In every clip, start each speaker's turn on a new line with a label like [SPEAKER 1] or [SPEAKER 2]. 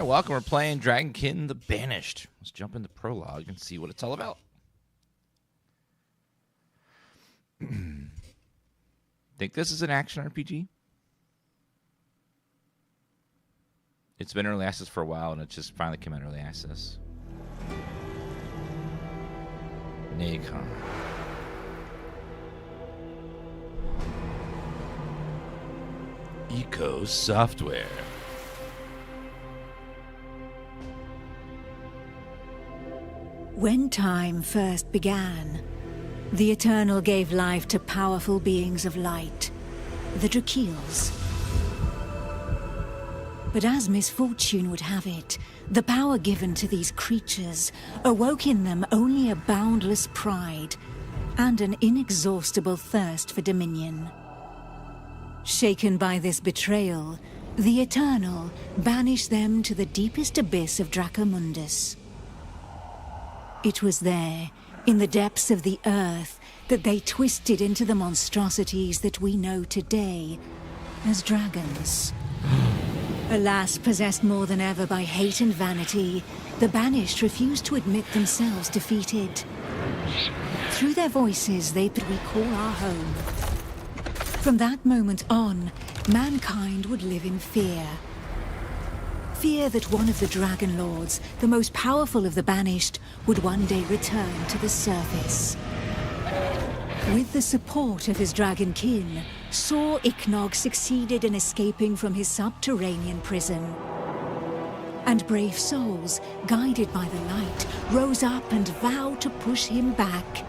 [SPEAKER 1] Welcome, we're playing Dragonkin the Banished. Let's jump into prologue and see what it's all about. Think this is an action RPG? It's been early access for a while and it just finally came out early access. Nacon. Eco Software.
[SPEAKER 2] When time first began, the Eternal gave life to powerful beings of light, the Drakeels. But as misfortune would have it, the power given to these creatures awoke in them only a boundless pride and an inexhaustible thirst for dominion. Shaken by this betrayal, the Eternal banished them to the deepest abyss of Dracomundus. It was there, in the depths of the earth, that they twisted into the monstrosities that we know today as dragons. Alas, possessed more than ever by hate and vanity, the Banished refused to admit themselves defeated. Through their voices, they could recall our home. From that moment on, mankind would live in fear. Fear that one of the Dragon Lords, the most powerful of the Banished, would one day return to the surface. With the support of his Dragonkin, Saw Ichnog succeeded in escaping from his subterranean prison. And brave souls, guided by the light, rose up and vowed to push him back.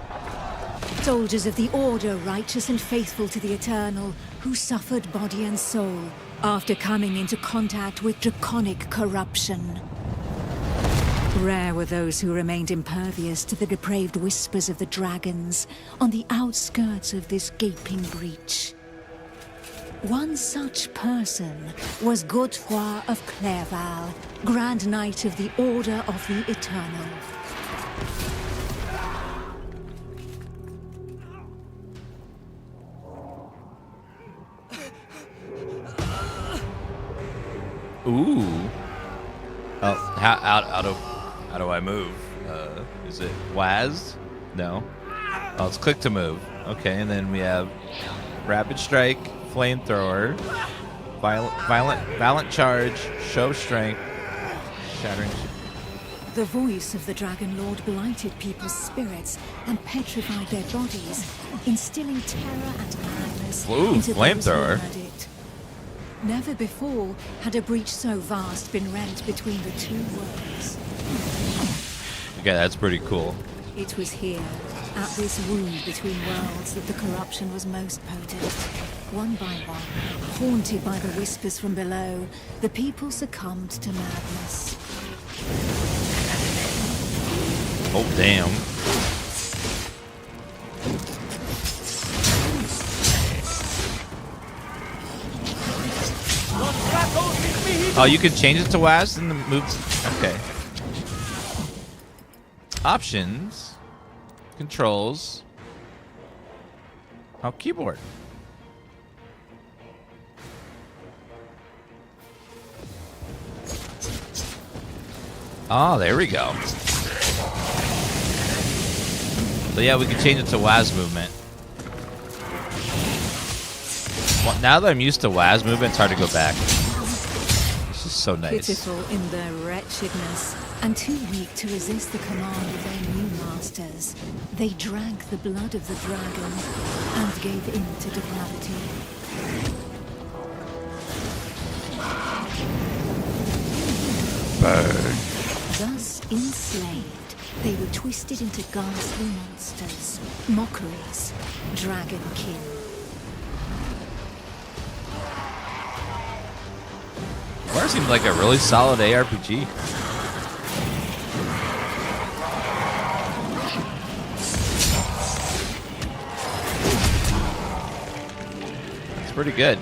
[SPEAKER 2] Soldiers of the Order, righteous and faithful to the Eternal, who suffered body and soul after coming into contact with draconic corruption. Rare were those who remained impervious to the depraved whispers of the dragons on the outskirts of this gaping breach. One such person was Godefroy of Clairval, Grand Knight of the Order of the Eternal.
[SPEAKER 1] Ooh. Oh, how do I move? Is it WASD? No. Oh, it's click to move. Okay, and then we have rapid strike, flamethrower, violent charge, show strength, shattering.
[SPEAKER 2] The voice of the Dragon Lord blighted people's spirits and petrified their bodies, instilling terror and madness into those who heard it. Never before had a breach so vast been rent between the two worlds.
[SPEAKER 1] Okay, that's pretty cool.
[SPEAKER 2] It was here, at this wound between worlds, that the corruption was most potent. One by one, haunted by the whispers from below, the people succumbed to madness.
[SPEAKER 1] Oh, damn. Oh, you can change it to WASD and the moves. Okay. Options. Controls. Oh, keyboard. Oh, there we go. So yeah, we can change it to WASD movement. Well, now that I'm used to WASD movement, it's hard to go back. This is so nice.
[SPEAKER 2] Pitiful in their wretchedness, and too weak to resist the command of their new masters, they drank the blood of the dragon and gave in to depravity.
[SPEAKER 1] Burn.
[SPEAKER 2] Thus enslaved, they were twisted into ghastly monsters, mockeries, Dragonkin.
[SPEAKER 1] War seems like a really solid ARPG. It's pretty good.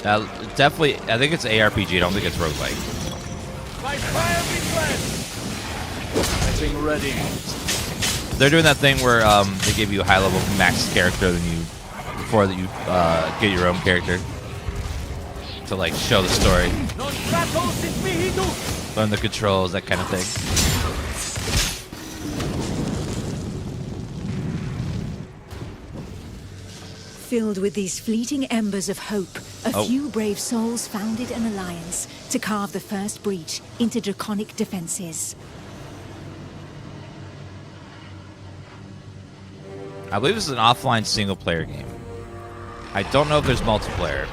[SPEAKER 1] Definitely, I think it's ARPG. I don't think it's roguelike.
[SPEAKER 3] My fire be blessed. Getting ready.
[SPEAKER 1] They're doing that thing where they give you a high level max character than you before that you get your own character. to like show the story,
[SPEAKER 3] Non trato sit mihi
[SPEAKER 1] learn the controls, that kind of thing.
[SPEAKER 2] Filled with these fleeting embers of hope, a few brave souls founded an alliance to carve the first breach into draconic defenses.
[SPEAKER 1] I believe this is an offline single-player game. I don't know if there's multiplayer.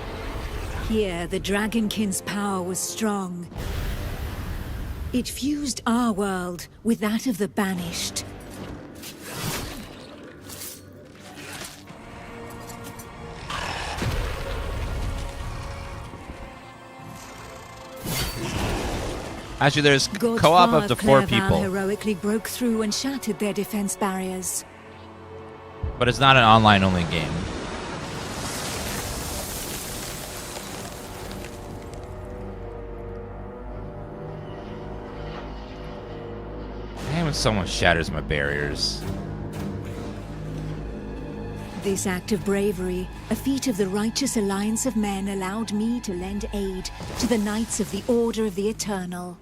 [SPEAKER 2] Here, the Dragonkin's power was strong. It fused our world with that of the Banished.
[SPEAKER 1] Actually, there's
[SPEAKER 2] God's
[SPEAKER 1] co-op
[SPEAKER 2] Fire
[SPEAKER 1] up to 4
[SPEAKER 2] Clerval
[SPEAKER 1] people,
[SPEAKER 2] heroically broke through and shattered their defense barriers.
[SPEAKER 1] but it's not an online-only game. Damn, when someone shatters my barriers.
[SPEAKER 2] This act of bravery, a feat of the righteous alliance of men, allowed me to lend aid to the Knights of the Order of the Eternal.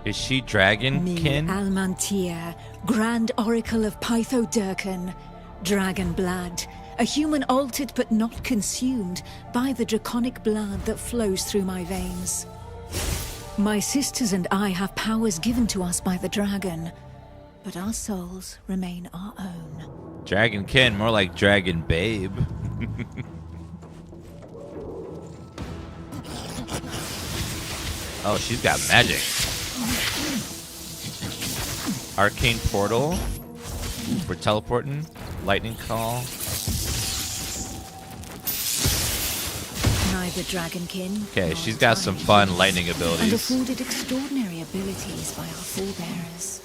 [SPEAKER 1] Is she
[SPEAKER 2] Me,
[SPEAKER 1] Dragonkin?
[SPEAKER 2] Almantia, Grand Oracle of Pytho-Durkan, Dragon blood, a human altered but not consumed by the draconic blood that flows through my veins. My sisters and I have powers given to us by the dragon, but our souls remain our own.
[SPEAKER 1] Dragonkin, more like Dragon Babe. Oh, she's got magic. Arcane Portal. We're teleporting. Lightning Call.
[SPEAKER 2] Neither Dragonkin
[SPEAKER 1] Okay,
[SPEAKER 2] nor
[SPEAKER 1] she's got some
[SPEAKER 2] I
[SPEAKER 1] fun lightning
[SPEAKER 2] and
[SPEAKER 1] abilities.
[SPEAKER 2] afforded extraordinary abilities by our forebearers.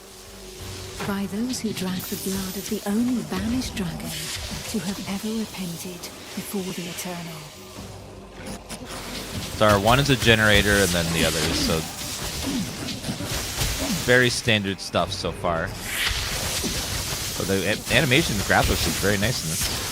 [SPEAKER 2] By those who drank the blood of the only banished dragon to have ever repented before the Eternal.
[SPEAKER 1] So our one is a generator and then the others, so very standard stuff so far. But the animation, the graphics is very nice in this.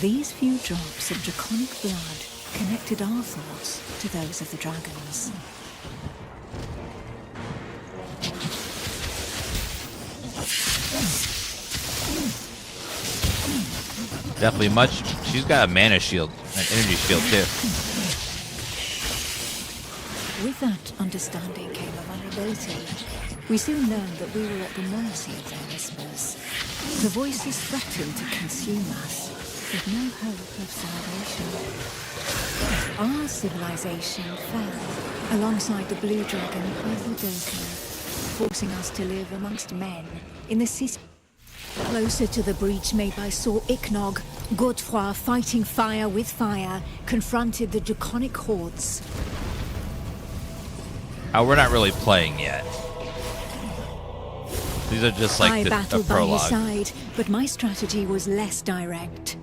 [SPEAKER 2] These few drops of draconic blood connected our thoughts to those of the dragons.
[SPEAKER 1] Definitely much. She's got a mana shield, an energy shield too.
[SPEAKER 2] With that understanding came a vulnerability. We soon learned that we were at the mercy of their whispers. The voices threatened to consume us, with no hope of salvation. Our civilization fell alongside the blue dragon Pytho-Durkan, forcing us to live amongst men in the city. Closer to the breach made by Sir Ichnog, Godfrey, fighting fire with fire, confronted the draconic hordes.
[SPEAKER 1] Oh, we're not really playing yet. These are just like
[SPEAKER 2] I
[SPEAKER 1] a
[SPEAKER 2] battled by his
[SPEAKER 1] prologue.
[SPEAKER 2] side, but my strategy was less direct.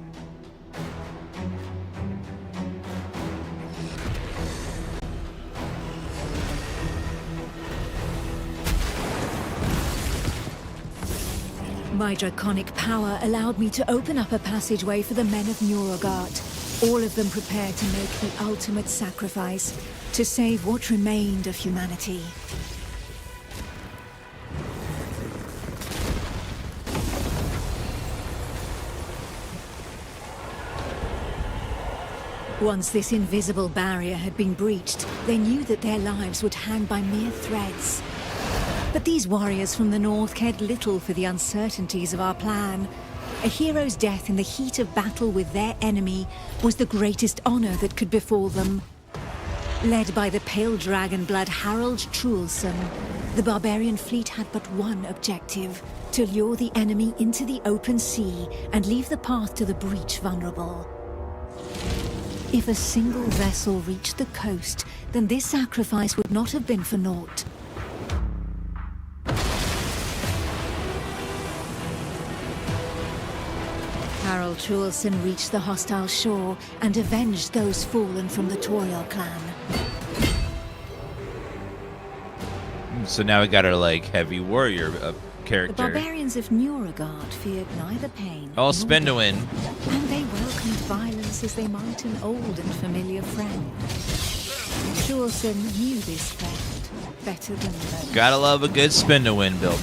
[SPEAKER 2] My draconic power allowed me to open up a passageway for the men of Nurogart, all of them prepared to make the ultimate sacrifice to save what remained of humanity. Once this invisible barrier had been breached, they knew that their lives would hang by mere threads. But these warriors from the north cared little for the uncertainties of our plan. A hero's death in the heat of battle with their enemy was the greatest honor that could befall them. Led by the pale dragon blood Harold Truelson, the barbarian fleet had but one objective: to lure the enemy into the open sea and leave the path to the breach vulnerable. If a single vessel reached the coast, then this sacrifice would not have been for naught. Harald Truelson reached the hostile shore and avenged those fallen from the Toriel clan.
[SPEAKER 1] So now we got our like heavy warrior
[SPEAKER 2] The
[SPEAKER 1] character.
[SPEAKER 2] barbarians of Nuragard feared neither pain
[SPEAKER 1] All
[SPEAKER 2] nor
[SPEAKER 1] spin to
[SPEAKER 2] death,
[SPEAKER 1] win.
[SPEAKER 2] and they welcomed violence as they might an old and familiar friend. Truelson knew this friend better than most.
[SPEAKER 1] Gotta love a good spin to win build.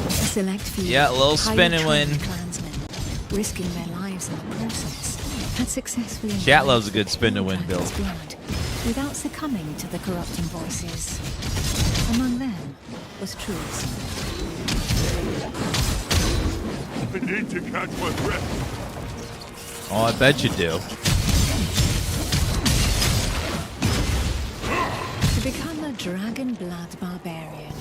[SPEAKER 2] A select few
[SPEAKER 1] Yeah, a little
[SPEAKER 2] highly
[SPEAKER 1] spin and win.
[SPEAKER 2] trained clansmen, risking their lives in the process, had successfully
[SPEAKER 1] Chat loves a good spin to win
[SPEAKER 2] imbibed
[SPEAKER 1] build.
[SPEAKER 2] his blood without succumbing to the corrupting voices. Among them was Truelson.
[SPEAKER 3] I need to catch my breath.
[SPEAKER 1] Oh, I bet you do.
[SPEAKER 2] To become a dragon blood barbarian,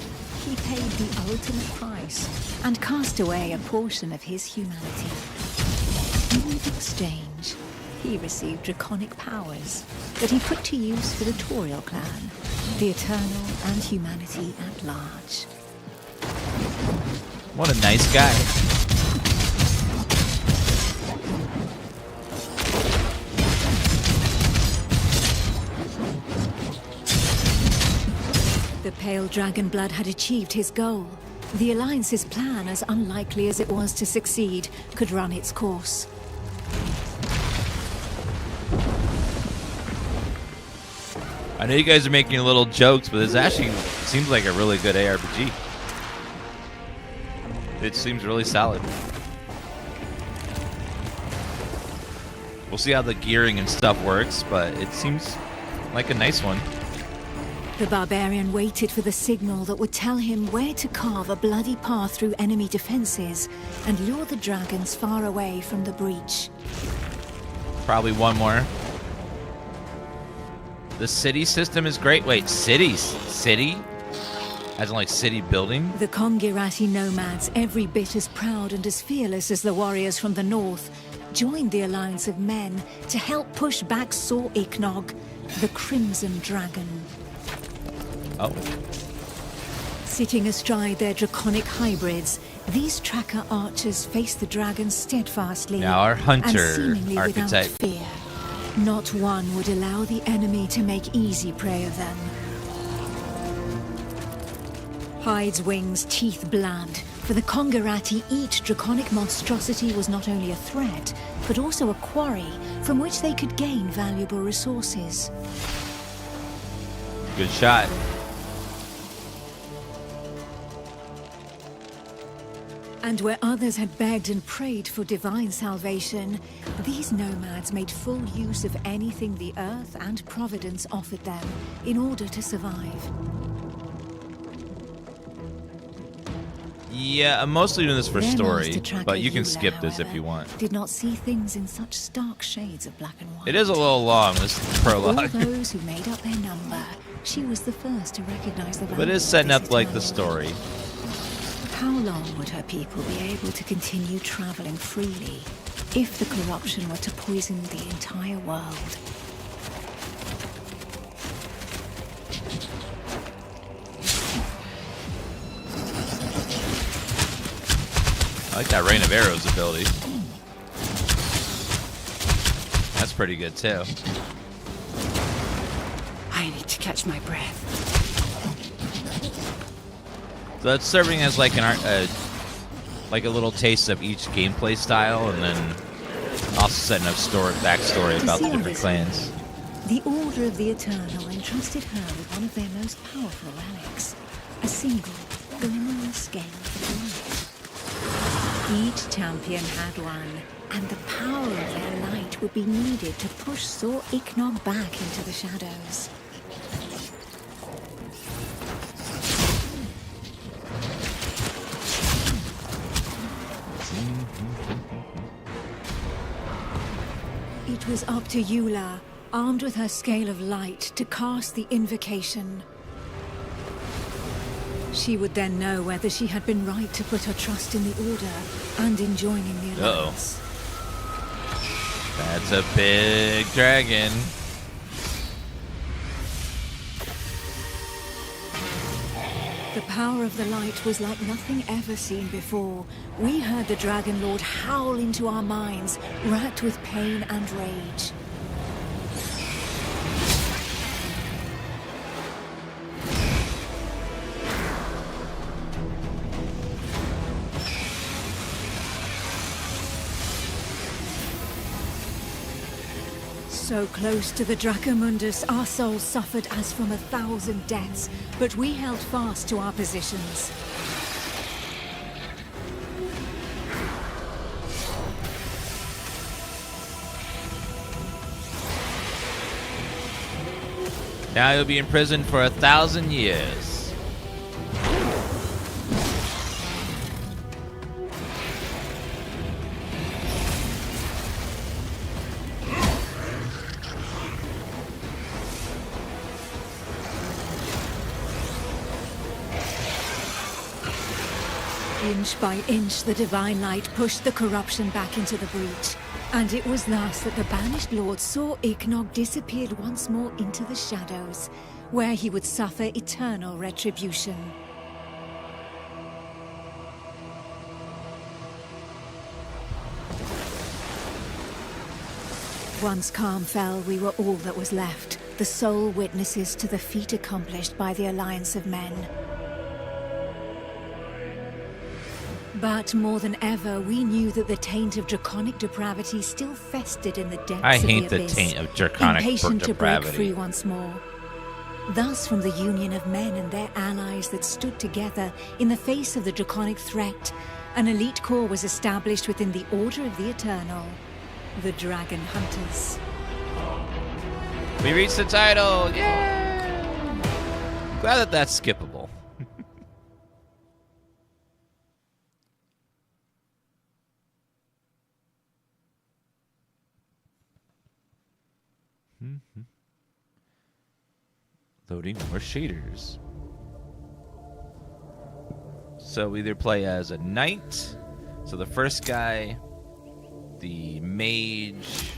[SPEAKER 2] he paid the ultimate price and cast away a portion of his humanity. In exchange, he received draconic powers that he put to use for the Toriel clan, the Eternal, and humanity at large.
[SPEAKER 1] What a nice guy.
[SPEAKER 2] The pale dragon blood had achieved his goal. The Alliance's plan, as unlikely as it was to succeed, could run its course.
[SPEAKER 1] I know you guys are making little jokes, but this actually seems like a really good ARPG. It seems really solid. We'll see how the gearing and stuff works, but it seems like a nice one.
[SPEAKER 2] The barbarian waited for the signal that would tell him where to carve a bloody path through enemy defenses and lure the dragons far away from the breach.
[SPEAKER 1] Probably one more. The city system is great. Wait, cities? City? As in like city building?
[SPEAKER 2] The Kongirati nomads, every bit as proud and as fearless as the warriors from the north, joined the alliance of men to help push back Sor Iknog, the Crimson Dragon.
[SPEAKER 1] Oh.
[SPEAKER 2] Sitting astride their draconic hybrids, these tracker archers face the dragons steadfastly
[SPEAKER 1] Now our hunter
[SPEAKER 2] and seemingly
[SPEAKER 1] archetype.
[SPEAKER 2] without fear. Not one would allow the enemy to make easy prey of them. Hides, wings, teeth, blood. For the Kongirati, each draconic monstrosity was not only a threat, but also a quarry from which they could gain valuable resources.
[SPEAKER 1] Good shot.
[SPEAKER 2] And where others had begged and prayed for divine salvation, these nomads made full use of anything the earth and providence offered them in order to survive.
[SPEAKER 1] Yeah, I'm mostly doing this for
[SPEAKER 2] Their
[SPEAKER 1] story,
[SPEAKER 2] master tracker,
[SPEAKER 1] but you can
[SPEAKER 2] Eula,
[SPEAKER 1] skip this if
[SPEAKER 2] however,
[SPEAKER 1] you want.
[SPEAKER 2] did not see things in such stark shades of black and white.
[SPEAKER 1] It is a little long, this
[SPEAKER 2] Of all
[SPEAKER 1] prologue.
[SPEAKER 2] those who made up their number, she was the first to recognize the value
[SPEAKER 1] But it's
[SPEAKER 2] of
[SPEAKER 1] setting
[SPEAKER 2] this
[SPEAKER 1] up like the
[SPEAKER 2] eternal.
[SPEAKER 1] story.
[SPEAKER 2] How long would her people be able to continue traveling freely if the corruption were to poison the entire world?
[SPEAKER 1] I like that Rain of Arrows ability. That's pretty good too.
[SPEAKER 4] I need to catch my breath.
[SPEAKER 1] So that's serving as like an like a little taste of each gameplay style, and then also setting up backstory about the different clans.
[SPEAKER 2] The Order of the Eternal entrusted her with one of their most powerful relics, a single, glimmer scale of light. Each champion had one, and the power of their light would be needed to push Sor Iknog back into the shadows. It was up to Eula, armed with her scale of light to cast the invocation. She would then know whether she had been right to put her trust in the Order and in joining the Alliance.
[SPEAKER 1] That's a big dragon.
[SPEAKER 2] The power of the light was like nothing ever seen before. We heard the Dragon Lord howl into our minds, racked with pain and rage. So close to the Dracomundus, our souls suffered as from 1,000 deaths, but we held fast to our positions.
[SPEAKER 1] Now you'll be in prison for 1,000 years.
[SPEAKER 2] Inch by inch, the divine light pushed the corruption back into the breach. And it was thus that the Banished Lord saw Ignog disappeared once more into the shadows, where he would suffer eternal retribution. Once calm fell, we were all that was left, the sole witnesses to the feat accomplished by the Alliance of Men. But more than ever, we knew that the taint of draconic depravity still festered in the depths
[SPEAKER 1] I
[SPEAKER 2] of
[SPEAKER 1] hate
[SPEAKER 2] the
[SPEAKER 1] the
[SPEAKER 2] abyss,
[SPEAKER 1] taint of draconic
[SPEAKER 2] impatient to break
[SPEAKER 1] depravity.
[SPEAKER 2] free once more. Thus, from the union of men and their allies that stood together in the face of the draconic threat, an elite corps was established within the Order of the Eternal, the Dragon Hunters.
[SPEAKER 1] We reached the title! Yay! Glad that that's skippable. Loading more shaders. So we either play as a knight. So the first guy, the mage.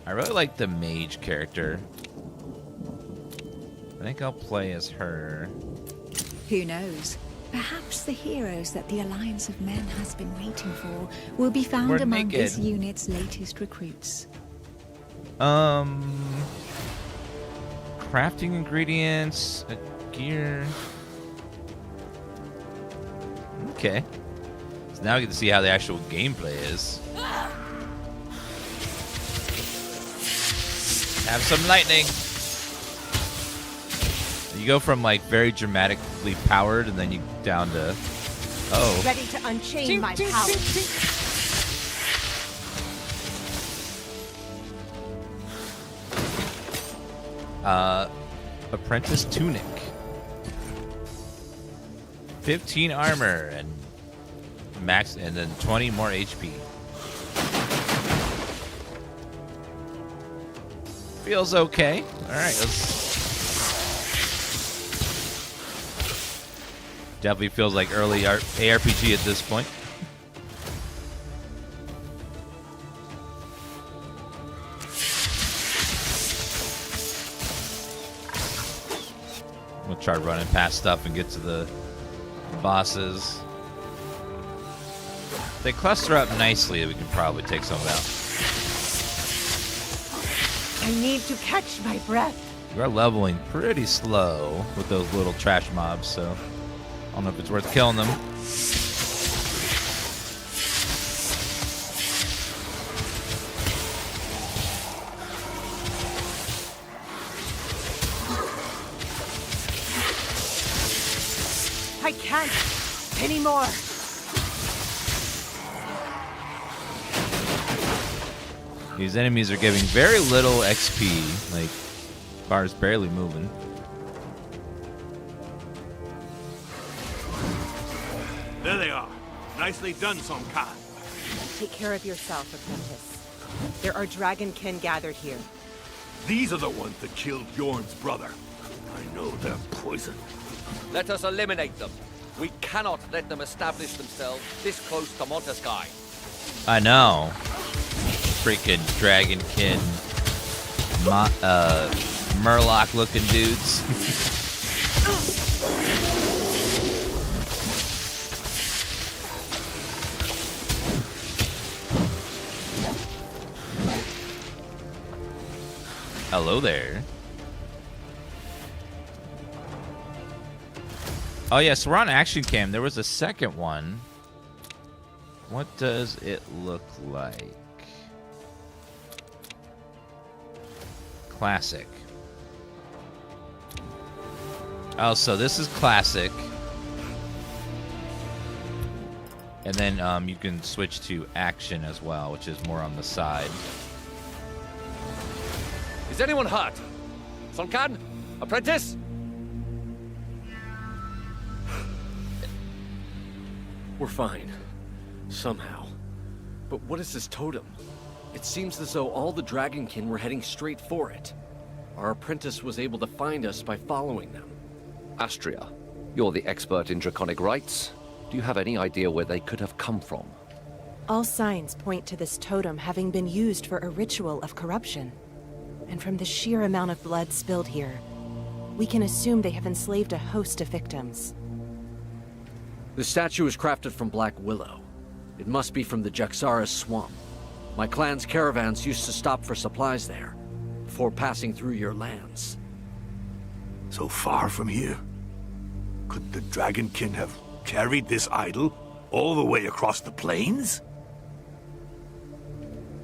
[SPEAKER 1] I really like the mage character. I think I'll play as her.
[SPEAKER 2] Who knows? Perhaps the heroes that the Alliance of Men has been waiting for will be found
[SPEAKER 1] We're
[SPEAKER 2] among
[SPEAKER 1] naked.
[SPEAKER 2] this unit's latest recruits.
[SPEAKER 1] Crafting ingredients, gear. Okay. So now we get to see how the actual gameplay is. Have some lightning. You go from like very dramatically powered and then you down to
[SPEAKER 5] Ready to unchain my power.
[SPEAKER 1] apprentice tunic. 15 armor and max, and then 20 more HP. Feels okay. All right, definitely feels like early ARPG at this point. We'll try running past stuff and get to the bosses. If they cluster up nicely, we can probably take some out.
[SPEAKER 5] I need to catch my breath.
[SPEAKER 1] We're leveling pretty slow with those little trash mobs, so I don't know if it's worth killing them.
[SPEAKER 5] I can't anymore.
[SPEAKER 1] These enemies are giving very little XP, like bar's barely moving.
[SPEAKER 3] There they are. Nicely done, Somka.
[SPEAKER 5] Take care of yourself, apprentice. There are Dragonkin gathered here.
[SPEAKER 3] These are the ones that killed Bjorn's brother. I know they're poison.
[SPEAKER 6] Let us eliminate them. We cannot let them establish themselves this close to Montesky.
[SPEAKER 1] I know. Freaking Dragonkin, Murloc-looking dudes. Hello there. Oh yeah, so we're on action cam. There was a second one. What does it look like? Classic. Oh, so this is classic. And then you can switch to action as well, which is more on the side.
[SPEAKER 6] Is anyone hurt? Sonkan? Apprentice?
[SPEAKER 7] We're fine. Somehow. But what is this totem? It seems as though all the Dragonkin were heading straight for it. Our apprentice was able to find us by following them.
[SPEAKER 6] Astria, you're the expert in draconic rites. Do you have any idea where they could have come from?
[SPEAKER 5] All signs point to this totem having been used for a ritual of corruption. And from the sheer amount of blood spilled here, we can assume they have enslaved a host of victims.
[SPEAKER 7] The statue is crafted from black willow. It must be from the Jaxaris swamp. My clan's caravans used to stop for supplies there, before passing through your lands.
[SPEAKER 3] So far from here? Could the Dragonkin have carried this idol all the way across the plains?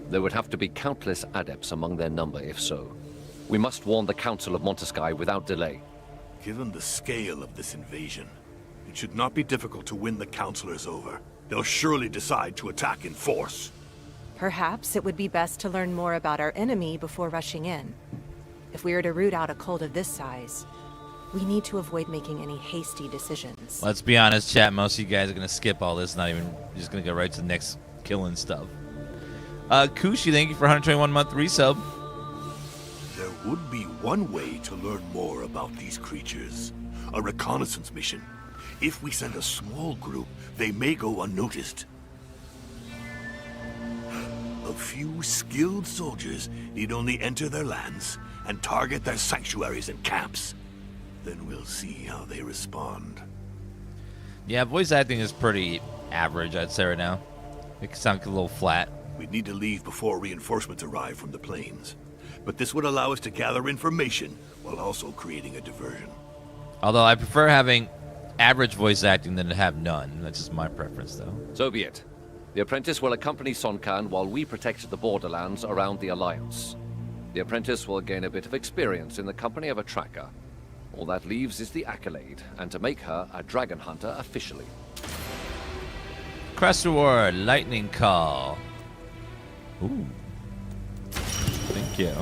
[SPEAKER 6] There would have to be countless adepts among their number if so. We must warn the Council of Montesky without delay.
[SPEAKER 3] Given the scale of this invasion, it should not be difficult to win the Councilors over. They'll surely decide to attack in force.
[SPEAKER 5] Perhaps it would be best to learn more about our enemy before rushing in. If we are to root out a cult of this size, we need to avoid making any hasty decisions.
[SPEAKER 1] Let's be honest, chat. Most of you guys are going to skip all this, not even just going to go right to the next killing stuff. Kushi, thank you for 121-month resub.
[SPEAKER 3] There would be one way to learn more about these creatures. A reconnaissance mission. If we send a small group, they may go unnoticed. A few skilled soldiers need only enter their lands and target their sanctuaries and camps. Then we'll see how they respond.
[SPEAKER 1] Yeah, voice acting is pretty average, I'd say right now. It can sound a little flat.
[SPEAKER 3] We'd need to leave before reinforcements arrive from the plains. But this would allow us to gather information while also creating a diversion.
[SPEAKER 1] Although I prefer having average voice acting than to have none. That's just my preference, though.
[SPEAKER 6] So be it. The apprentice will accompany Sonkan while we protect the borderlands around the Alliance. The apprentice will gain a bit of experience in the company of a tracker. All that leaves is the accolade, and to make her a dragon hunter officially.
[SPEAKER 1] Crest reward, lightning call. Ooh. Thank you.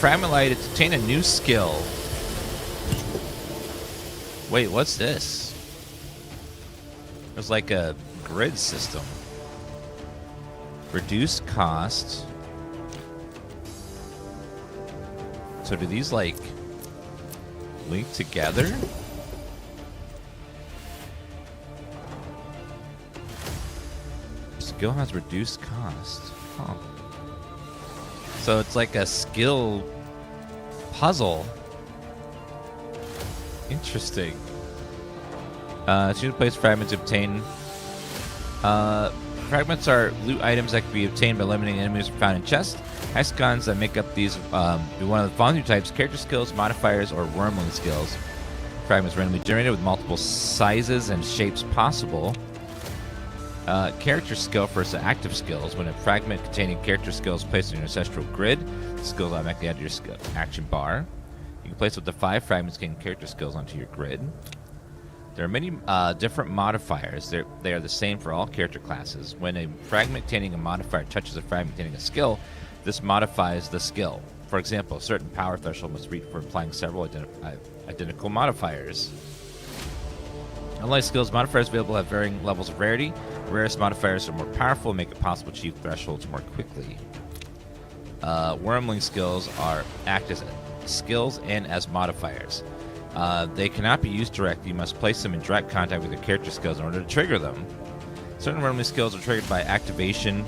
[SPEAKER 1] Fragment light, it's obtain a new skill. Wait, what's this? There's like a grid system. Reduce cost. So do these like link together? Skill has reduced cost. Huh. So it's like a skill puzzle. Interesting. Choose a place fragments obtain. Fragments are loot items that can be obtained by eliminating enemies found in chests. Hexagons that make up these be one of the following types: character skills, modifiers, or wormling skills. Fragments randomly generated with multiple sizes and shapes possible. Character skill versus active skills. When a fragment containing character skills is placed in your ancestral grid, the skills automatically add to your action bar. You can place up to 5 fragments containing character skills onto your grid. There are many different modifiers. They are the same for all character classes. When a fragment containing a modifier touches a fragment containing a skill, this modifies the skill. For example, a certain power threshold must reach for applying several identical modifiers. Unlike skills, modifiers available have varying levels of rarity. Rarest modifiers are more powerful and make it possible to achieve thresholds more quickly. Wormling skills act as skills and as modifiers. They cannot be used directly. You must place them in direct contact with your character skills in order to trigger them. Certain Wormling skills are triggered by activation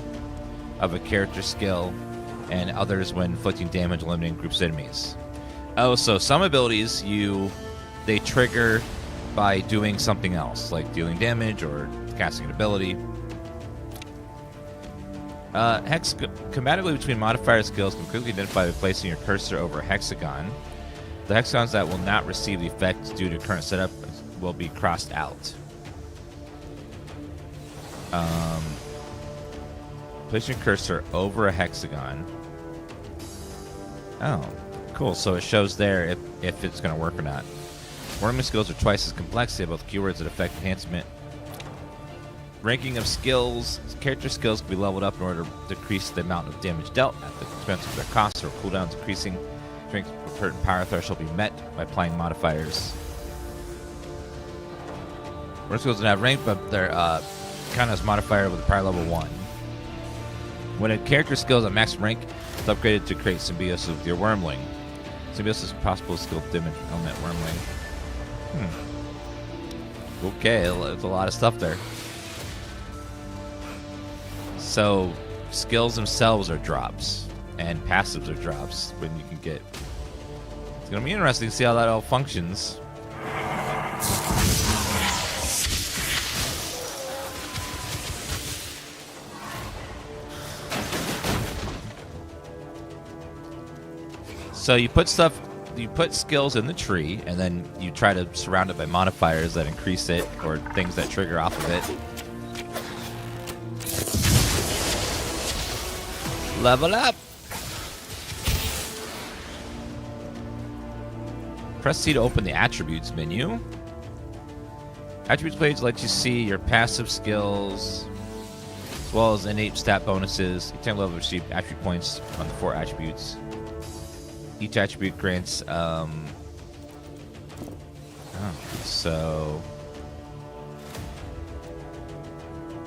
[SPEAKER 1] of a character skill, and others when inflicting damage, eliminating groups of enemies. Oh, so some abilities they trigger by doing something else, like dealing damage or casting an ability. Compatibility between modifier skills can quickly identify by placing your cursor over a hexagon. The hexagons that will not receive the effect due to current setup will be crossed out. Place your cursor over a hexagon. Oh, cool. So it shows there if it's going to work or not. Wormling skills are twice as complex. They have both keywords that affect enhancement. Ranking of skills. Character skills can be leveled up in order to decrease the amount of damage dealt at the expense of their costs or cooldowns. Increasing strength for certain power threshold will be met by applying modifiers. Wormling skills don't have rank, but they're kind of as modifier with a power level 1. When a character skill is at max rank, it's upgraded to create symbiosis with your Wormling. Symbiosis is possible skill damage element Wormling. Okay, there's a lot of stuff there. So, skills themselves are drops, and passives are drops when you can get. It's gonna be interesting to see how that all functions. So you put skills in the tree, and then you try to surround it by modifiers that increase it, or things that trigger off of it. Level up! Press C to open the attributes menu. Attributes page lets you see your passive skills, as well as innate stat bonuses. Each time level receive attribute points on the 4 attributes. Each attribute grants,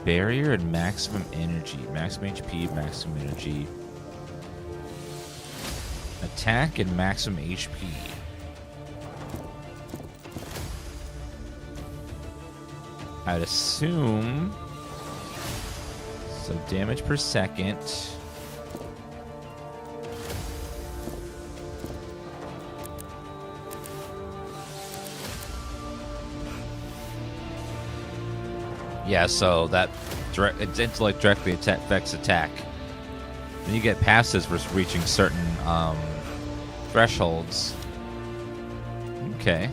[SPEAKER 1] barrier and maximum energy. Maximum HP, maximum energy. Attack and maximum HP. I'd assume. So damage per second. Yeah, so that its intellect directly affects attack. Then you get passives for reaching certain thresholds. Okay.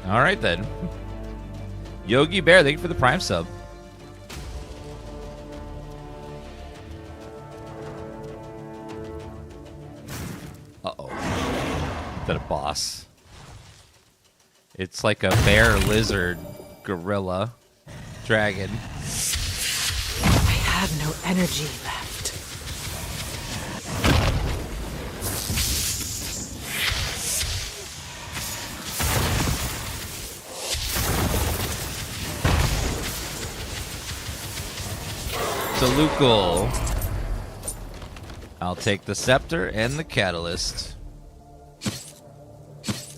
[SPEAKER 1] All right then. Yogi Bear, thank you for the Prime sub. Uh-oh. Is that a boss? It's like a bear, lizard, gorilla, dragon.
[SPEAKER 5] I have no energy left.
[SPEAKER 1] Salukul. I'll take the scepter and the catalyst.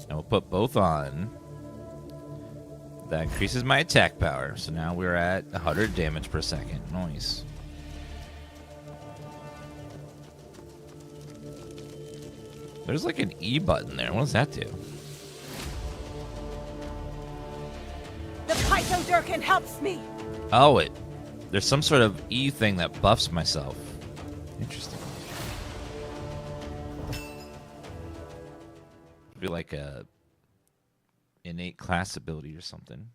[SPEAKER 1] And we'll put both on. That increases my attack power. So now we're at 100 damage per second. Nice. There's like an E button there. What does that do?
[SPEAKER 5] The Pythodurkin helps me!
[SPEAKER 1] Oh, there's some sort of E thing that buffs myself. Interesting. It'd be like a innate class ability or something.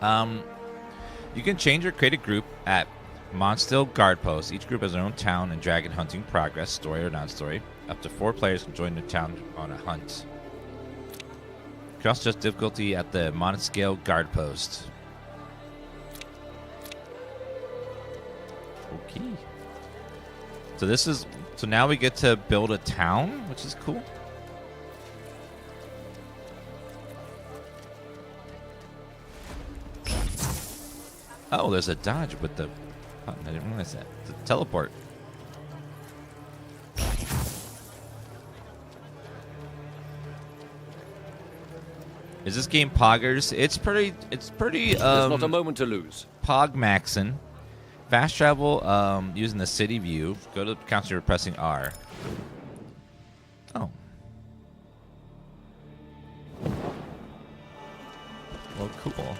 [SPEAKER 1] You can change or create a group at Mondstadt Guard Post. Each group has their own town and dragon hunting progress, story or non-story. Up to 4 players can join the town on a hunt. You can also adjust difficulty at the Mondstadt Guard Post. Okay. So this is so now we get to build a town, which is cool. Oh, there's a dodge with the button. I didn't realize that. The teleport. Is this game poggers? It's pretty
[SPEAKER 6] There's not a moment to lose.
[SPEAKER 1] Pog maxin. Fast travel using the city view. Go to the counter pressing R. Oh. Well, cool.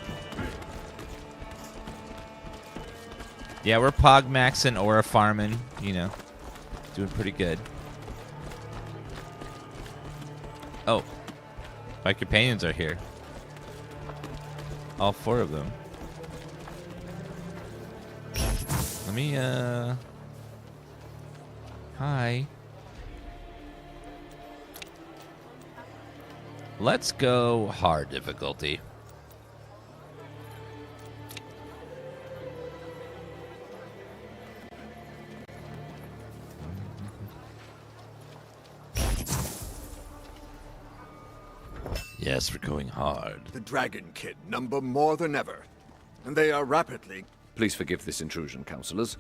[SPEAKER 1] Yeah, we're Pog maxing or a farming, you know. Doing pretty good. Oh. My companions are here. All 4 of them. Let me, Hi. Let's go hard difficulty. Yes, we're going hard.
[SPEAKER 3] The Dragonkin number more than ever, and they are rapidly...
[SPEAKER 6] Please forgive this intrusion, councillors.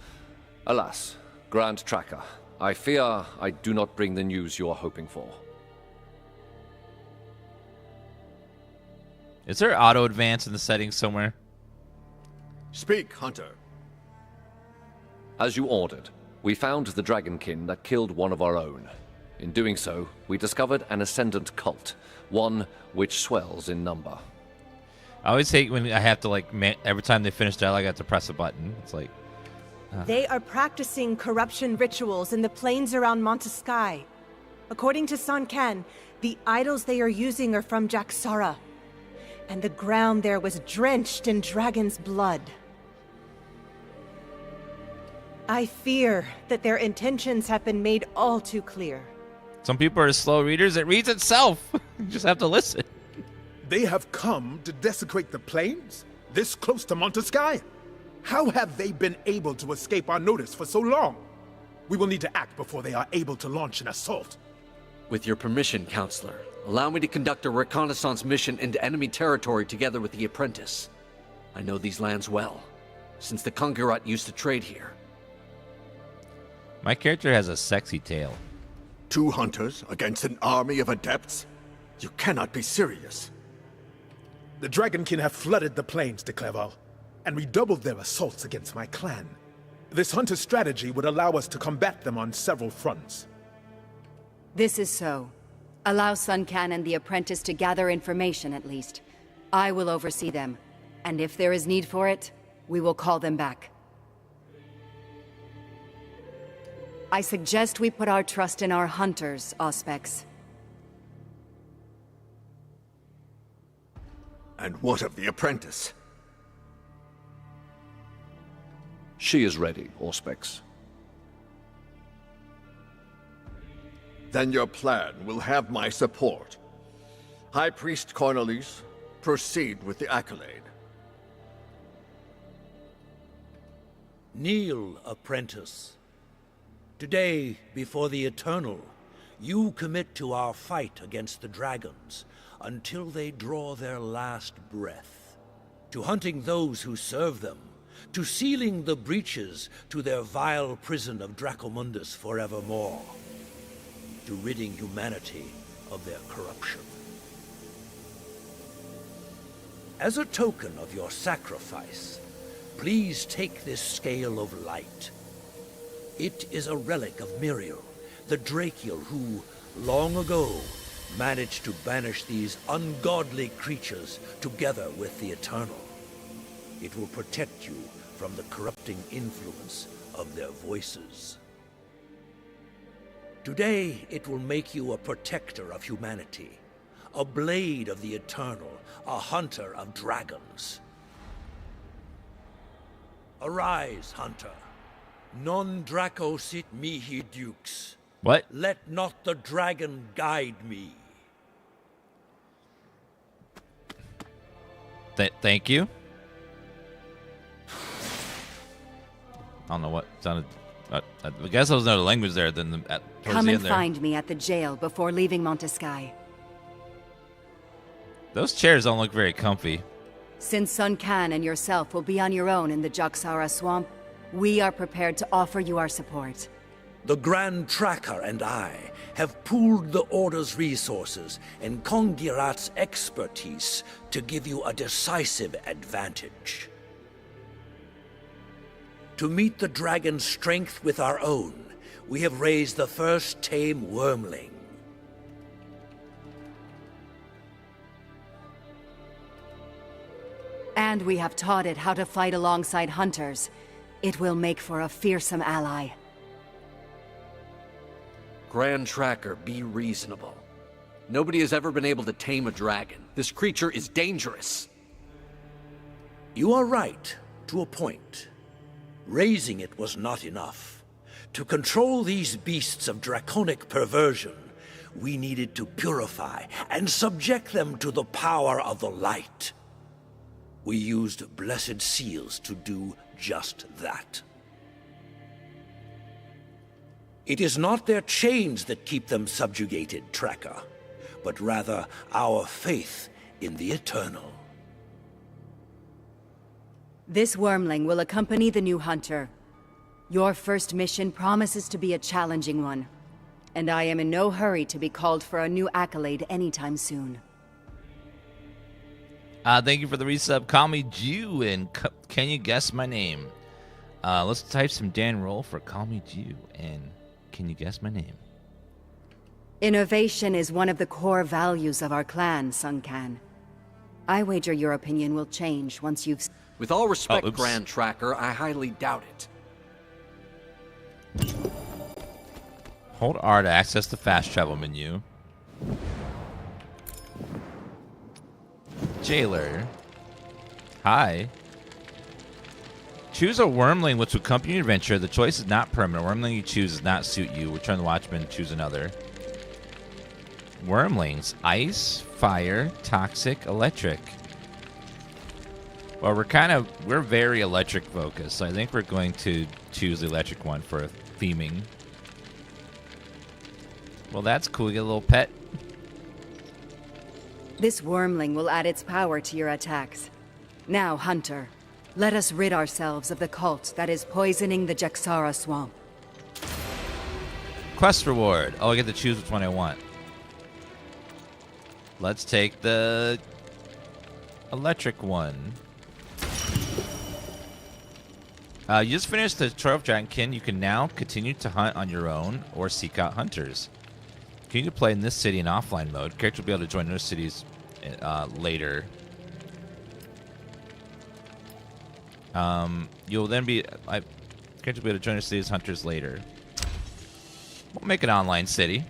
[SPEAKER 6] Alas, Grand Tracker, I fear I do not bring the news you are hoping for.
[SPEAKER 1] Is there auto advance in the settings somewhere?
[SPEAKER 3] Speak, Hunter.
[SPEAKER 6] As you ordered, we found the Dragonkin that killed one of our own. In doing so, we discovered an ascendant cult, one which swells in number.
[SPEAKER 1] I always hate when I have to, like, every time they finish dialogue, I have to press a button. It's like...
[SPEAKER 5] They are practicing corruption rituals in the plains around Montesky. According to San Kan, the idols they are using are from Jaxara, and the ground there was drenched in dragon's blood. I fear that their intentions have been made all too clear.
[SPEAKER 1] Some people are slow readers. It reads itself. You just have to listen.
[SPEAKER 8] They have come to desecrate the plains? This close to Montesky? How have they been able to escape our notice for so long? We will need to act before they are able to launch an assault.
[SPEAKER 7] With your permission, Counselor, allow me to conduct a reconnaissance mission into enemy territory together with the apprentice. I know these lands well, since the Kongirat used to trade here.
[SPEAKER 1] My character has a sexy tail.
[SPEAKER 3] 2 hunters against an army of adepts? You cannot be serious.
[SPEAKER 8] The Dragonkin have flooded the plains, de Clerval, and redoubled their assaults against my clan. This hunter strategy would allow us to combat them on several fronts.
[SPEAKER 4] This is so. Allow Sun Can and the apprentice to gather information at least. I will oversee them, and if there is need for it, we will call them back. I suggest we put our trust in our hunters, Auspex.
[SPEAKER 3] And what of the apprentice?
[SPEAKER 6] She is ready, Auspex.
[SPEAKER 3] Then your plan will have my support. High Priest Cornelis, proceed with the accolade.
[SPEAKER 9] Kneel, apprentice. Today, before the Eternal, you commit to our fight against the dragons until they draw their last breath, to hunting those who serve them, to sealing the breaches to their vile prison of Dracomundus forevermore, to ridding humanity of their corruption. As a token of your sacrifice, please take this scale of light. It is a relic of Miriel, the Drakiel who, long ago, managed to banish these ungodly creatures together with the Eternal. It will protect you from the corrupting influence of their voices. Today, it will make you a protector of humanity, a blade of the Eternal, a hunter of dragons. Arise, hunter. Non Draco sit mihi dukes.
[SPEAKER 1] What?
[SPEAKER 9] Let not the dragon guide me.
[SPEAKER 1] Thank you. I don't know what sounded I guess there was no language there than towards
[SPEAKER 4] Come
[SPEAKER 1] the
[SPEAKER 4] and
[SPEAKER 1] end there.
[SPEAKER 4] find me at the jail before leaving Montesky.
[SPEAKER 1] Those chairs don't look very comfy.
[SPEAKER 4] Since Sun Can and yourself will be on your own in the Jaksara swamp, we are prepared to offer you our support.
[SPEAKER 9] The Grand Tracker and I have pooled the Order's resources and Kongirat's expertise to give you a decisive advantage. To meet the dragon's strength with our own, we have raised the first Tame Wormling.
[SPEAKER 4] And we have taught it how to fight alongside hunters. It will make for a fearsome ally.
[SPEAKER 7] Grand Tracker, be reasonable. Nobody has ever been able to tame a dragon. This creature is dangerous.
[SPEAKER 9] You are right, to a point. Raising it was not enough. To control these beasts of draconic perversion, we needed to purify and subject them to the power of the light. We used blessed seals to do just that. It is not their chains that keep them subjugated, Tracker, but rather our faith in the eternal.
[SPEAKER 4] This Wormling will accompany the new hunter. Your first mission promises to be a challenging one, and I am in no hurry to be called for a new accolade anytime soon.
[SPEAKER 1] Thank you for the resub. Call me Jew, and can you guess my name? Let's type some Dan roll for Call Me Jew, and can you guess my name?
[SPEAKER 4] Innovation is one of the core values of our clan, Sun Can. I wager your opinion will change once you've...
[SPEAKER 7] With all respect,
[SPEAKER 1] oops.
[SPEAKER 7] Grand Tracker, I highly doubt it.
[SPEAKER 1] Hold R to access the fast travel menu. Jailer. Hi. Choose a Wormling which will accompany your adventure. The choice is not permanent. Wormling you choose does not suit you. Return the Watchman, choose another. Wormlings. Ice, fire, toxic, electric. Well, we're very electric focused, so I think we're going to choose the electric one for theming. Well, that's cool. You get a little pet.
[SPEAKER 4] This Wormling will add its power to your attacks. Now, Hunter, let us rid ourselves of the cult that is poisoning the Jaksara swamp.
[SPEAKER 1] Quest reward. Oh, I get to choose which one I want. Let's take the electric one. You just finished the Tour of Dragonkin. You can now continue to hunt on your own or seek out hunters. Continue to play in this city in offline mode. Character will be able to join other cities later. You'll then be... character will be able to join other cities hunters later. We'll make an online city.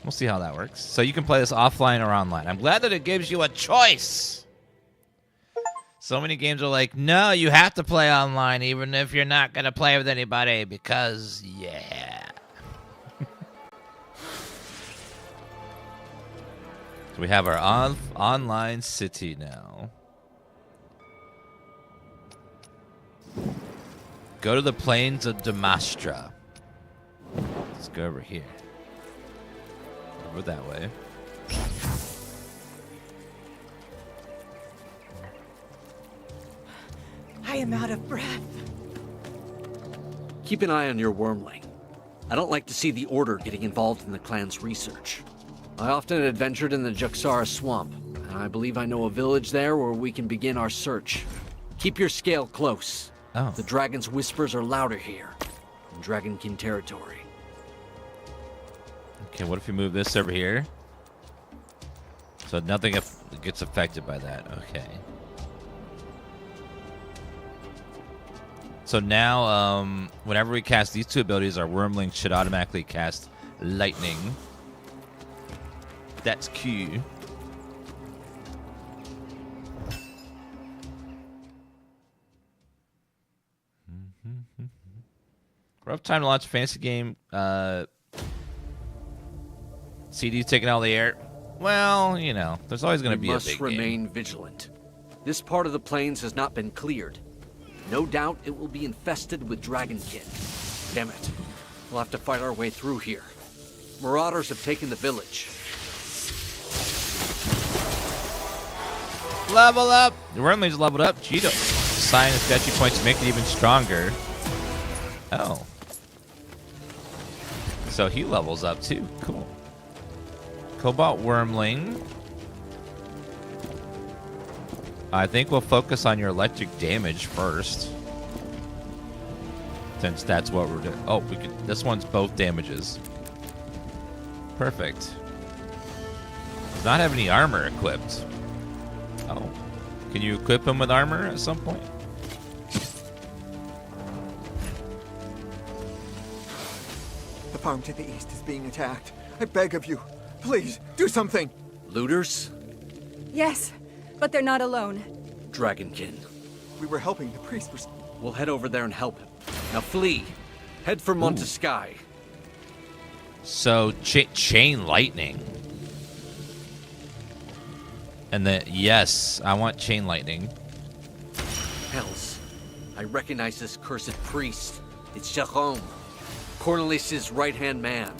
[SPEAKER 1] We'll see how that works. So you can play this offline or online. I'm glad that it gives you a choice. So many games are like, no, you have to play online even if you're not going to play with anybody because, yeah. So we have our online city now. Go to the plains of Damastra. Let's go over here. Over that way.
[SPEAKER 5] I am out of breath.
[SPEAKER 7] Keep an eye on your Wormling. I don't like to see the Order getting involved in the clan's research. I often adventured in the Jaksara swamp, and I believe I know a village there where we can begin our search. Keep your scale close.
[SPEAKER 1] Oh.
[SPEAKER 7] The dragon's whispers are louder here, in Dragonkin territory.
[SPEAKER 1] Okay, what if we move this over here? So nothing gets affected by that. Okay. So now, whenever we cast these two abilities, our Wormling should automatically cast Lightning. That's Q. Rough time to launch a fantasy game. CD's taking all the air. Well, you know, there's always going to be a big
[SPEAKER 7] We must remain vigilant. This part of the plains has not been cleared. No doubt it will be infested with Dragonkin. Damn it. We'll have to fight our way through here. Marauders have taken the village.
[SPEAKER 1] Level up! The Wormlings leveled up. Cheeto. Sign of statue points to make it even stronger. Oh. So he levels up too. Cool. Cobalt Wormling. I think we'll focus on your electric damage first. Since that's what we're doing. Oh, we could. This one's both damages. Perfect. Does not have any armor equipped. Oh. Can you equip him with armor at some point?
[SPEAKER 10] The farm to the east is being attacked. I beg of you, please, do something!
[SPEAKER 7] Looters?
[SPEAKER 4] Yes, but they're not alone.
[SPEAKER 7] Dragonkin.
[SPEAKER 10] We were helping the priest.
[SPEAKER 7] We'll head over there and help him. Now flee. Head for Montesky.
[SPEAKER 1] So, chain lightning. And then, yes, I want chain lightning.
[SPEAKER 7] Hells. I recognize this cursed priest. It's Jerome, Cornelius' right-hand man,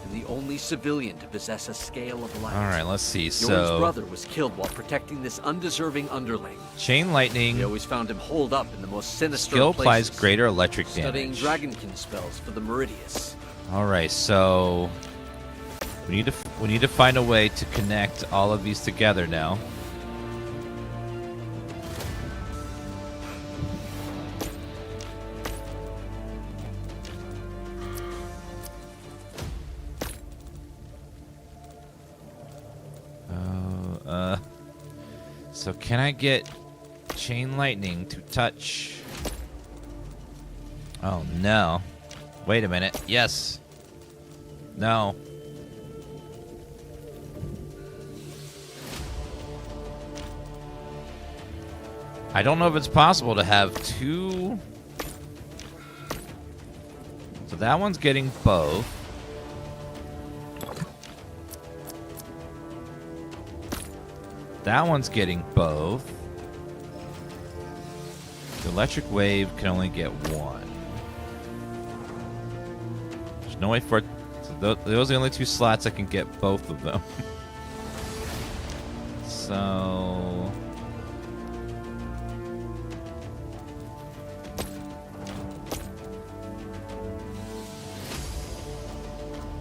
[SPEAKER 7] and the only civilian to possess a scale of light.
[SPEAKER 1] Alright, let's see.
[SPEAKER 7] Yorn's brother was killed while protecting this undeserving underling.
[SPEAKER 1] Chain lightning.
[SPEAKER 7] We always found him holed up in the most sinister
[SPEAKER 1] Skill
[SPEAKER 7] places,
[SPEAKER 1] applies greater electric
[SPEAKER 7] studying
[SPEAKER 1] damage.
[SPEAKER 7] Dragonkin spells for the Meridius.
[SPEAKER 1] Alright, so we need to find a way to connect all of these together now. So can I get chain lightning to touch? Oh no. Wait a minute. Yes. No. I don't know if it's possible to have two. So that one's getting both. That one's getting both. The electric wave can only get one. There's no way for it. So those are the only two slots that can get both of them. So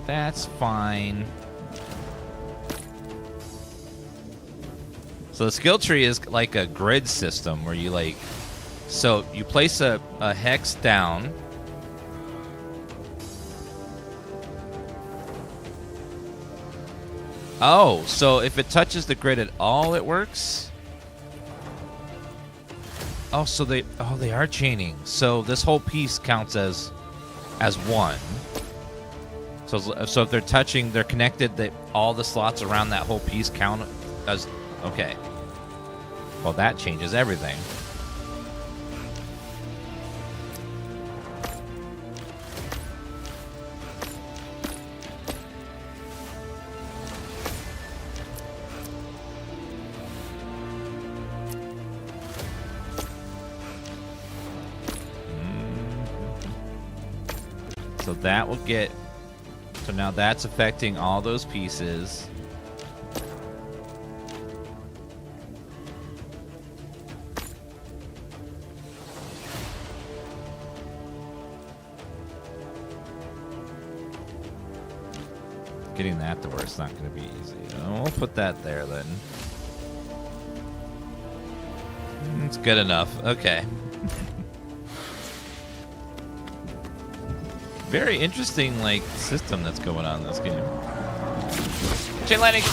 [SPEAKER 1] that's fine. So the skill tree is like a grid system where you like, so you place a hex down. Oh, so if it touches the grid at all, it works? Oh, so they are chaining. So this whole piece counts as one. So if they're touching, they're connected, that all the slots around that whole piece count as. Okay. Well, that changes everything. So that will get. So now that's affecting all those pieces. Getting that to work is not going to be easy. We'll put that there then. It's good enough. Okay. Very interesting, like, system that's going on in this game. Chain lightning!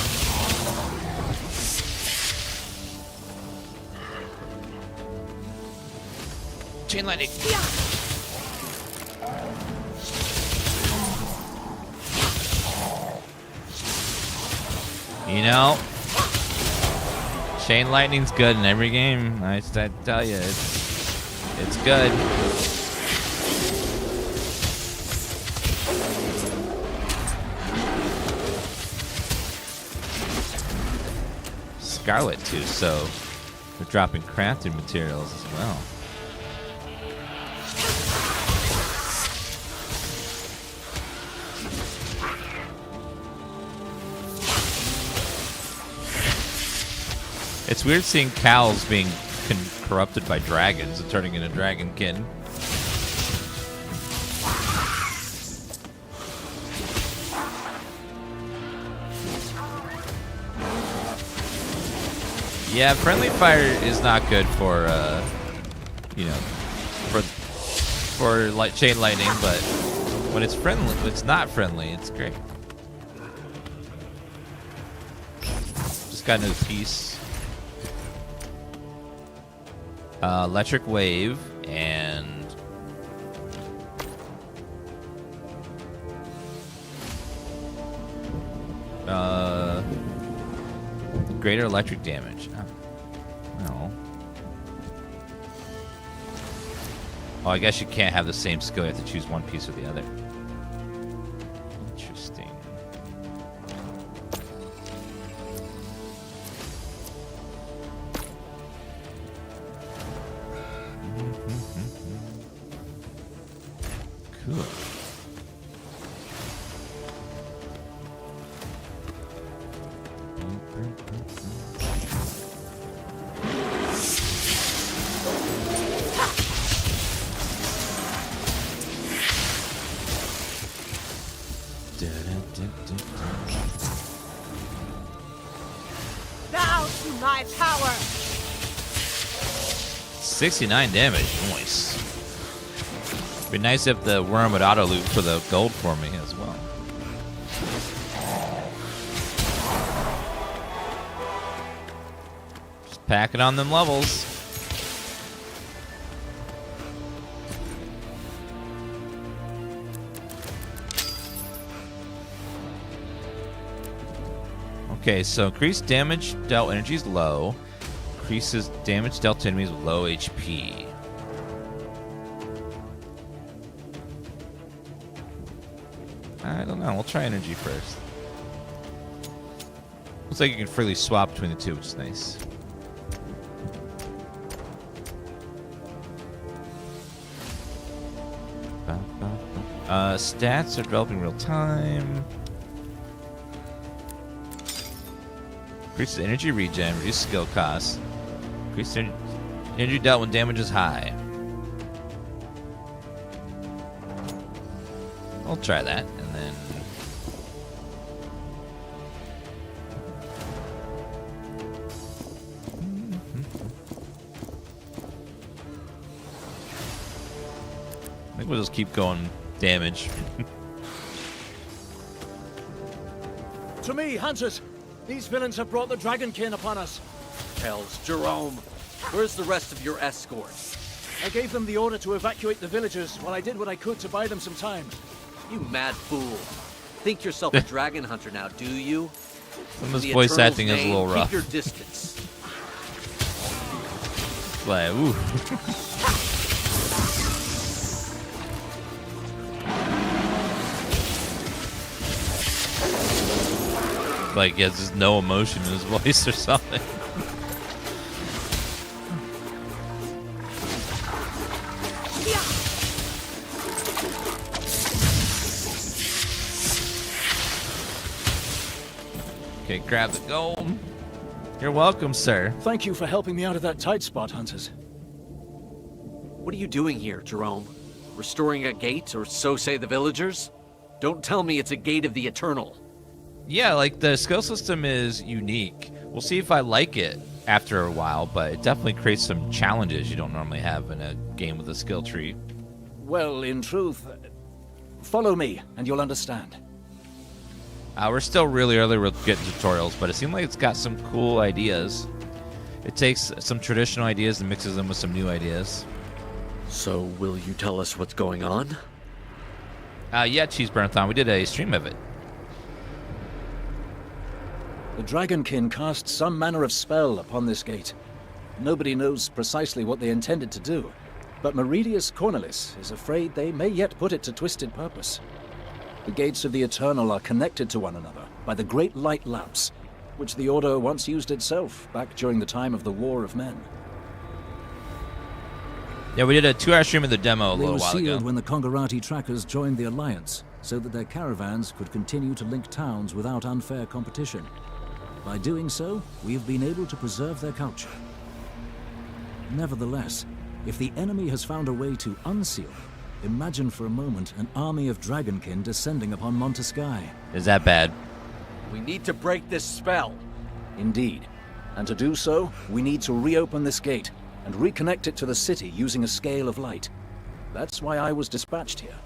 [SPEAKER 1] Chain lightning! You know, chain lightning's good in every game. I tell you, it's good. Scarlet too, so we're dropping crafting materials as well. It's weird seeing cows being corrupted by dragons and turning into Dragonkin. Yeah, friendly fire is not good for, you know, for chain lightning, but when it's friendly, it's not friendly, it's great. Just got no piece. Electric wave and greater electric damage. No. Oh, I guess you can't have the same skill. You have to choose one piece or the other. Interesting. Cool.
[SPEAKER 5] Bow to my power!
[SPEAKER 1] 69 damage. Nice. Be nice if the worm would auto loot for the gold for me as well. Just packing on them levels. Okay, so increased damage dealt energy is low. Increases damage dealt to enemies with low HP. I don't know. We'll try energy first. Looks like you can freely swap between the two, which is nice. Stats are developing real time. Increases energy regen, reduce skill costs. Increased energy dealt when damage is high. I'll try that, and then... I think we'll just keep going damage.
[SPEAKER 11] To me, hunters! These villains have brought the Dragonkin upon us.
[SPEAKER 7] Hells, Jerome. Where's the rest of your escort?
[SPEAKER 11] I gave them the order to evacuate the villagers while I did what I could to buy them some time.
[SPEAKER 7] You mad fool. Think yourself a dragon hunter now, do you?
[SPEAKER 1] Some of this voice acting is a little rough.
[SPEAKER 7] Keep your distance.
[SPEAKER 1] Like, ooh. Like he has just no emotion in his voice or something. Okay, grab the gold. You're welcome, sir.
[SPEAKER 11] Thank you for helping me out of that tight spot, hunters.
[SPEAKER 7] What are you doing here, Jerome? Restoring a gate, or so say the villagers? Don't tell me it's a gate of the Eternal.
[SPEAKER 1] Yeah, like the skill system is unique. We'll see if I like it after a while, but it definitely creates some challenges you don't normally have in a game with a skill tree.
[SPEAKER 11] Well, in truth, follow me and you'll understand.
[SPEAKER 1] We're still really early with getting tutorials, but it seems like it's got some cool ideas. It takes some traditional ideas and mixes them with some new ideas.
[SPEAKER 7] So, will you tell us what's going on?
[SPEAKER 1] Yeah, Cheese Burnathon, we did a stream of it.
[SPEAKER 11] The Dragonkin cast some manner of spell upon this gate. Nobody knows precisely what they intended to do, but Meridius Cornelis is afraid they may yet put it to twisted purpose. The gates of the Eternal are connected to one another by the great light lamps, which the Order once used itself back during the time of the War of Men.
[SPEAKER 1] Yeah, we did a 2-hour stream of the demo a
[SPEAKER 12] They
[SPEAKER 1] little
[SPEAKER 12] were
[SPEAKER 1] while
[SPEAKER 12] sealed
[SPEAKER 1] ago.
[SPEAKER 12] when the Kongarati trackers joined the Alliance, so that their caravans could continue to link towns without unfair competition. By doing so, we have been able to preserve their culture. Nevertheless, if the enemy has found a way to unseal them, imagine for a moment an army of Dragonkin descending upon Montesky.
[SPEAKER 1] Is that bad?
[SPEAKER 7] We need to break this spell.
[SPEAKER 11] Indeed. And to do so, we need to reopen this gate and reconnect it to the city using a scale of light. That's why I was dispatched here.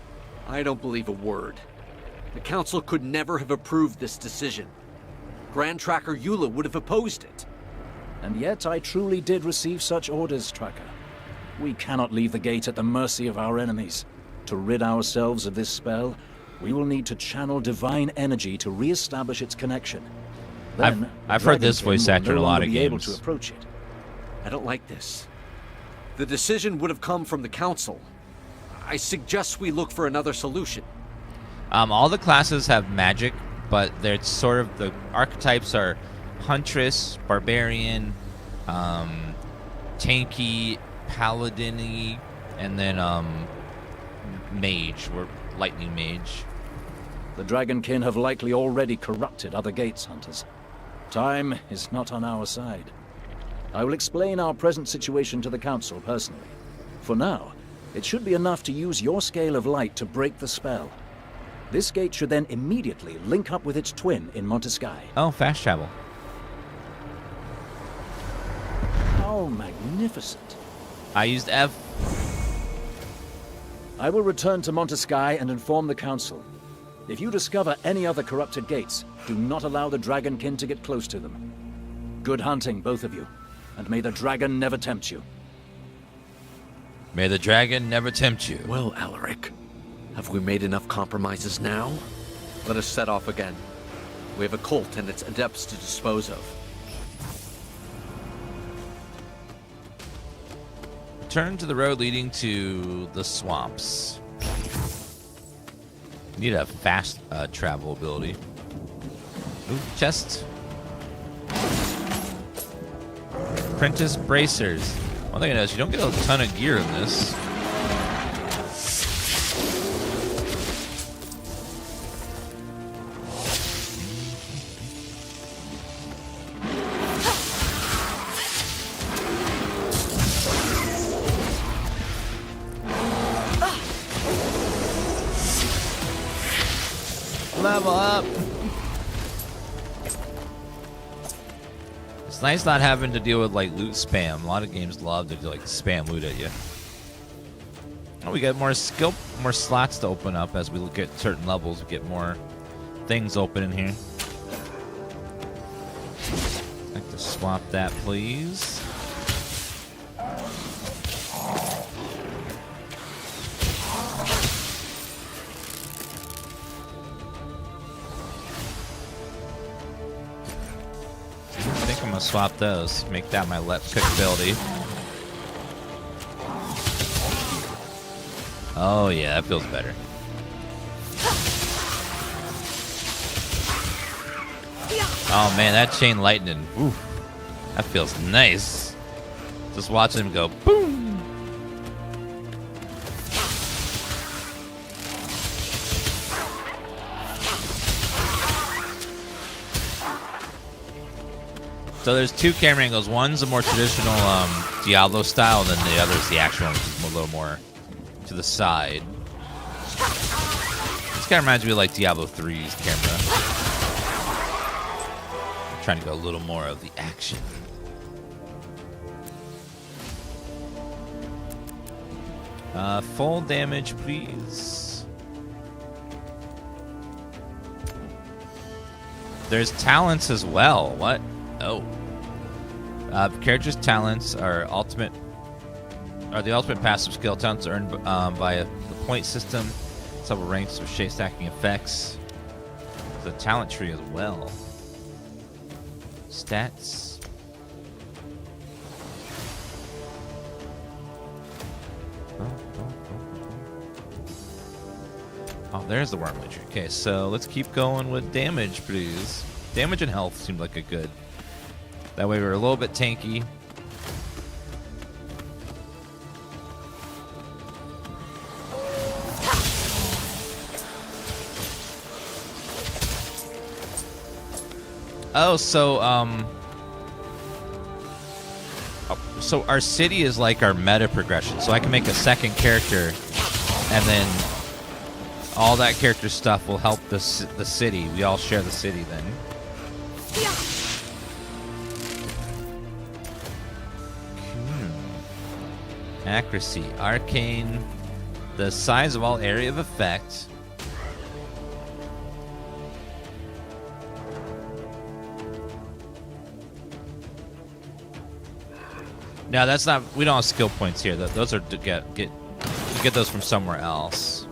[SPEAKER 7] I don't believe a word. The Council could never have approved this decision. Grand Tracker Eula would have opposed it.
[SPEAKER 11] And yet I truly did receive such orders, Tracker. We cannot leave the gate at the mercy of our enemies. To rid ourselves of this spell, we will need to channel divine energy to re-establish its connection. Then,
[SPEAKER 1] I've heard this voice actor in a lot of
[SPEAKER 11] be able
[SPEAKER 1] games.
[SPEAKER 11] to approach it.
[SPEAKER 7] I don't like this. The decision would have come from the Council. I suggest we look for another solution.
[SPEAKER 1] All the classes have magic, but they're sort of, the archetypes are Huntress, Barbarian, Tanky, Paladin-y, and then Mage, or Lightning Mage.
[SPEAKER 11] The Dragonkin have likely already corrupted other gates, Hunters. Time is not on our side. I will explain our present situation to the Council personally. For now, it should be enough to use your scale of light to break the spell. This gate should then immediately link up with its twin in Montesky.
[SPEAKER 1] Oh, fast travel.
[SPEAKER 11] How magnificent.
[SPEAKER 1] I used F.
[SPEAKER 11] I will return to Montesky and inform the Council. If you discover any other corrupted gates, do not allow the Dragonkin to get close to them. Good hunting, both of you, and may the dragon never tempt you.
[SPEAKER 1] May the dragon never tempt you.
[SPEAKER 7] Well, Alaric, have we made enough compromises now? Let us set off again. We have a cult and its adepts to dispose of.
[SPEAKER 1] Turn to the road leading to the swamps. Need a fast travel ability. Ooh, chest. Apprentice bracers. One thing I know is you don't get a ton of gear in this. Level up. It's nice not having to deal with like loot spam. A lot of games love to like spam loot at you. Oh, we got more skill, more slots to open up as we look at certain levels. We get more things open in here. I'd like to swap that, please. I think I'm gonna swap those. Make that my left pick ability. Oh yeah, that feels better. Oh man, that chain lightning. Ooh, that feels nice. Just watching him go boom. So there's two camera angles. One's a more traditional Diablo style, and then the other is the actual one, which is a little more to the side. This kind of reminds me of like Diablo 3's camera. I'm trying to go a little more of the action. Full damage, please. There's talents as well. What? Oh. Characters' talents are the ultimate passive skill. Talents earned by the point system. Several ranks with shape stacking effects. The talent tree as well. Stats. Oh, there's the Wormling tree. Okay, so let's keep going with damage, please. Damage and health seemed like a good. That way we're a little bit tanky. Oh, so so our city is like our meta progression. So I can make a second character, and then all that character stuff will help the city. We all share the city then. Accuracy, arcane, the size of all area of effect. No, that's not. We don't have skill points here. Those are to get those from somewhere else.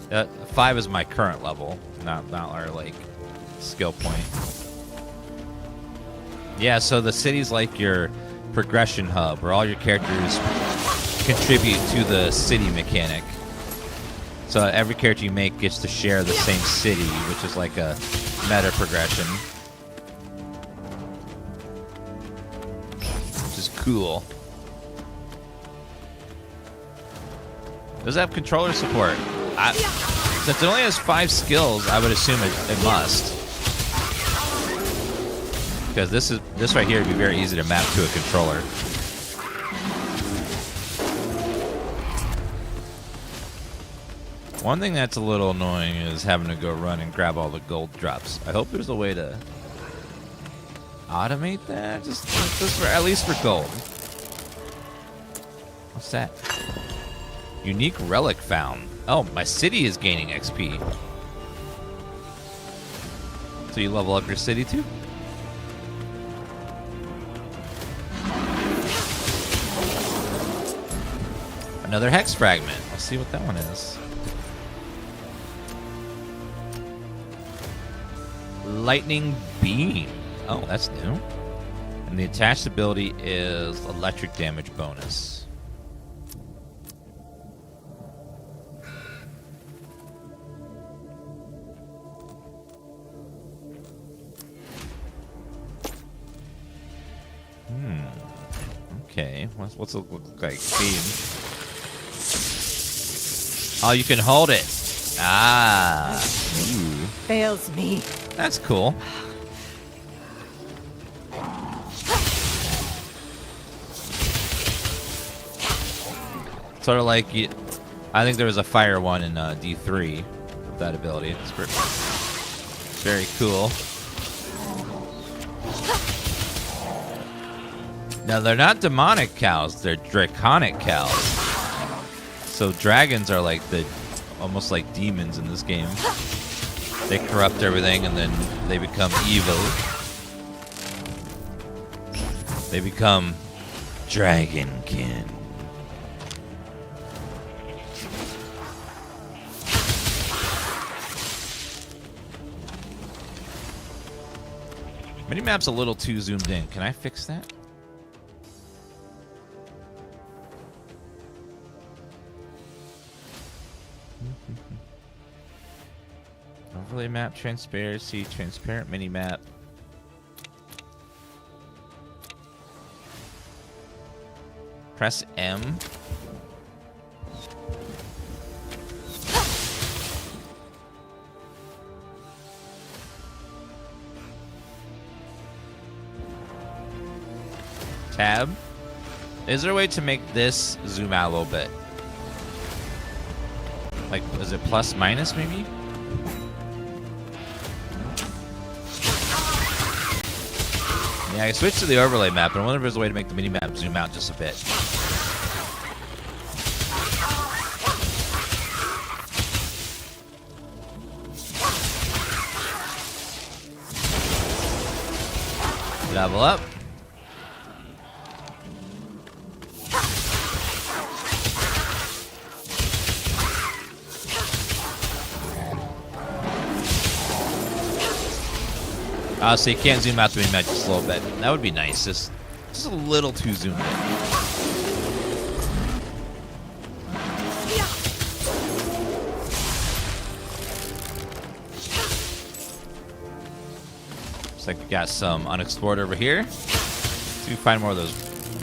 [SPEAKER 1] 5 is my current level, not our like skill point. Yeah, so the city's like your progression hub, where all your characters contribute to the city mechanic. So every character you make gets to share the same city, which is like a meta progression. Which is cool. Does it have controller support? Since it only has 5 skills, I would assume it must. Because this right here would be very easy to map to a controller. One thing that's a little annoying is having to go run and grab all the gold drops. I hope there's a way to automate that, just for, at least for gold. What's that? Unique relic found. Oh, my city is gaining XP. So you level up your city too? Another hex fragment. Let's see what that one is. Lightning beam. Oh, that's new. And the attached ability is electric damage bonus. Okay, what's it look like? Beam. Oh, you can hold it. Ah. Ooh.
[SPEAKER 5] Fails me.
[SPEAKER 1] That's cool. Sort of like, I think there was a fire one in D3 with that ability. It's very cool. Now, they're not demonic cows, they're draconic cows. So dragons are like almost like demons in this game. They corrupt everything and then they become evil. They become Dragonkin. Minimap's a little too zoomed in. Can I fix that? Overlay map, transparency, transparent minimap. Press M. Tab. Is there a way to make this zoom out a little bit? Like, is it plus minus maybe? Yeah, I switched to the overlay map, but I wonder if there's a way to make the mini-map zoom out just a bit. Level up. So you can't zoom out the mini-map just a little bit. That would be nice. Just a little too zoomed in. Looks like we got some unexplored over here. Let's see if we find more of those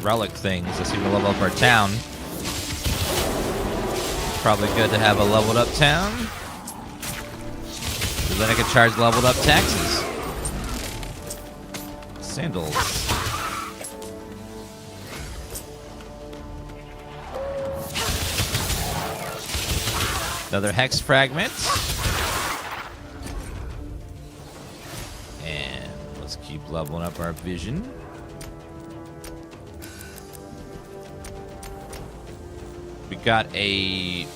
[SPEAKER 1] relic things. Let's see if we level up our town. Probably good to have a leveled up town. Because then I can charge leveled up taxes. Sandals. Another hex fragment. And let's keep leveling up our vision. We got a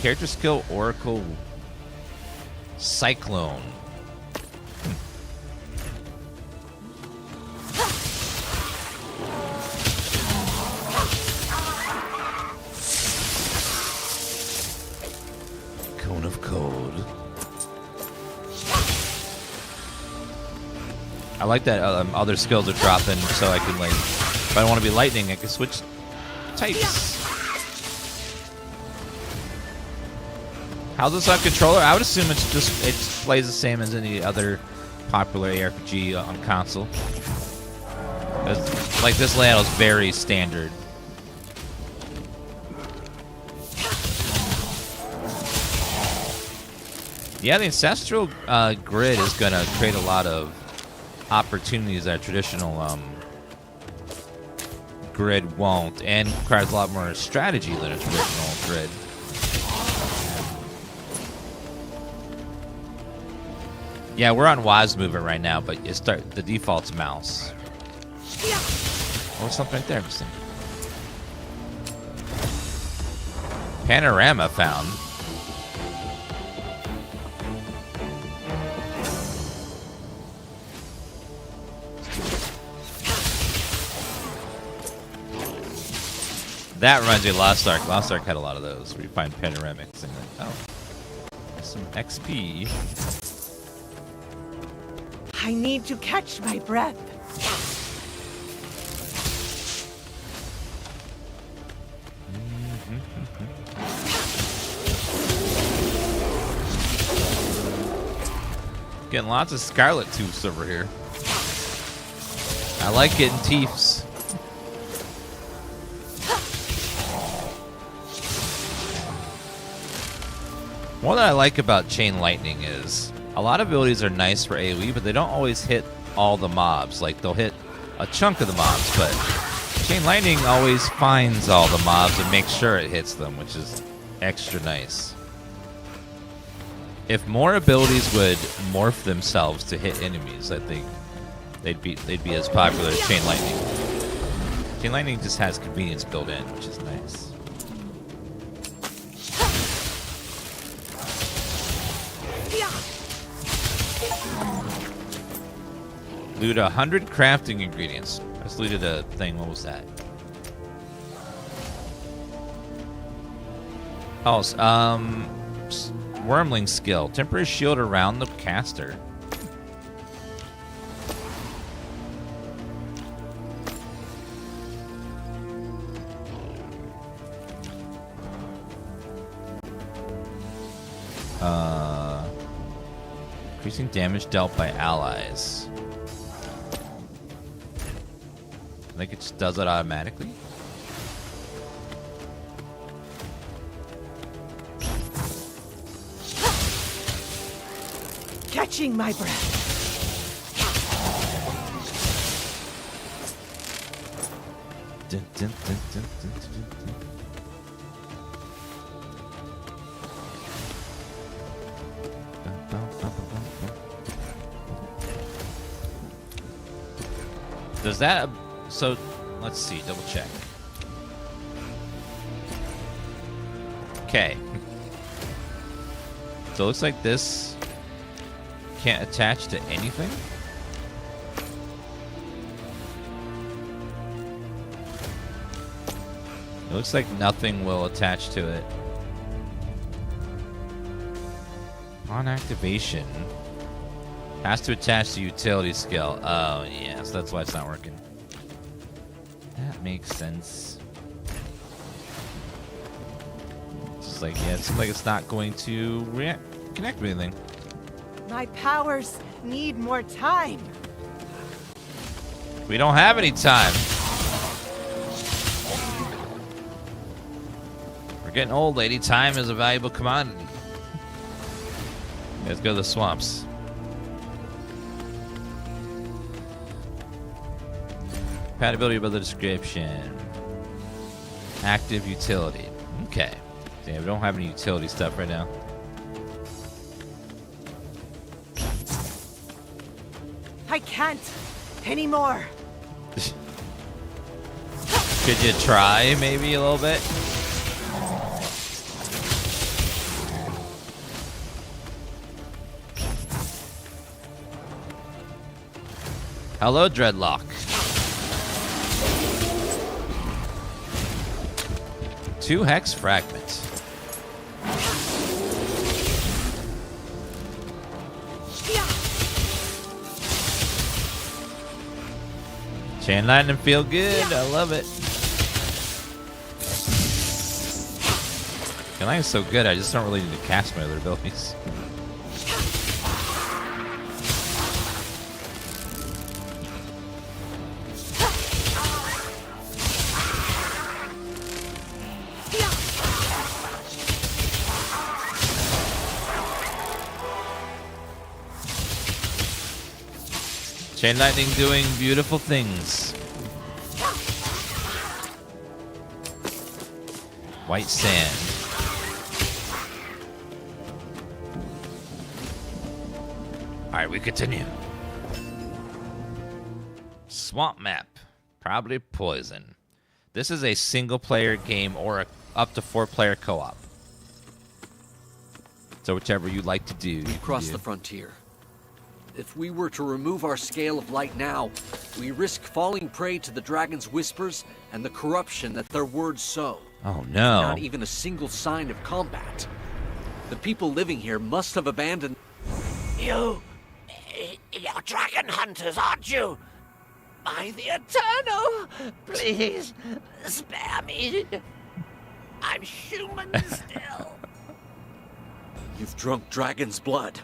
[SPEAKER 1] character skill Oracle Cyclone. Cone of Cold. I like that other skills are dropping, so I can, like, if I don't want to be lightning, I can switch types. How's this on controller? I would assume it's just it plays the same as any other popular ARPG on console. Like, this layout is very standard. Yeah, the Ancestral Grid is going to create a lot of opportunities that traditional Grid won't, and requires a lot more strategy than a traditional Grid. Yeah, we're on Wise movement right now, but the default's mouse. Oh, something right there. Panorama found. That reminds me of Lost Ark. Lost Ark had a lot of those where you find panoramics and like, oh, some XP.
[SPEAKER 5] I need to catch my breath.
[SPEAKER 1] Getting lots of Scarlet Tooths over here. I like getting teeths. One that I like about Chain Lightning is a lot of abilities are nice for AoE, but they don't always hit all the mobs. Like, they'll hit a chunk of the mobs, but Chain Lightning always finds all the mobs and makes sure it hits them, which is extra nice. If more abilities would morph themselves to hit enemies, I think they'd be as popular as Chain Lightning. Chain Lightning just has convenience built in, which is nice. Loot 100 crafting ingredients. I just looted a thing. What was that? Oh, Wormling skill. Temporary shield around the caster. Increasing damage dealt by allies. I think it just does it automatically.
[SPEAKER 5] Catching my breath.
[SPEAKER 1] Dun, dun, dun, dun, dun, dun, dun. Does that... So, let's see. Double check. Okay. So it looks like this can't attach to anything. It looks like nothing will attach to it. On activation, has to attach to utility skill. Oh, yeah, so that's why it's not working. That makes sense. Just like, yeah, it seems like it's not going to connect with anything.
[SPEAKER 5] My powers need more time.
[SPEAKER 1] We don't have any time. We're getting old, lady. Time is a valuable commodity. Let's go to the swamps. Compatibility with the description. Active utility. Okay. Damn, we don't have any utility stuff right now.
[SPEAKER 5] I can't anymore.
[SPEAKER 1] Could you try maybe a little bit? Hello, Dreadlock. 2 hex fragments. Chain lightning feel good. I love it. Chain lightning's so good. I just don't really need to cast my other abilities. Chain lightning doing beautiful things. White sand. Alright, we continue. Swamp map. Probably poison. This is a single player game or up to 4-player co-op. So whichever you like to do.
[SPEAKER 7] We cross the frontier. If we were to remove our scale of light now, we risk falling prey to the dragon's whispers and the corruption that their words sow.
[SPEAKER 1] Oh no.
[SPEAKER 7] Not even a single sign of combat. The people living here must have abandoned...
[SPEAKER 9] You're dragon hunters, aren't you? By the Eternal, please spare me. I'm human still.
[SPEAKER 7] You've drunk dragon's blood.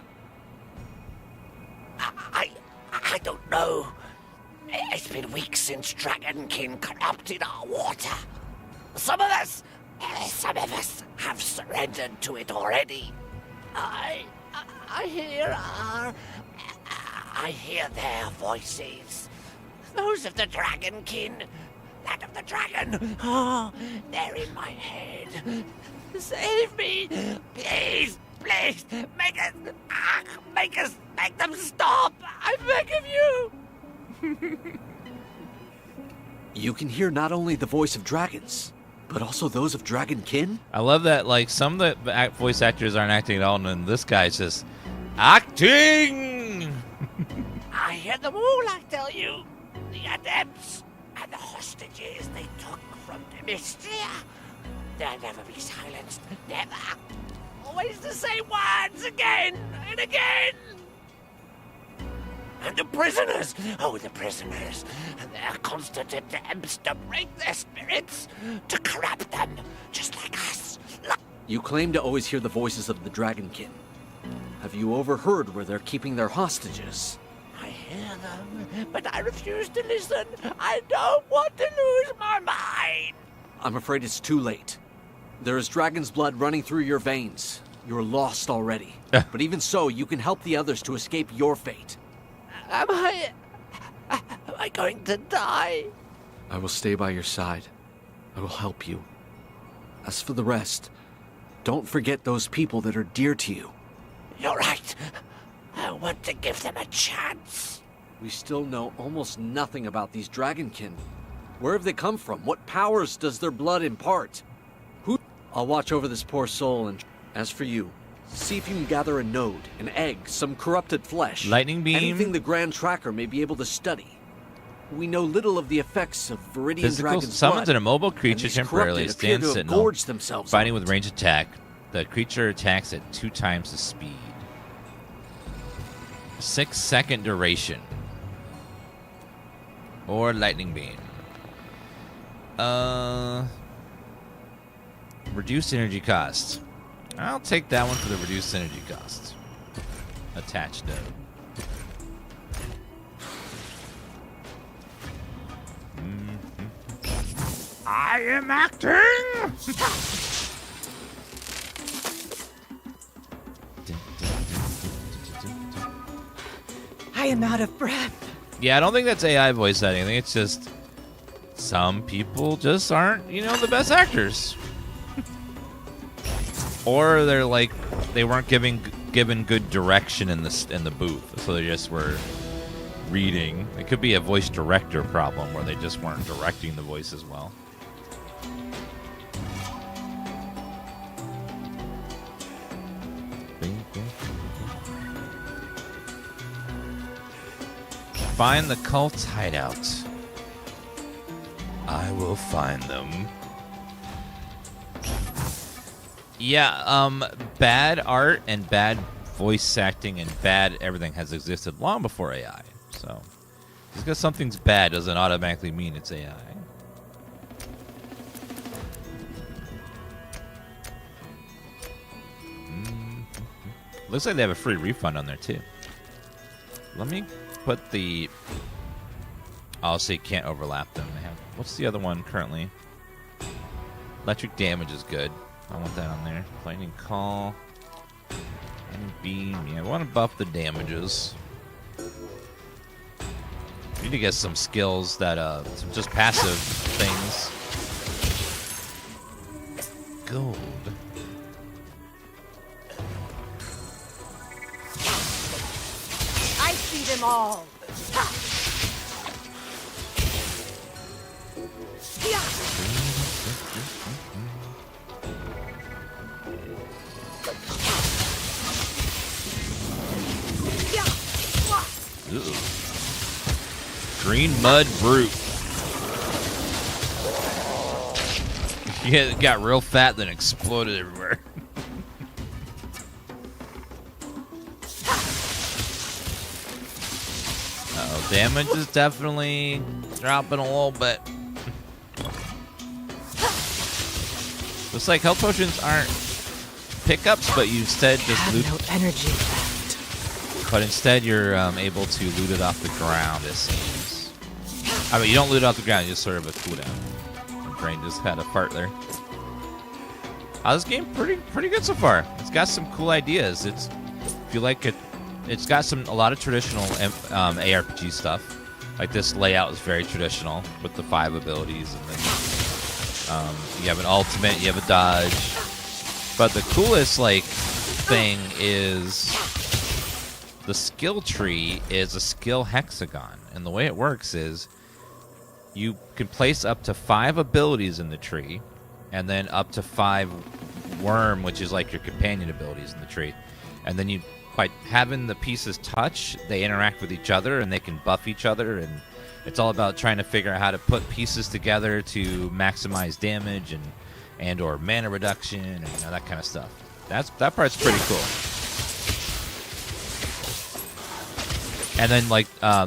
[SPEAKER 9] I don't know. It's been weeks since Dragonkin corrupted our water. Some of us have surrendered to it already. I hear their voices. Those of the Dragonkin. That of the dragon. Oh, they're in my head. Save me, please. Please, make them stop! I beg of you!
[SPEAKER 7] You can hear not only the voice of dragons, but also those of Dragonkin?
[SPEAKER 1] I love that, like, some of the voice actors aren't acting at all, and this guy's just acting!
[SPEAKER 9] I hear them all, I tell you. The adepts and the hostages they took from Demistria. They'll never be silenced, never. Always the same words again and again. And the prisoners, the prisoners. They're constant attempts to break their spirits, to corrupt them, just like us.
[SPEAKER 7] You claim to always hear the voices of the Dragonkin. Have you overheard where they're keeping their hostages?
[SPEAKER 9] I hear them, but I refuse to listen. I don't want to lose my mind.
[SPEAKER 7] I'm afraid it's too late. There is dragon's blood running through your veins. You're lost already. But even so, you can help the others to escape your fate.
[SPEAKER 9] Am I going to die?
[SPEAKER 7] I will stay by your side. I will help you. As for the rest, don't forget those people that are dear to you.
[SPEAKER 9] You're right. I want to give them a chance.
[SPEAKER 7] We still know almost nothing about these Dragonkin. Where have they come from? What powers does their blood impart? I'll watch over this poor soul, and as for you, see if you can gather a node, an egg, some corrupted flesh.
[SPEAKER 1] Lightning beam.
[SPEAKER 7] Anything the Grand Tracker may be able to study. We know little of the effects of Viridian
[SPEAKER 1] Physical
[SPEAKER 7] Dragon's
[SPEAKER 1] summons
[SPEAKER 7] blood,
[SPEAKER 1] an immobile creature
[SPEAKER 7] and these
[SPEAKER 1] temporarily.
[SPEAKER 7] corrupted appear
[SPEAKER 1] Stand
[SPEAKER 7] to have
[SPEAKER 1] sentinel.
[SPEAKER 7] gorged themselves
[SPEAKER 1] Fighting
[SPEAKER 7] on
[SPEAKER 1] with
[SPEAKER 7] it.
[SPEAKER 1] ranged attack. The creature attacks at 2 times the speed. 6-second duration. Or lightning beam. Reduced energy cost. I'll take that one for the reduced energy cost. Attached node. I am acting!
[SPEAKER 5] I am out of breath.
[SPEAKER 1] Yeah, I don't think that's AI voice setting. I think it's just some people just aren't, you know, the best actors. Or they're like, they weren't given good direction in the booth, so they just were reading. It could be a voice director problem where they just weren't directing the voices well. Find the cult's hideout. I will find them. Yeah, bad art and bad voice acting and bad everything has existed long before AI. So, just because something's bad doesn't automatically mean it's AI. Looks like they have a free refund on there too. Let me put the... I'll say can't overlap them. They have... What's the other one currently? Electric damage is good. I want that on there. Lightning call. And beam. Yeah, I want to buff the damages. Need to get some skills that, some just passive things. Gold.
[SPEAKER 5] I see them all.
[SPEAKER 1] Ooh. Green mud brute. Yeah, it got real fat, then exploded everywhere. Uh-oh, damage is definitely dropping a little bit. Looks like health potions aren't pickups, but you instead just loot.
[SPEAKER 5] No energy left.
[SPEAKER 1] But instead, you're able to loot it off the ground, it seems. I mean, you don't loot it off the ground, you just sort of a cooldown. My brain just had a fart there. This game pretty good so far. It's got some cool ideas. It's, if you like it, it's got a lot of traditional ARPG stuff. Like this layout is very traditional with the 5 abilities, and then you have an ultimate, you have a dodge. But the coolest thing is the skill tree is a skill hexagon, and the way it works is you can place up to 5 abilities in the tree, and then up to 5 worm, which is like your companion abilities in the tree. And then by having the pieces touch, they interact with each other, and they can buff each other, and it's all about trying to figure out how to put pieces together to maximize damage and or mana reduction and that kind of stuff. That part's pretty cool. And then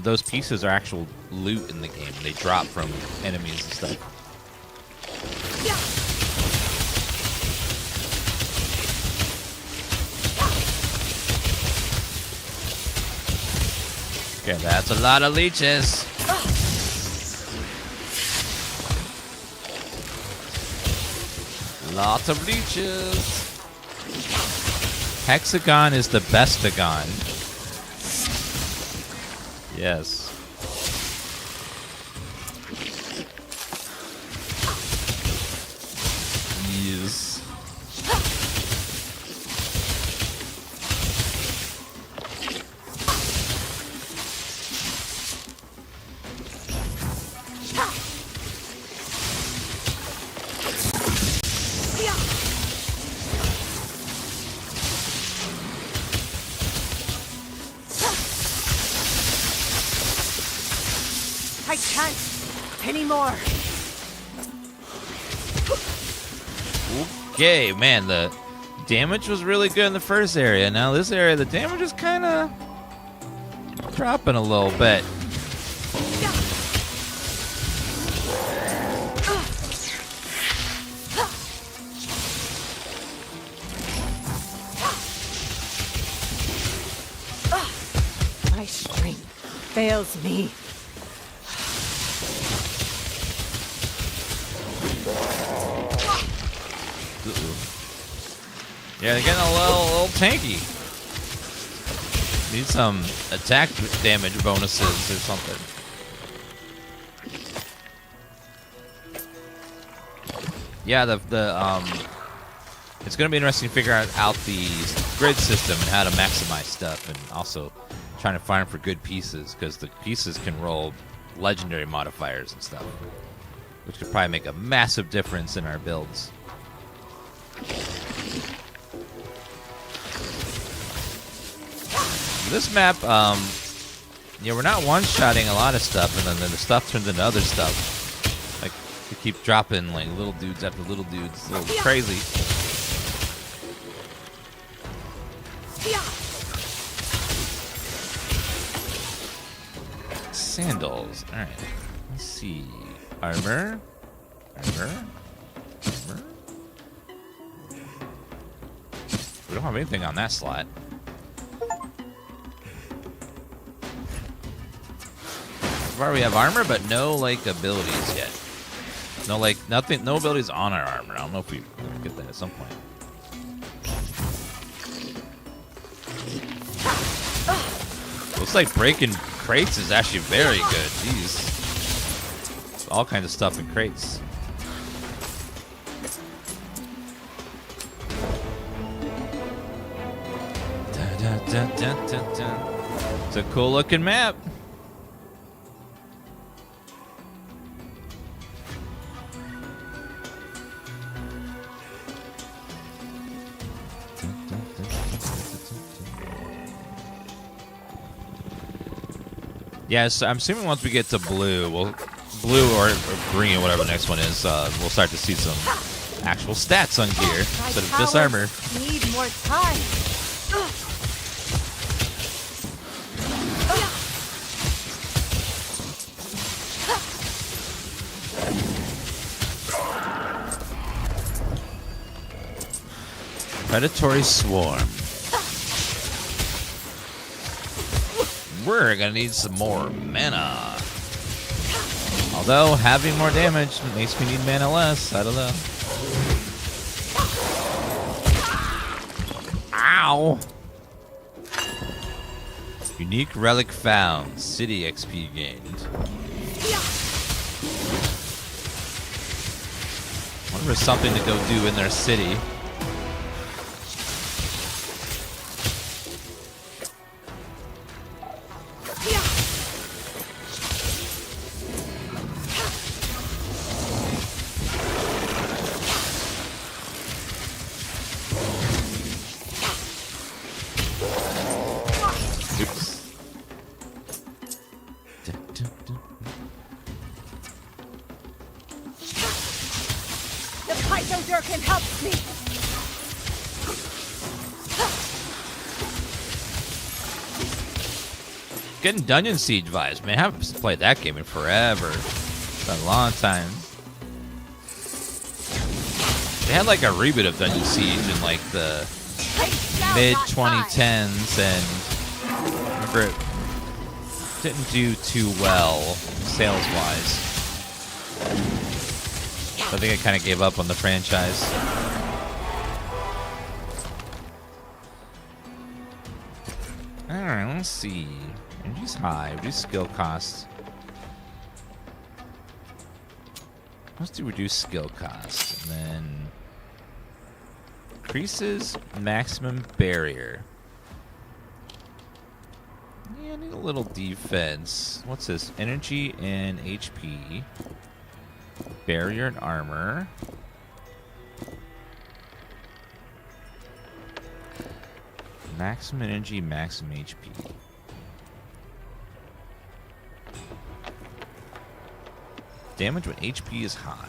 [SPEAKER 1] those pieces are actual loot in the game. They drop from enemies and stuff. Okay, that's a lot of leeches. Lots of leeches. Hexagon is the bestagon. Yes. Yes.
[SPEAKER 5] I can't anymore.
[SPEAKER 1] Okay, man, the damage was really good in the first area. Now this area, the damage is kind of dropping a little bit.
[SPEAKER 5] My strength fails me.
[SPEAKER 1] Yeah, they're getting a little tanky. Need some attack damage bonuses or something. Yeah, it's going to be interesting to figure out the grid system and how to maximize stuff, and also trying to farm for good pieces, because the pieces can roll legendary modifiers and stuff, which could probably make a massive difference in our builds. This map, yeah, we're not one-shotting a lot of stuff, and then the stuff turns into other stuff. Like, we keep dropping like little dudes after little dudes. It's a little crazy. Sandals. All right. Let's see. Armor. We don't have anything on that slot. So far we have armor, but no like abilities yet. No like nothing. No abilities on our armor. I don't know if we get that at some point. Looks like breaking crates is actually very good. Jeez. All kinds of stuff in crates. It's a cool looking map. Yes, I'm assuming once we get to blue, blue or green, whatever the next one is, we'll start to see some actual stats on gear instead of just armor.
[SPEAKER 5] Need more time.
[SPEAKER 1] Predatory swarm. We're gonna need some more mana. Although having more damage makes me need mana less. I don't know. Ow! Unique relic found. City XP gained. I wonder if there's something to go do in their city. Getting Dungeon Siege vibes, man. I haven't played that game in forever. It's been a long time. They had like a reboot of Dungeon Siege in like the mid 2010s, and I remember it didn't do too well sales wise. So I think I kind of gave up on the franchise. Alright, let's see. Energy's high. Reduce skill cost. Let's do reduce skill cost. And then increases maximum barrier. Yeah, I need a little defense. What's this? Energy and HP. Barrier and armor. Maximum energy, maximum HP. Damage when HP is high.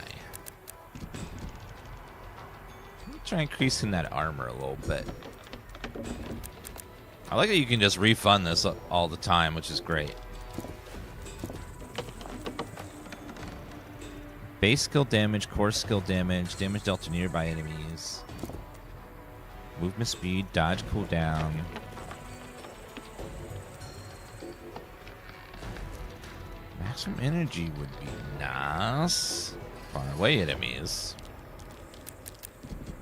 [SPEAKER 1] Let me try increasing that armor a little bit. I like that you can just refund this all the time, which is great. Base skill damage, core skill damage, damage dealt to nearby enemies. Movement speed, dodge cooldown. Maximum energy would be nice. Far away enemies.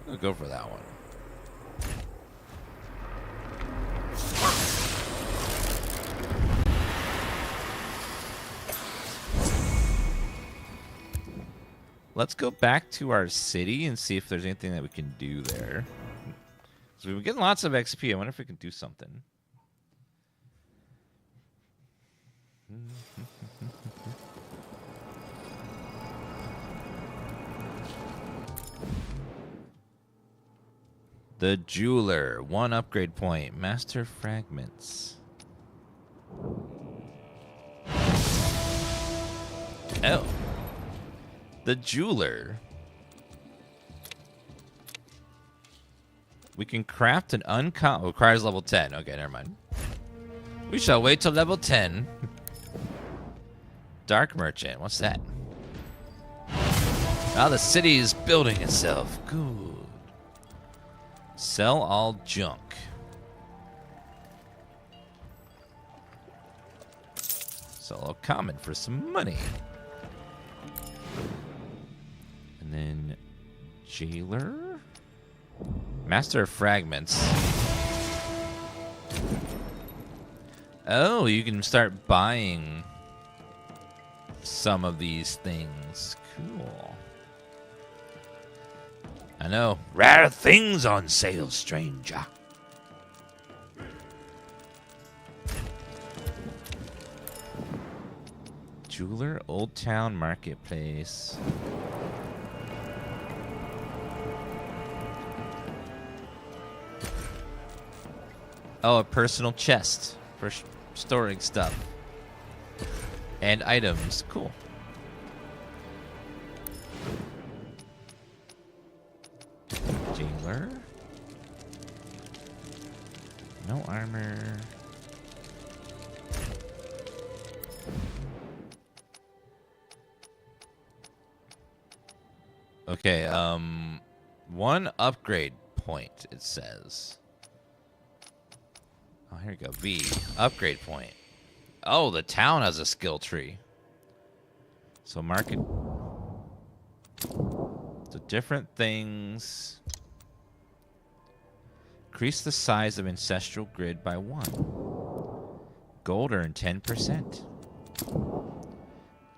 [SPEAKER 1] I'll go for that one. let's go back to our city and see if there's anything that we can do there. So we've been getting lots of XP. I wonder if we can do something. The Jeweler, 1 upgrade point. Master Fragments. Oh. The Jeweler. We can craft an uncommon... requires level 10. Okay, never mind. We shall wait till level 10. Dark Merchant. What's that? Now the city is building itself. Good. Sell all junk. Sell a common for some money. And then Jailer. Master of Fragments. Oh, you can start buying some of these things. Cool. I know. Rare things on sale, stranger. Jeweler, Old Town Marketplace. Oh, a personal chest for storing stuff. And items. Cool. Jailer. No armor. Okay, 1 upgrade point, it says. Oh, here we go. V. Upgrade point. Oh, the town has a skill tree. So market. So different things. Increase the size of Ancestral Grid by 1. Gold earned 10%.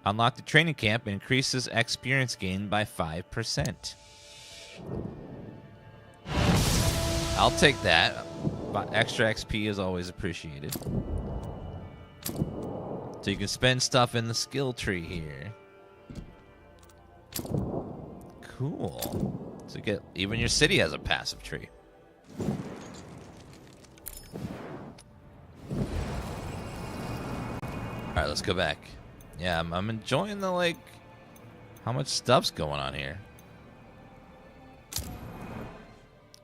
[SPEAKER 1] Unlock the training camp. Increases experience gain by 5%. I'll take that. But extra XP is always appreciated. So you can spend stuff in the skill tree here. Cool. So get even your city has a passive tree. Alright, let's go back. Yeah, I'm enjoying the, like, how much stuff's going on here.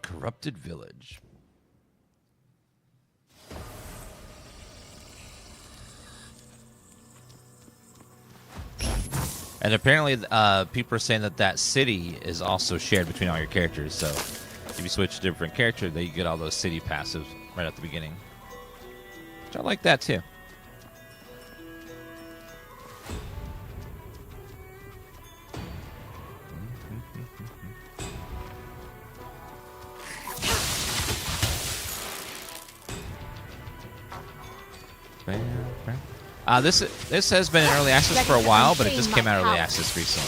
[SPEAKER 1] Corrupted village. And apparently, people are saying that city is also shared between all your characters. So if you switch to a different character, then you get all those city passives right at the beginning. Which I like that too. This has been in early access for a while, but it just came out early access recently.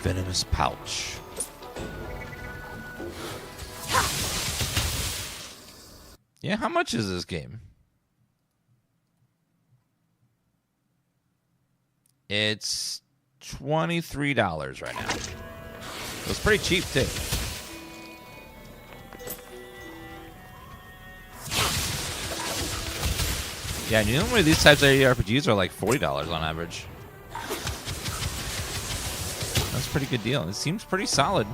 [SPEAKER 1] Venomous pouch. Yeah, how much is this game? It's $23 right now. It's pretty cheap, too. Yeah, normally these types of RPGs are like $40 on average. That's a pretty good deal. It seems pretty solid.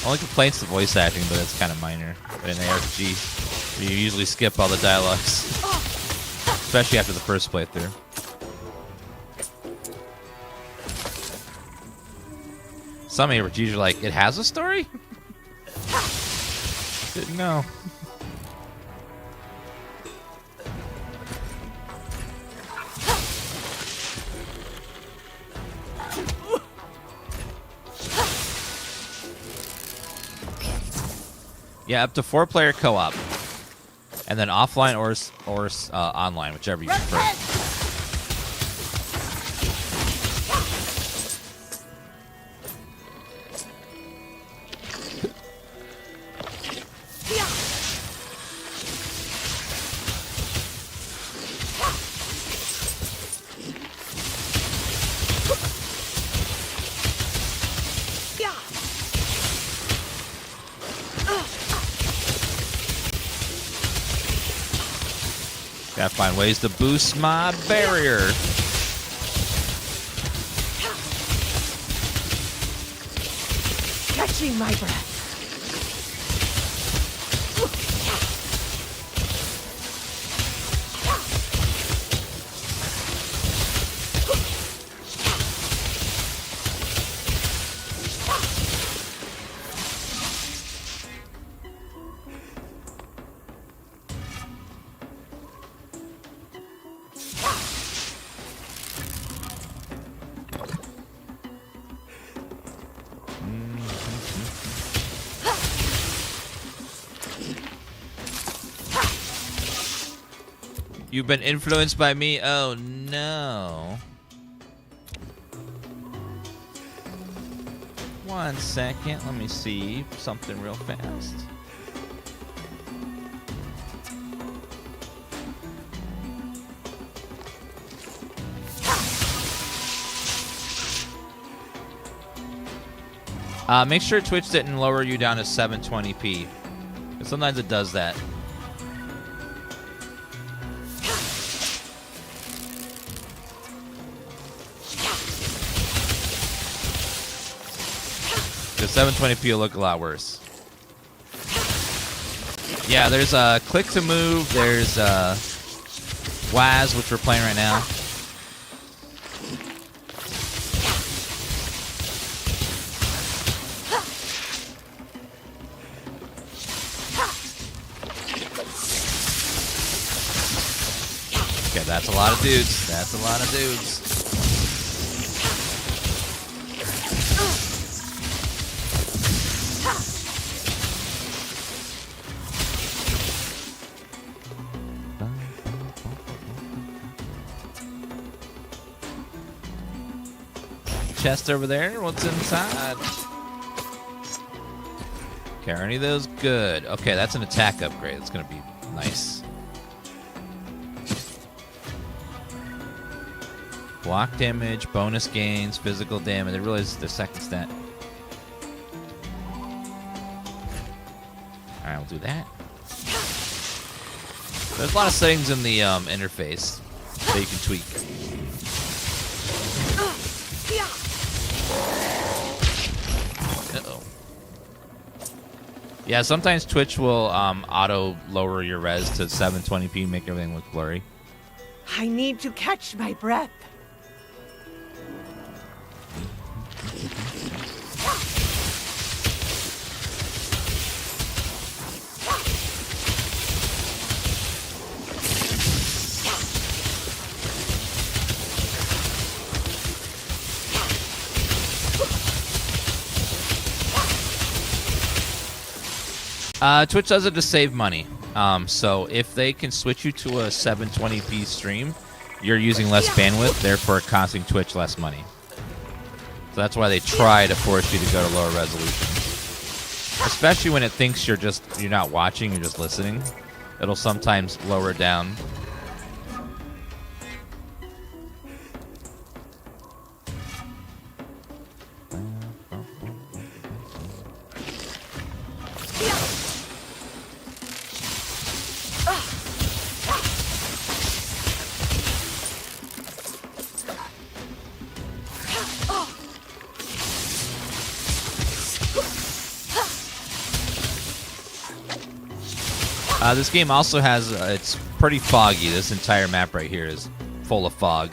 [SPEAKER 1] Only complaints the voice acting, but that's kind of minor. But in an RPG, you usually skip all the dialogues. Especially after the first playthrough. Some RPGs are like, it has a story? Didn't know. Yeah, up to 4-player co-op, and then offline or online, whichever you prefer. Gotta find ways to boost my barrier.
[SPEAKER 5] Catching my breath.
[SPEAKER 1] You've been influenced by me? Oh, no. One second. Let me see something real fast. Make sure Twitch didn't lower you down to 720p. Sometimes it does that. The 720p will look a lot worse. Yeah, there's a click to move. There's Waz, which we're playing right now. Okay, that's a lot of dudes. That's a lot of dudes. Chest over there. What's inside? Okay, are any of those good? Okay, that's an attack upgrade. It's gonna be nice. Block damage, bonus gains, physical damage. It really is the second stat. Alright, we'll do that. There's a lot of settings in the interface that you can tweak. Uh-oh. Yeah, sometimes Twitch will auto lower your res to 720p, make everything look blurry.
[SPEAKER 5] I need to catch my breath.
[SPEAKER 1] Twitch does it to save money. So if they can switch you to a 720p stream, you're using less bandwidth, therefore costing Twitch less money. So that's why they try to force you to go to lower resolution. Especially when it thinks you're not watching, you're just listening. It'll sometimes lower down. This game also has, it's pretty foggy. This entire map right here is full of fog.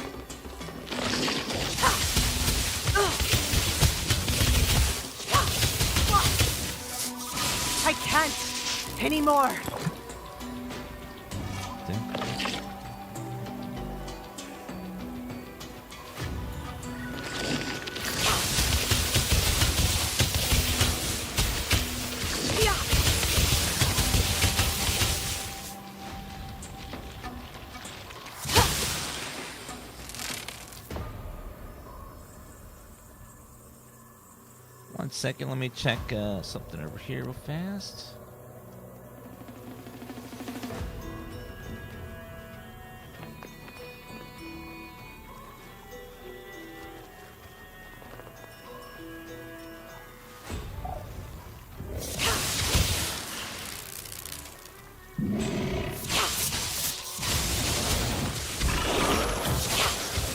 [SPEAKER 5] I can't anymore.
[SPEAKER 1] 1 second, let me check something over here real fast.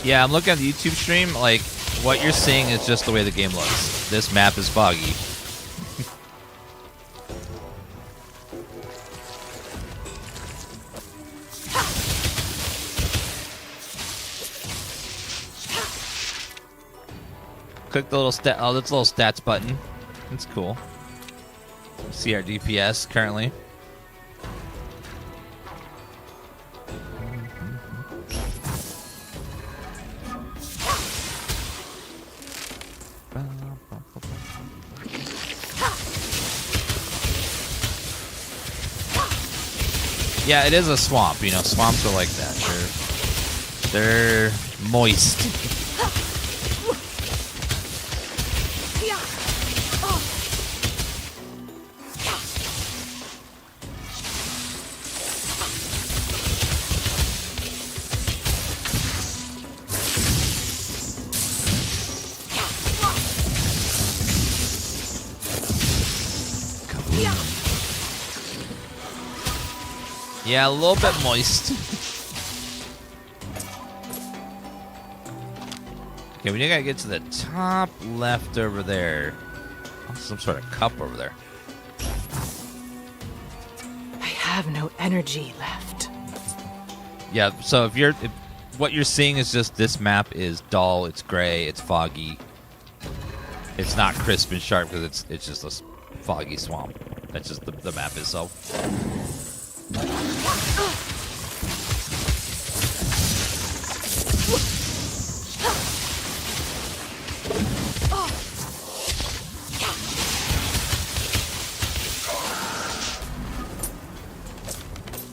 [SPEAKER 1] Yeah, I'm looking at the YouTube stream. Like, what you're seeing is just the way the game looks. This map is foggy. Click the little stat. Oh, that's a little stats button. That's cool. See our DPS currently. Yeah, it is a swamp. You know, swamps are like that. They're moist. Yeah, a little bit moist. Okay, we gotta get to the top left over there. Oh, some sort of cup over there.
[SPEAKER 5] I have no energy left.
[SPEAKER 1] Yeah, so if what you're seeing is just this map is dull, it's gray, it's foggy. It's not crisp and sharp because it's just a foggy swamp. That's just the map itself.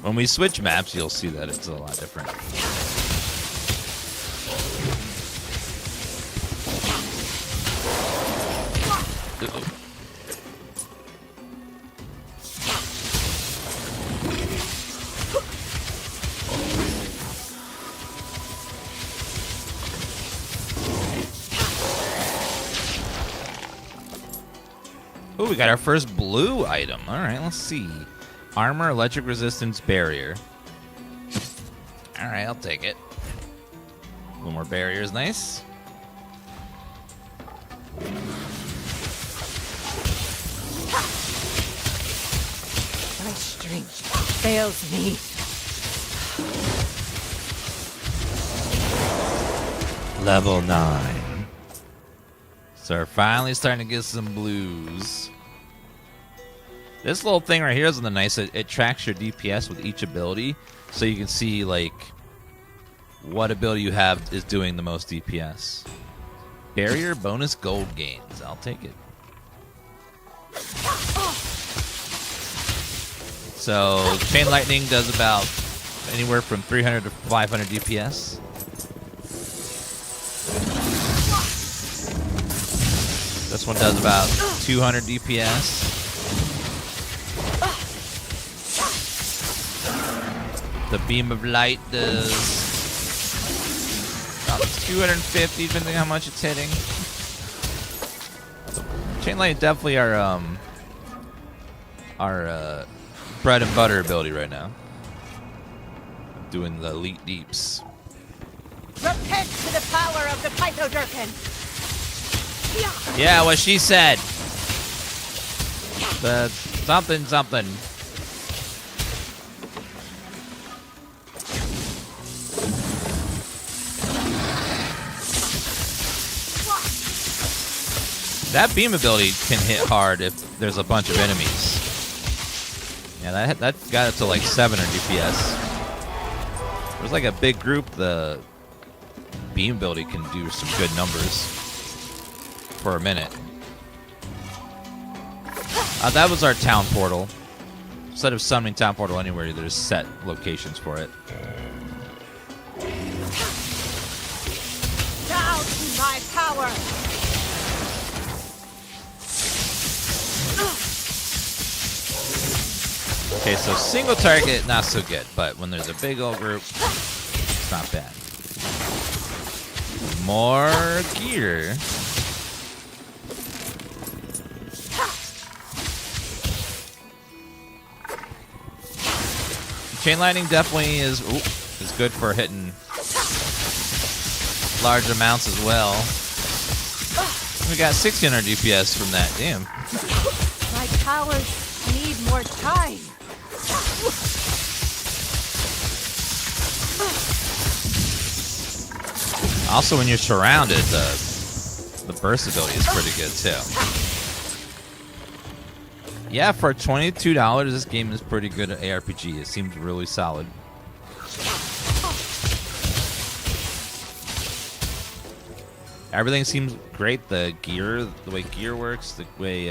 [SPEAKER 1] When we switch maps, you'll see that it's a lot different. Uh-oh. Oh, we got our first blue item. All right, let's see. Armor, electric resistance, barrier. All right, I'll take it. A little more barrier is nice.
[SPEAKER 5] My strength fails me.
[SPEAKER 1] Level 9. So we're finally starting to get some blues. This little thing right here is the nice. It tracks your DPS with each ability, so you can see like what ability you have is doing the most DPS. Barrier bonus gold gains. I'll take it. So chain lightning does about anywhere from 300 to 500 DPS. This one does about 200 DPS. The beam of light does about 250, depending on how much it's hitting. Chain light definitely our bread and butter ability right now. Doing the elite deeps.
[SPEAKER 5] Repent to the power of the Pythodurkin.
[SPEAKER 1] Yeah, what she said. The something. That beam ability can hit hard if there's a bunch of enemies. Yeah, that got it to like 700 DPS. There's like a big group, the beam ability can do some good numbers for a minute. That was our town portal. Instead of summoning town portal anywhere, there's set locations for it.
[SPEAKER 5] Down to my power.
[SPEAKER 1] Okay, so single target, not so good. But when there's a big old group, it's not bad. More gear. Chain lightning definitely is good for hitting large amounts as well. We got 600 DPS from that. Damn.
[SPEAKER 13] My powers need more time.
[SPEAKER 1] Also, when you're surrounded, the burst ability is pretty good too. Yeah, for $22, this game is pretty good at ARPG. It seems really solid. Everything seems great. The gear, the way gear works, the way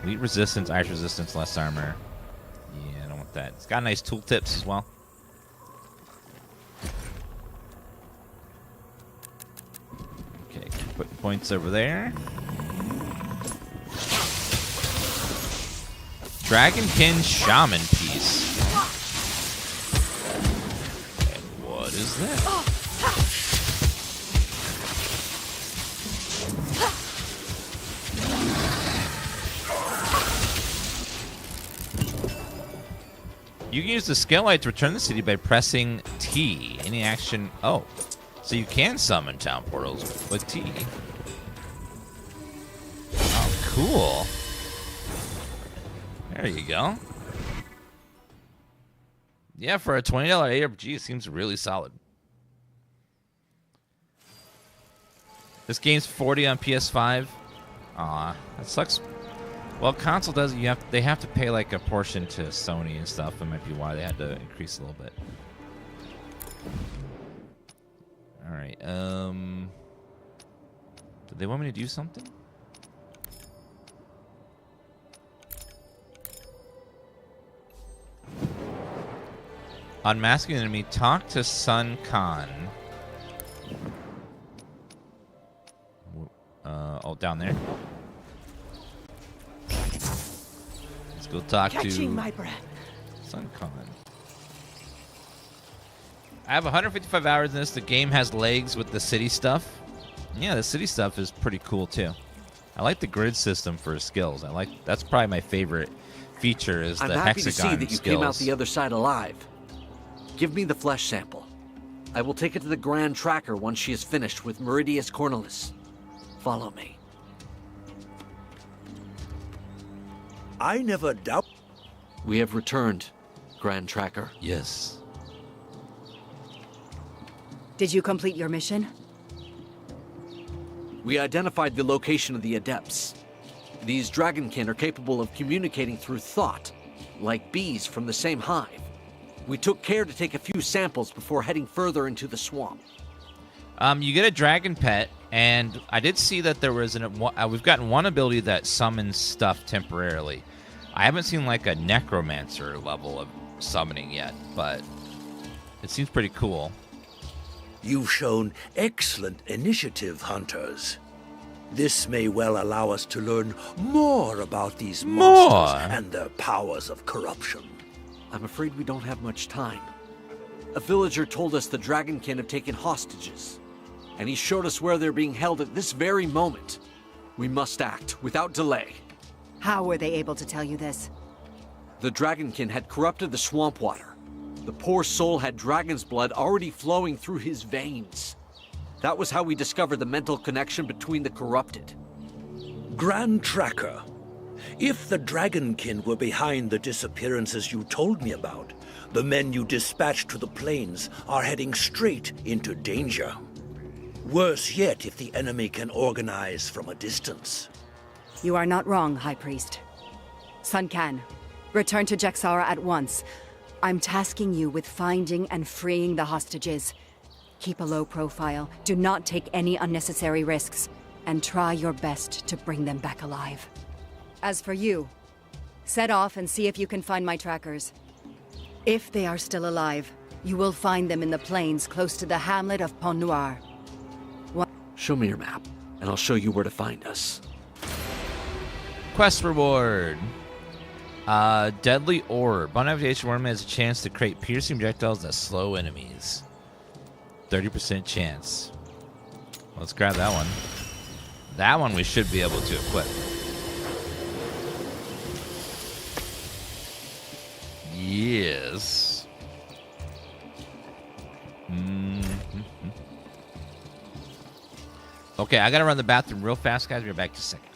[SPEAKER 1] elite resistance, ice resistance, less armor. Yeah, I don't want that. It's got nice tooltips as well. Okay, put points over there. Dragonkin Shaman piece. And what is that? You can use the skill light to return the city by pressing T. Any action. Oh, so you can summon town portals with T. Oh, cool. There you go. Yeah, for a $20 ARPG, it seems really solid. This game's $40 on PS5. Aw, that sucks. Well, console does. They have to pay like a portion to Sony and stuff. That might be why they had to increase a little bit. All right. Did they want me to do something? Unmasking an enemy. Talk to Sun Khan. Oh, down there. Let's go talk
[SPEAKER 5] Catching
[SPEAKER 1] to
[SPEAKER 5] my breath.
[SPEAKER 1] Sun Khan. I have 155 hours in this. The game has legs with the city stuff. Yeah, the city stuff is pretty cool too. I like the grid system for skills. That's probably my favorite feature is the
[SPEAKER 7] I'm happy
[SPEAKER 1] hexagon
[SPEAKER 7] to see that you
[SPEAKER 1] skills.
[SPEAKER 7] came out the other side alive. Give me the flesh sample. I will take it to the Grand Tracker once she is finished with Meridius Cornelis. Follow me.
[SPEAKER 9] I never doubt.
[SPEAKER 7] We have returned, Grand Tracker.
[SPEAKER 1] Yes.
[SPEAKER 4] Did you complete your mission?
[SPEAKER 7] We identified the location of the Adepts. These Dragonkin are capable of communicating through thought, like bees from the same hive. We took care to take a few samples before heading further into the swamp.
[SPEAKER 1] You get a dragon pet, and I did see that there was we've gotten one ability that summons stuff temporarily. I haven't seen like a necromancer level of summoning yet, but it seems pretty cool.
[SPEAKER 9] You've shown excellent initiative, hunters. This may well allow us to learn more about these monsters and their powers of corruption.
[SPEAKER 7] I'm afraid we don't have much time. A villager told us the Dragonkin have taken hostages, and he showed us where they're being held at this very moment. We must act without delay.
[SPEAKER 4] How were they able to tell you this?
[SPEAKER 7] The Dragonkin had corrupted the swamp water. The poor soul had dragon's blood already flowing through his veins. That was how we discovered the mental connection between the corrupted.
[SPEAKER 9] Grand Tracker, if the Dragonkin were behind the disappearances you told me about, the men you dispatched to the plains are heading straight into danger. Worse yet if the enemy can organize from a distance.
[SPEAKER 4] You are not wrong, High Priest. Sun Can, return to Jaxara at once. I'm tasking you with finding and freeing the hostages. Keep a low profile, do not take any unnecessary risks, and try your best to bring them back alive. As for you, set off and see if you can find my trackers. If they are still alive, you will find them in the plains close to the hamlet of Pont Noir.
[SPEAKER 7] Show me your map, and I'll show you where to find us.
[SPEAKER 1] Quest reward. Deadly Orb. On activation, Wormling has a chance to create piercing projectiles that slow enemies. 30% chance. Let's grab that one. That one we should be able to equip. Yes. Okay, I gotta run the bathroom real fast, guys. We're back to a second.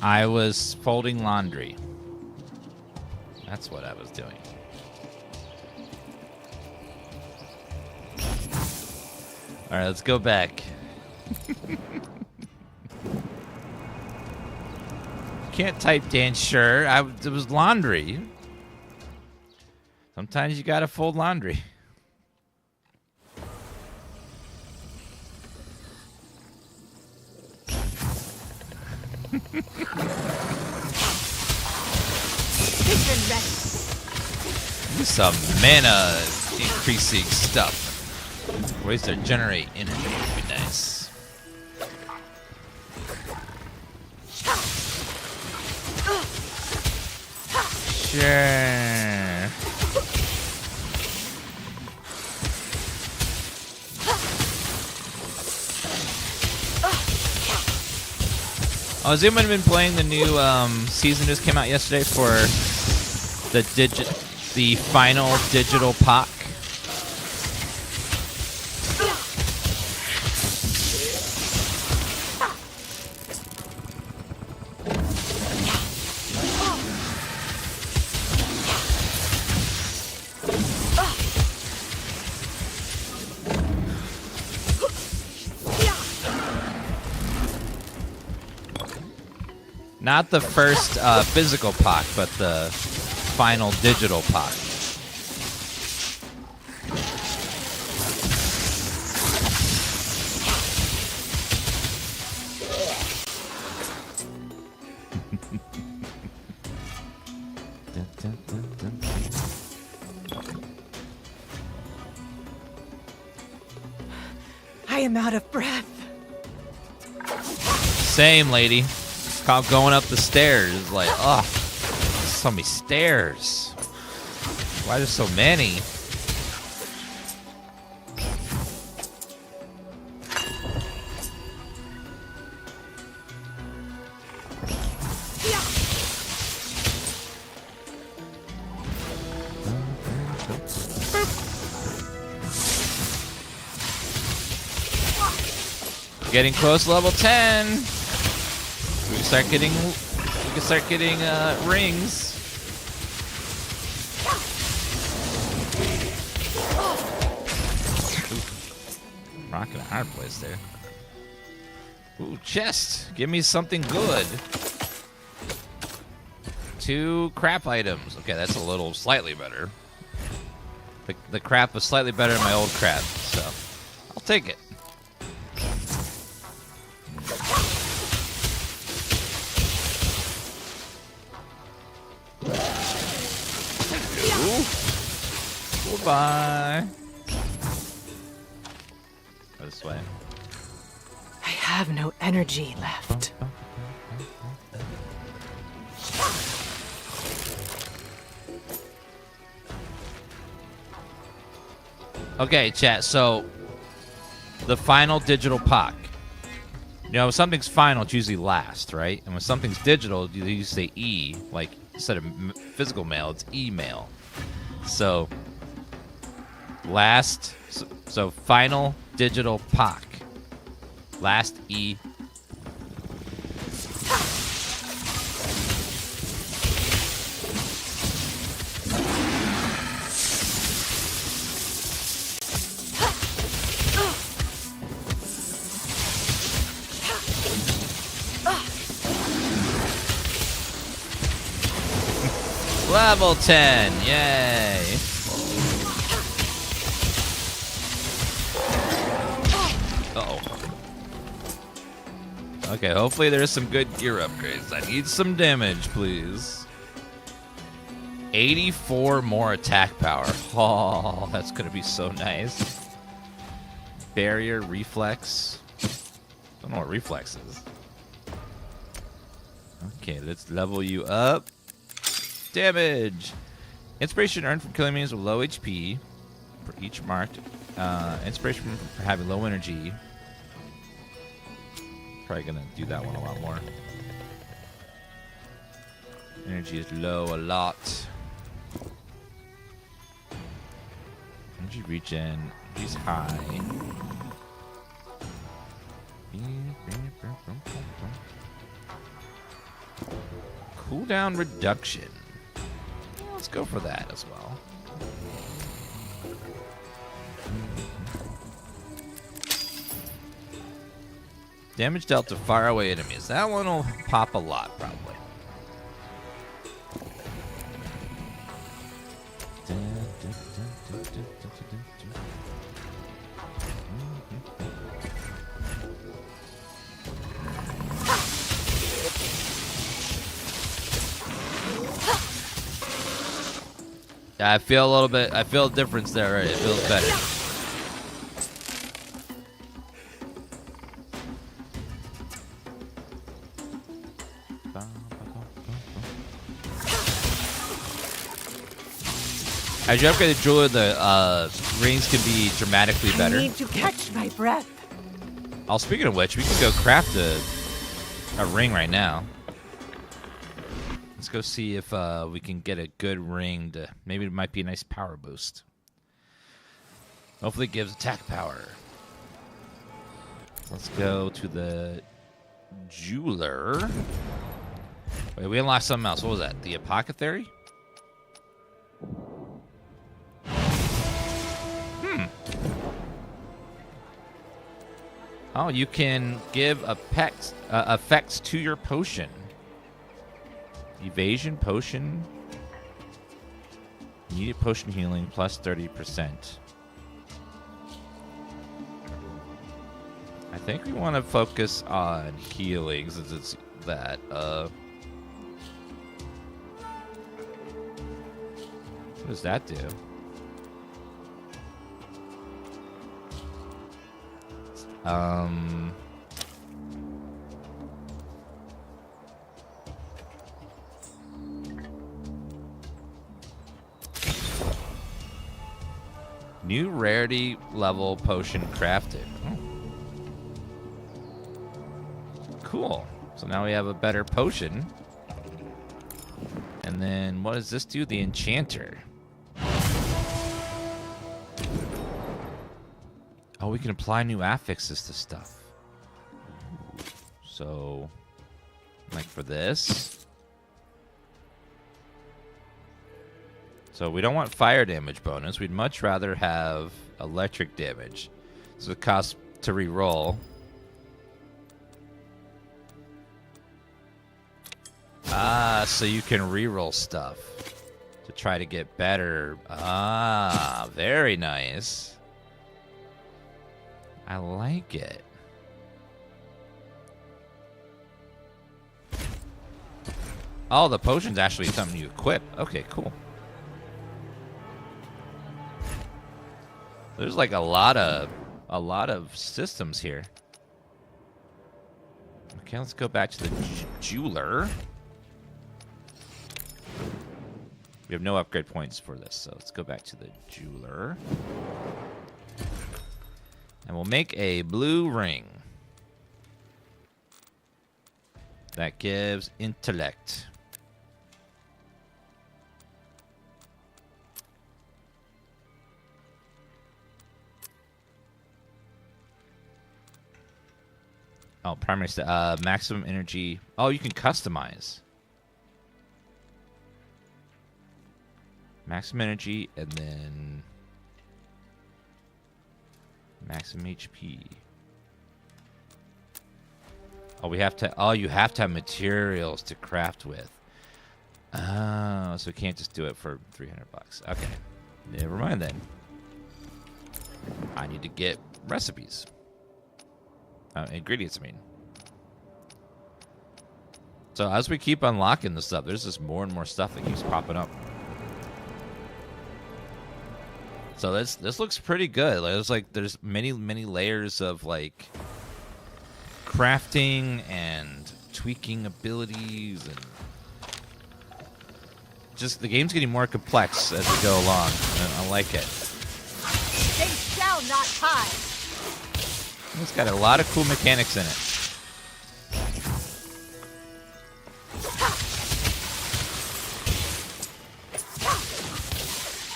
[SPEAKER 1] I was folding laundry. That's what I was doing. All right, let's go back. Can't type Dan, sure. It was laundry. Sometimes you gotta fold laundry. Some mana increasing stuff. Ways to generate energy would be nice. Sure. Oh, has anyone been playing the new season just came out yesterday for the final digital POC? Not the first physical POC, but the final digital POC.
[SPEAKER 5] I am out of breath.
[SPEAKER 1] Same, lady. It's called going up the stairs. It's like, oh, there's so many stairs. Why are there so many? Getting close to level 10. We can start getting rings. Ooh. Rocking a hard place there. Ooh, chest. Give me something good. 2 crap items. Okay, that's a little slightly better. The crap was slightly better than my old crap, so I'll take it. Goodbye. This way.
[SPEAKER 5] I have no energy left.
[SPEAKER 1] Okay, chat. So, the final digital POC. You know, when something's final, it's usually last, right? And when something's digital, you say E, like instead of physical mail, it's email. So, so final digital POC. Last E. Level 10, yay! Uh-oh. Okay, hopefully there's some good gear upgrades. I need some damage, please. 84 more attack power. Oh, that's gonna be so nice. Barrier, reflex. Don't know what reflex is. Okay, let's level you up. Damage. Inspiration earned from killing minions with low HP for each marked. Inspiration for having low energy. Probably gonna do that one a lot more. Energy is low a lot. Energy regen. Energy's high. Cooldown reduction. Let's go for that as well. Damage dealt to faraway enemies. That one will pop a lot, probably. Yeah, I feel a little bit. I feel a difference there. Right? It feels better. As you upgrade the jeweler, the rings can be dramatically better.
[SPEAKER 13] I need to catch my breath.
[SPEAKER 1] Oh, speaking of which, we can go craft a ring right now. Let's go see if we can get a good ring to... Maybe it might be a nice power boost. Hopefully it gives attack power. Let's go to the jeweler. Wait, we unlocked something else. What was that? The apothecary? Oh, you can give effects to your potion. Evasion potion. Immediate potion healing plus 30%. I think we want to focus on healing since it's that. What does that do? New rarity level potion crafted. Oh. Cool. So now we have a better potion. And then what does this do? The enchanter. Oh, we can apply new affixes to stuff. So, like for this. So we don't want fire damage bonus. We'd much rather have electric damage. So it costs to re-roll. Ah, so you can re-roll stuff to try to get better. Ah, very nice. I like it. Oh, the potion's actually something you equip. Okay, cool. There's like a lot of systems here. Okay, let's go back to the jeweler. We have no upgrade points for this, so let's go back to the jeweler. And we'll make a blue ring. That gives intellect. Oh, primary maximum energy. Oh, you can customize. Maximum energy and then maximum HP. Oh, we have to. Oh, you have to have materials to craft with. Oh, so we can't just do it for $300. Okay, never mind then. I need to get recipes. Ingredients, I mean. So as we keep unlocking this stuff, there's just more and more stuff that keeps popping up. So this looks pretty good. There's many layers of like crafting and tweaking abilities, and just the game's getting more complex as we go along. And I like it.
[SPEAKER 13] They shall not hide.
[SPEAKER 1] It's got a lot of cool mechanics in it.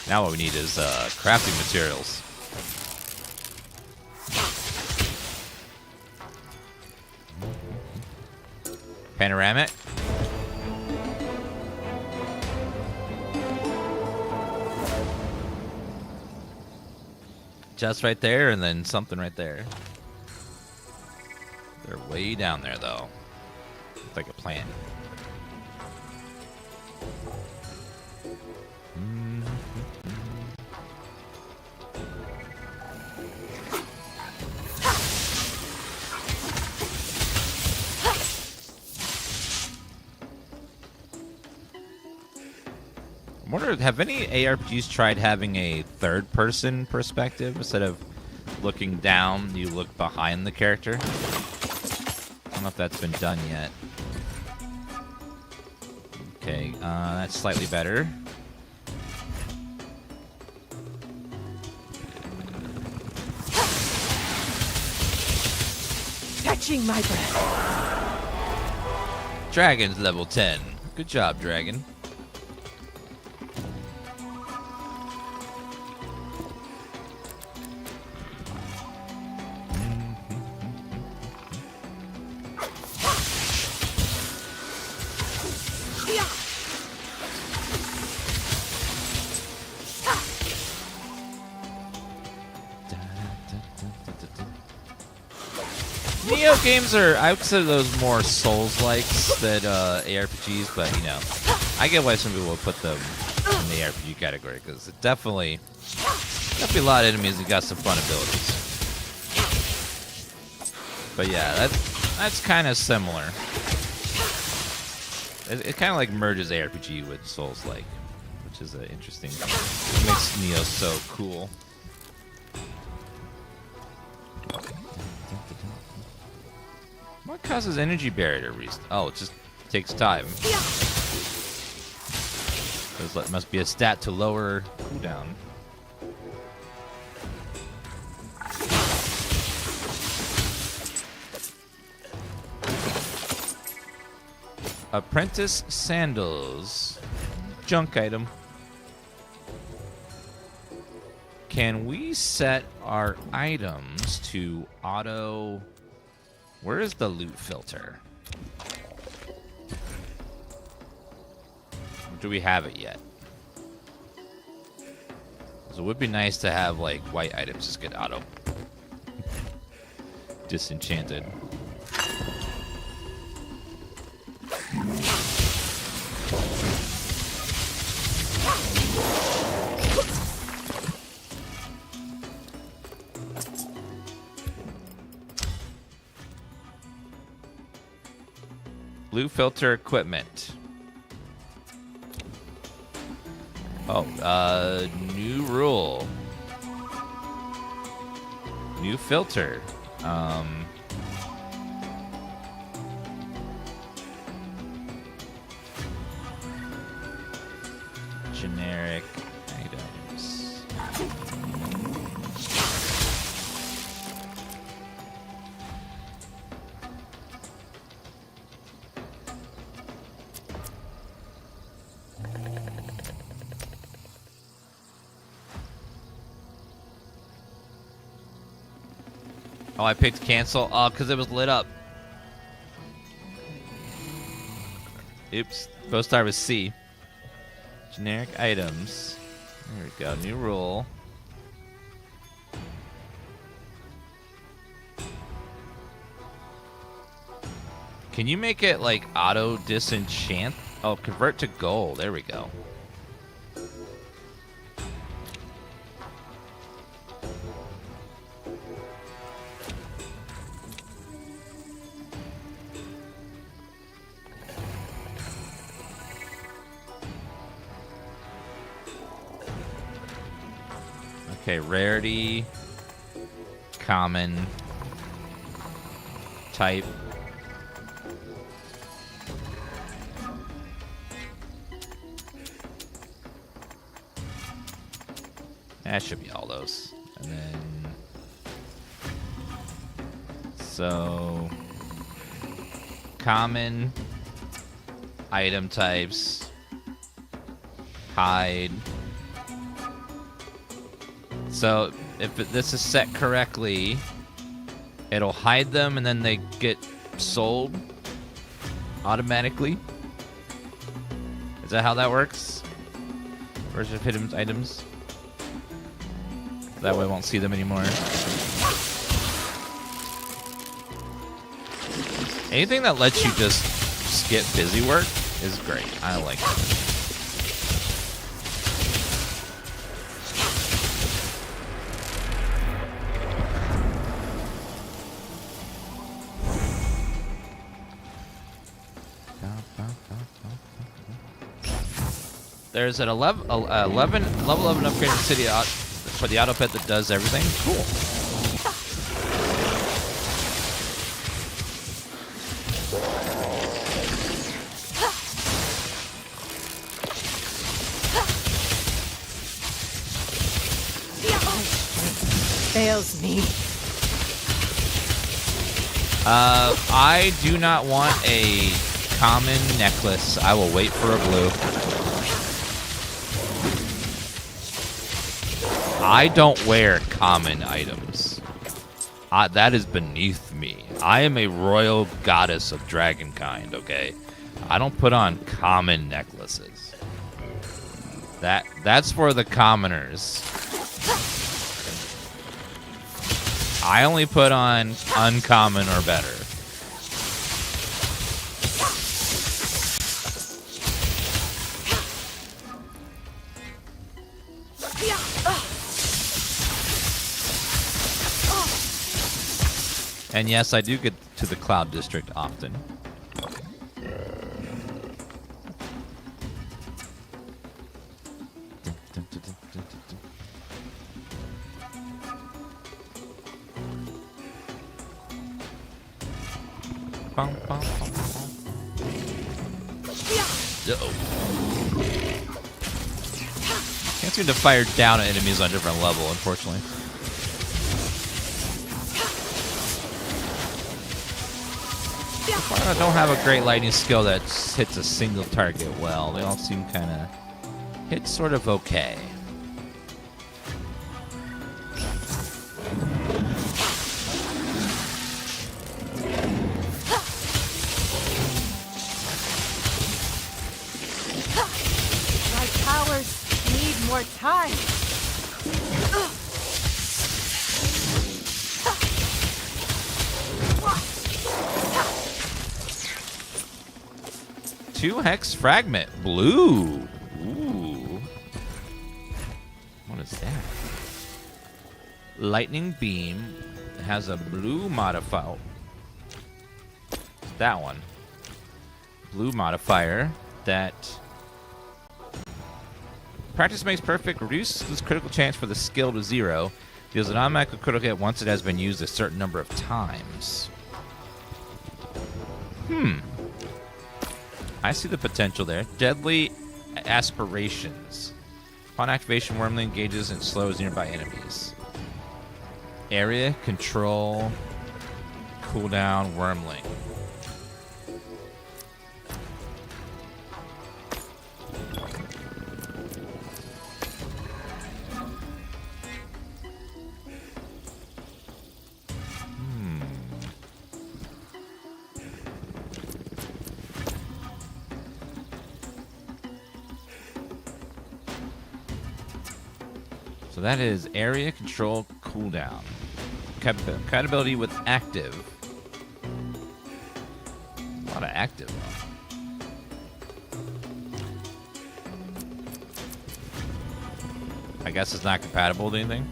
[SPEAKER 1] Now what we need is crafting materials. Panoramic. chest right there, and then something right there. They're way down there, though. It's like a plant. I wonder, have any ARPGs tried having a third-person perspective instead of looking down? You look behind the character. I don't know if that's been done yet. Okay, that's slightly better.
[SPEAKER 5] Catching my breath.
[SPEAKER 1] Dragon's level 10. Good job, Dragon. Neo games are, I would say, those more Souls-likes than ARPGs, but you know, I get why some people would put them in the RPG category, because it definitely a lot of enemies that got some fun abilities. But yeah, that's kind of similar. It kind of like merges ARPG with Souls-like, which is interesting. It makes Neo so cool. What causes energy barrier to restart? Oh, it just takes time. It must be a stat to lower cooldown. Apprentice sandals. Junk item. Can we set our items to auto... Where is the loot filter? Do we have it yet? So it would be nice to have like white items just get auto disenchanted. Blue filter equipment. Oh, new rule. New filter. Generic items. Oh, I picked cancel. Oh, because it was lit up. Oops. Supposed to start with C. Generic items. There we go. New rule. Can you make it like auto disenchant? Oh, convert to gold. There we go. Okay, rarity, common, type. That should be all those. And then, so, common, item types, hide. So if this is set correctly, it'll hide them and then they get sold automatically. Is that how that works? Version of hidden items. That way I won't see them anymore. Anything that lets you just skip busy work is great. I like it. There's an 11 level 11 upgraded city for the auto pet that does everything. Cool.
[SPEAKER 13] Fails me.
[SPEAKER 1] I do not want a common necklace. I will wait for a blue. I don't wear common items. That is beneath me. I am a royal goddess of dragonkind, okay? I don't put on common necklaces. That's for the commoners. I only put on uncommon or better. And yes, I do get to the Cloud District often. Uh-oh. Can't seem to fire down at enemies on a different level, unfortunately. I don't have a great lightning skill that hits a single target well. They all seem kind of hit sort of okay.
[SPEAKER 13] My powers need more time.
[SPEAKER 1] 2 hex fragment. Blue. Ooh. What is that? Lightning beam has a blue modifier. That one. Blue modifier that practice makes perfect. Reduces critical chance for the skill to 0. Deals an automatic critical hit once it has been used a certain number of times. I see the potential there. Deadly aspirations. Upon activation, Wormling engages and slows nearby enemies. Area control. Cooldown Wormling. So that is area control cooldown. Compatibility with active. A lot of active. I guess it's not compatible with anything.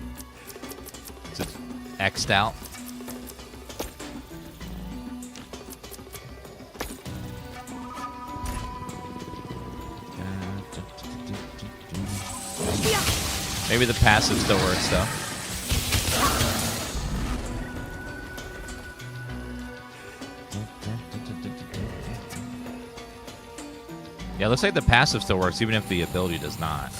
[SPEAKER 1] It's just X'd out. Maybe the passive still works, though. Yeah, looks like the passive still works, even if the ability does not.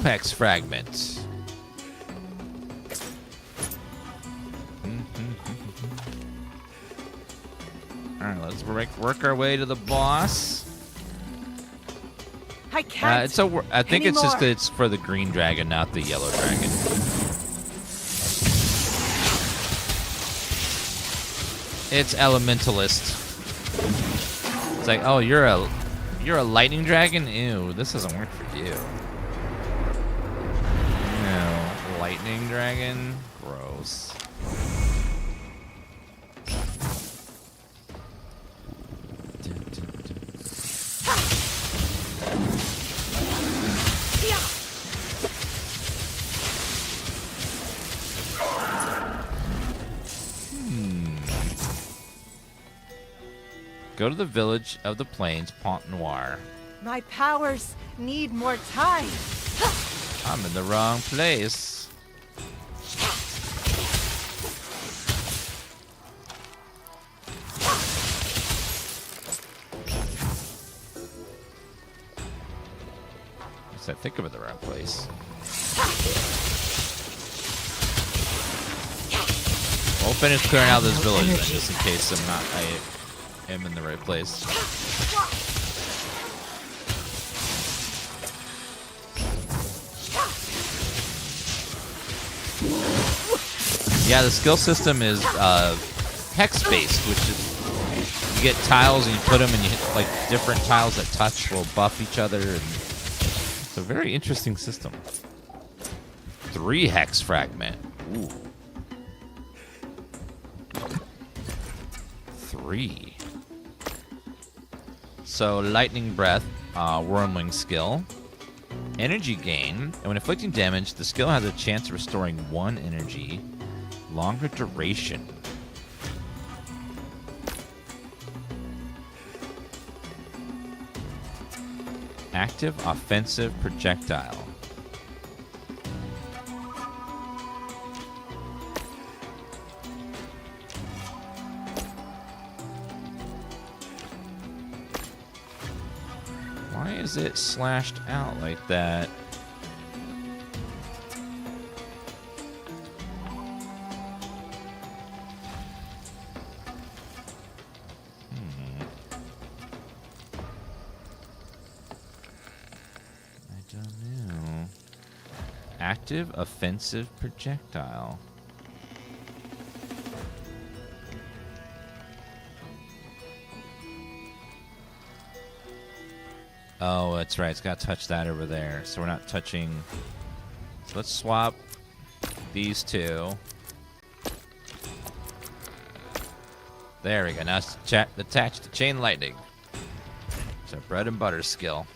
[SPEAKER 1] Hex fragments. let's work our way to the boss.
[SPEAKER 13] I can't.
[SPEAKER 1] I think it's just
[SPEAKER 13] anymore.
[SPEAKER 1] that it's for the green dragon, not the yellow dragon. It's elementalist. It's like, oh, you're a lightning dragon? Ew, this doesn't work for you. No, lightning dragon? Gross. Go to the village of the plains, Pont Noir.
[SPEAKER 13] My powers need more time.
[SPEAKER 1] I'm in the wrong place. I think I'm in the wrong place. We'll finish clearing out this village then, just in case I am in the right place. Yeah, the skill system is hex-based, which is you get tiles and you put them and you hit like different tiles that touch will buff each other, and it's a very interesting system. 3 hex fragment. Ooh. 3. So lightning breath, wyrmling skill. Energy gain, and when inflicting damage, the skill has a chance of restoring 1 energy. Longer duration. Active offensive projectile. Why is it slashed out like that? Active offensive projectile. Oh, that's right. It's got to touch that over there. So we're not touching. So let's swap these 2. There we go. Now it's attached to chain lightning. It's our bread and butter skill.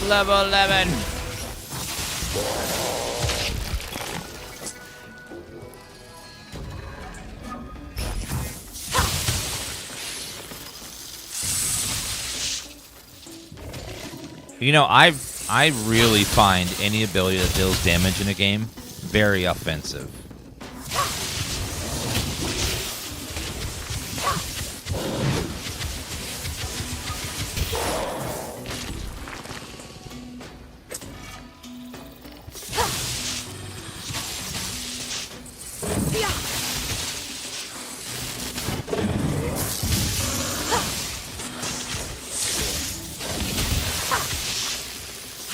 [SPEAKER 1] Level 11. You know, I really find any ability that deals damage in a game very offensive.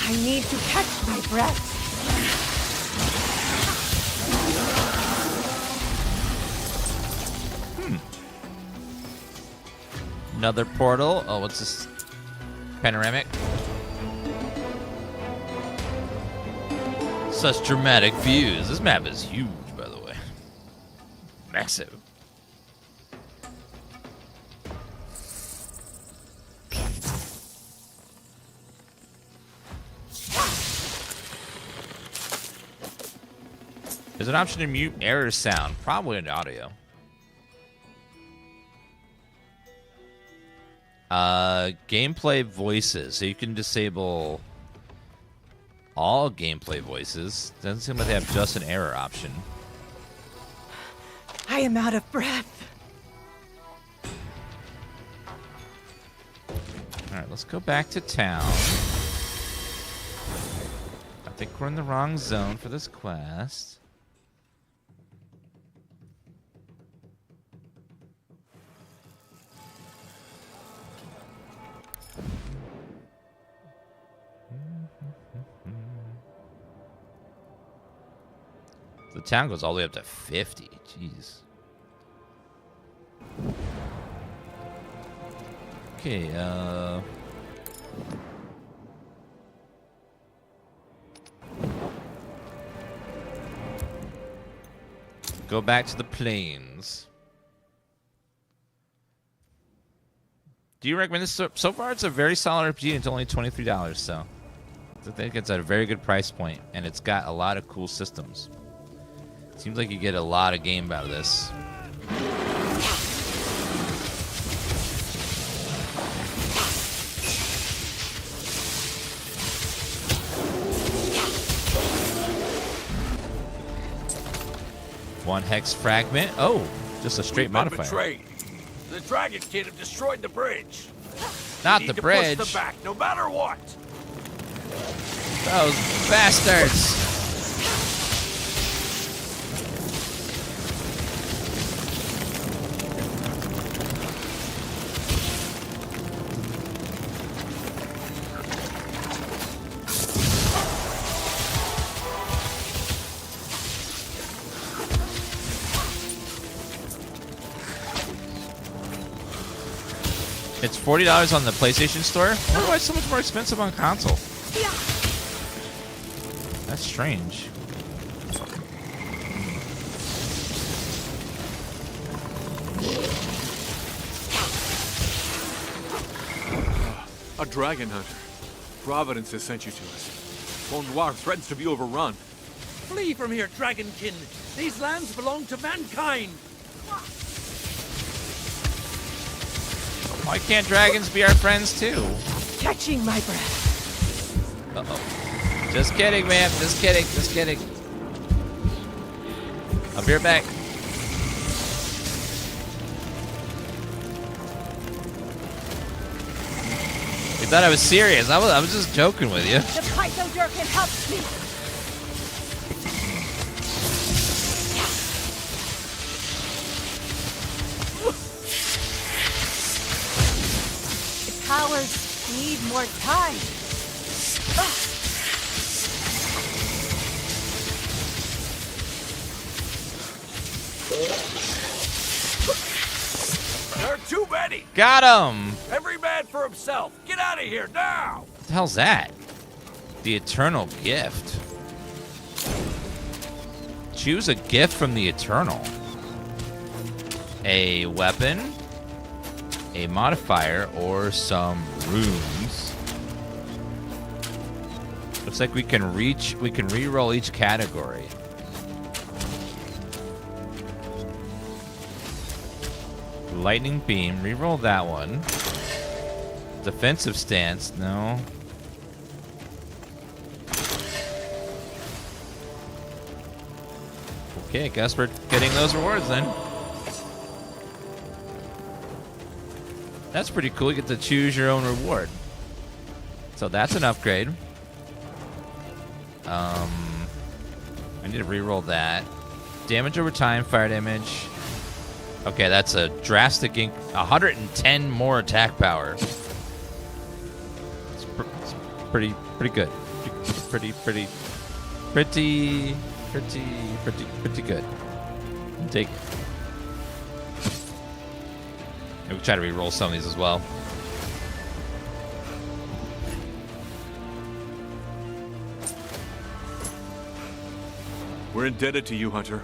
[SPEAKER 13] I need to catch my breath.
[SPEAKER 1] Another portal. Oh, what's this? Panoramic. Such dramatic views. This map is huge, by the way. Massive. There's an option to mute error sound, probably in audio. Gameplay voices. So you can disable all gameplay voices. Doesn't seem like they have just an error option.
[SPEAKER 5] I am out of breath.
[SPEAKER 1] Alright, let's go back to town. I think we're in the wrong zone for this quest. The town goes all the way up to 50. Jeez. Okay, go back to the plains. Do you recommend this? So far, it's a very solid RPG. And it's only $23, so I think it's at a very good price point, and it's got a lot of cool systems. Seems like you get a lot of game out of this. One hex fragment. Oh, just a straight modifier.
[SPEAKER 9] Betrayed. The Dragonkin have destroyed the bridge.
[SPEAKER 1] Not
[SPEAKER 9] We
[SPEAKER 1] the
[SPEAKER 9] need to
[SPEAKER 1] bridge.
[SPEAKER 9] push them back, no matter what.
[SPEAKER 1] Those bastards. It's $40 on the PlayStation Store. I wonder why it's so much more expensive on console. That's strange.
[SPEAKER 14] A dragon hunter. Providence has sent you to us. Pont Noir threatens to be overrun.
[SPEAKER 9] Flee from here, Dragonkin. These lands belong to mankind.
[SPEAKER 1] Why can't dragons be our friends too?
[SPEAKER 5] Catching my breath.
[SPEAKER 1] Uh-oh. Just kidding, man. Just kidding. Just kidding. I'll be right back. You thought I was serious. I was just joking with you.
[SPEAKER 13] The Pytho Durkin helps me. The powers need more time.
[SPEAKER 9] There are too many.
[SPEAKER 1] Got him.
[SPEAKER 9] Every man for himself. Get out of here now.
[SPEAKER 1] What the hell's that? The Eternal Gift. Choose a gift from the Eternal. A weapon, a modifier, or some runes. Looks like we can re-roll each category. Lightning Beam, re-roll that one. Defensive Stance, no. Okay, I guess we're getting those rewards then. That's pretty cool. You get to choose your own reward. So that's an upgrade. I need to re-roll that. Damage over time, fire damage. Okay, that's a drastic 110 more attack power. It's pretty good. Pretty good. Take. We'll try to re-roll some of these as well.
[SPEAKER 14] We're indebted to you, Hunter.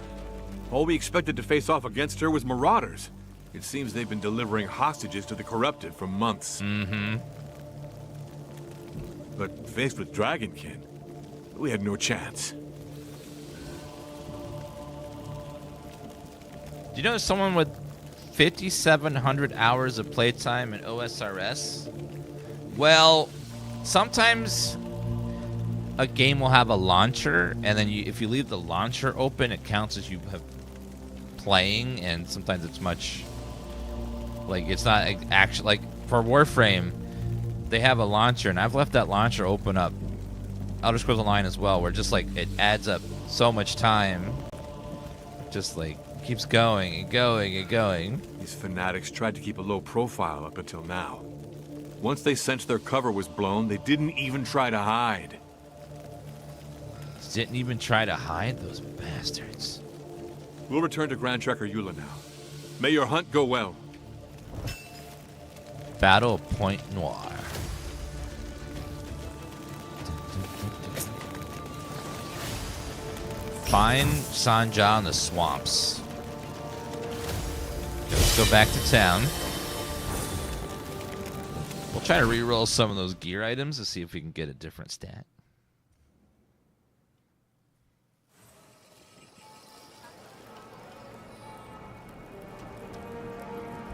[SPEAKER 14] All we expected to face off against her was marauders. It seems they've been delivering hostages to the corrupted for months.
[SPEAKER 1] Mm-hmm.
[SPEAKER 14] But faced with Dragonkin, we had no chance.
[SPEAKER 1] Do you know someone with 5,700 hours of playtime in OSRS? Well, sometimes a game will have a launcher, and then if you leave the launcher open, it counts as you have playing, and sometimes it's much like it's not actually like for Warframe. They have a launcher, and I've left that launcher open up. Elder Scrolls Online as well, where just like it adds up so much time. Just like keeps going and going and going.
[SPEAKER 14] These fanatics tried to keep a low profile up until now. Once they sensed their cover was blown, they didn't even try to hide.
[SPEAKER 1] Didn't even try to hide, those bastards.
[SPEAKER 14] We'll return to Grand Tracker Eula now. May your hunt go well.
[SPEAKER 1] Battle of Point Noir. Find Sanja in the swamps. Let's go back to town. We'll try to reroll some of those gear items to see if we can get a different stat.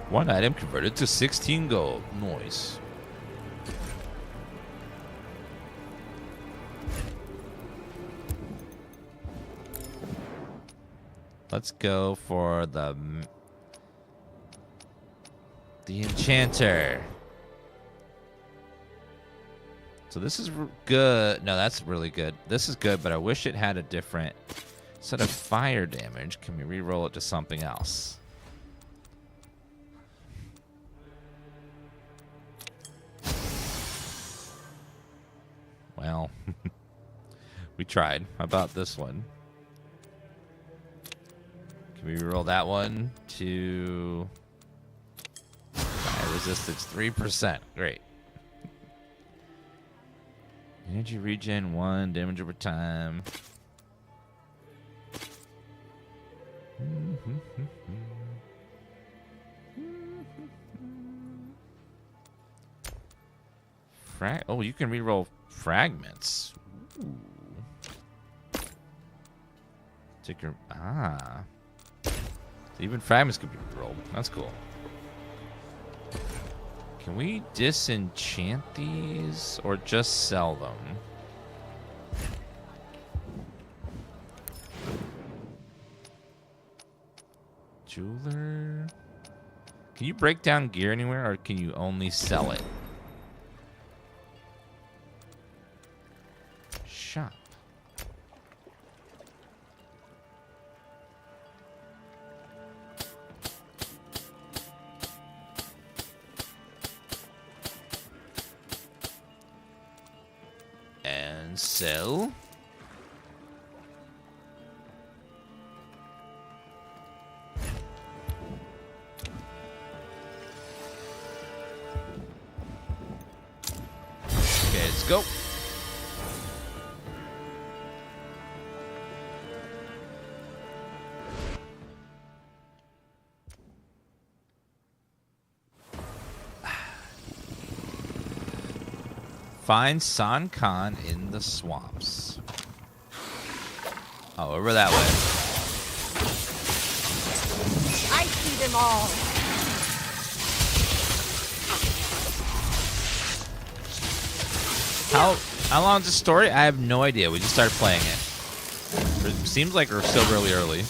[SPEAKER 1] One item converted to 16 gold. Nice. Let's go for the enchanter. So this is good. No, that's really good. This is good, but I wish it had a different set of fire damage. Can we re-roll it to something else? Well, we tried. How about this one? Can we roll that one to fire resistance 3%? Great. Energy regen 1, damage over time. Oh, you can reroll fragments. Ooh. Take your even fragments could be rolled. That's cool. Can we disenchant these or just sell them? Jeweler. Can you break down gear anywhere, or can you only sell it? Shop. And sell. Okay, let's go. Find San Khan in the swamps. Oh, over that way.
[SPEAKER 13] I see them all.
[SPEAKER 1] How long is the story? I have no idea. We just started playing it. It seems like we're still really early.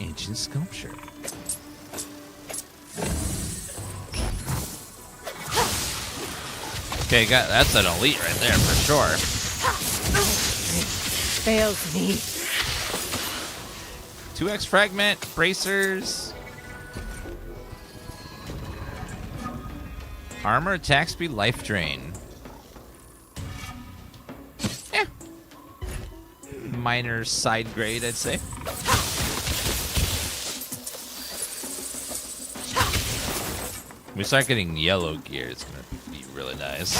[SPEAKER 1] Ancient sculpture. Okay, that's an elite right there for sure.
[SPEAKER 13] Fails me.
[SPEAKER 1] 2x fragment, bracers. Armor, attack speed, life drain. Eh. Minor side grade, I'd say. We start getting yellow gear, it's gonna be really nice.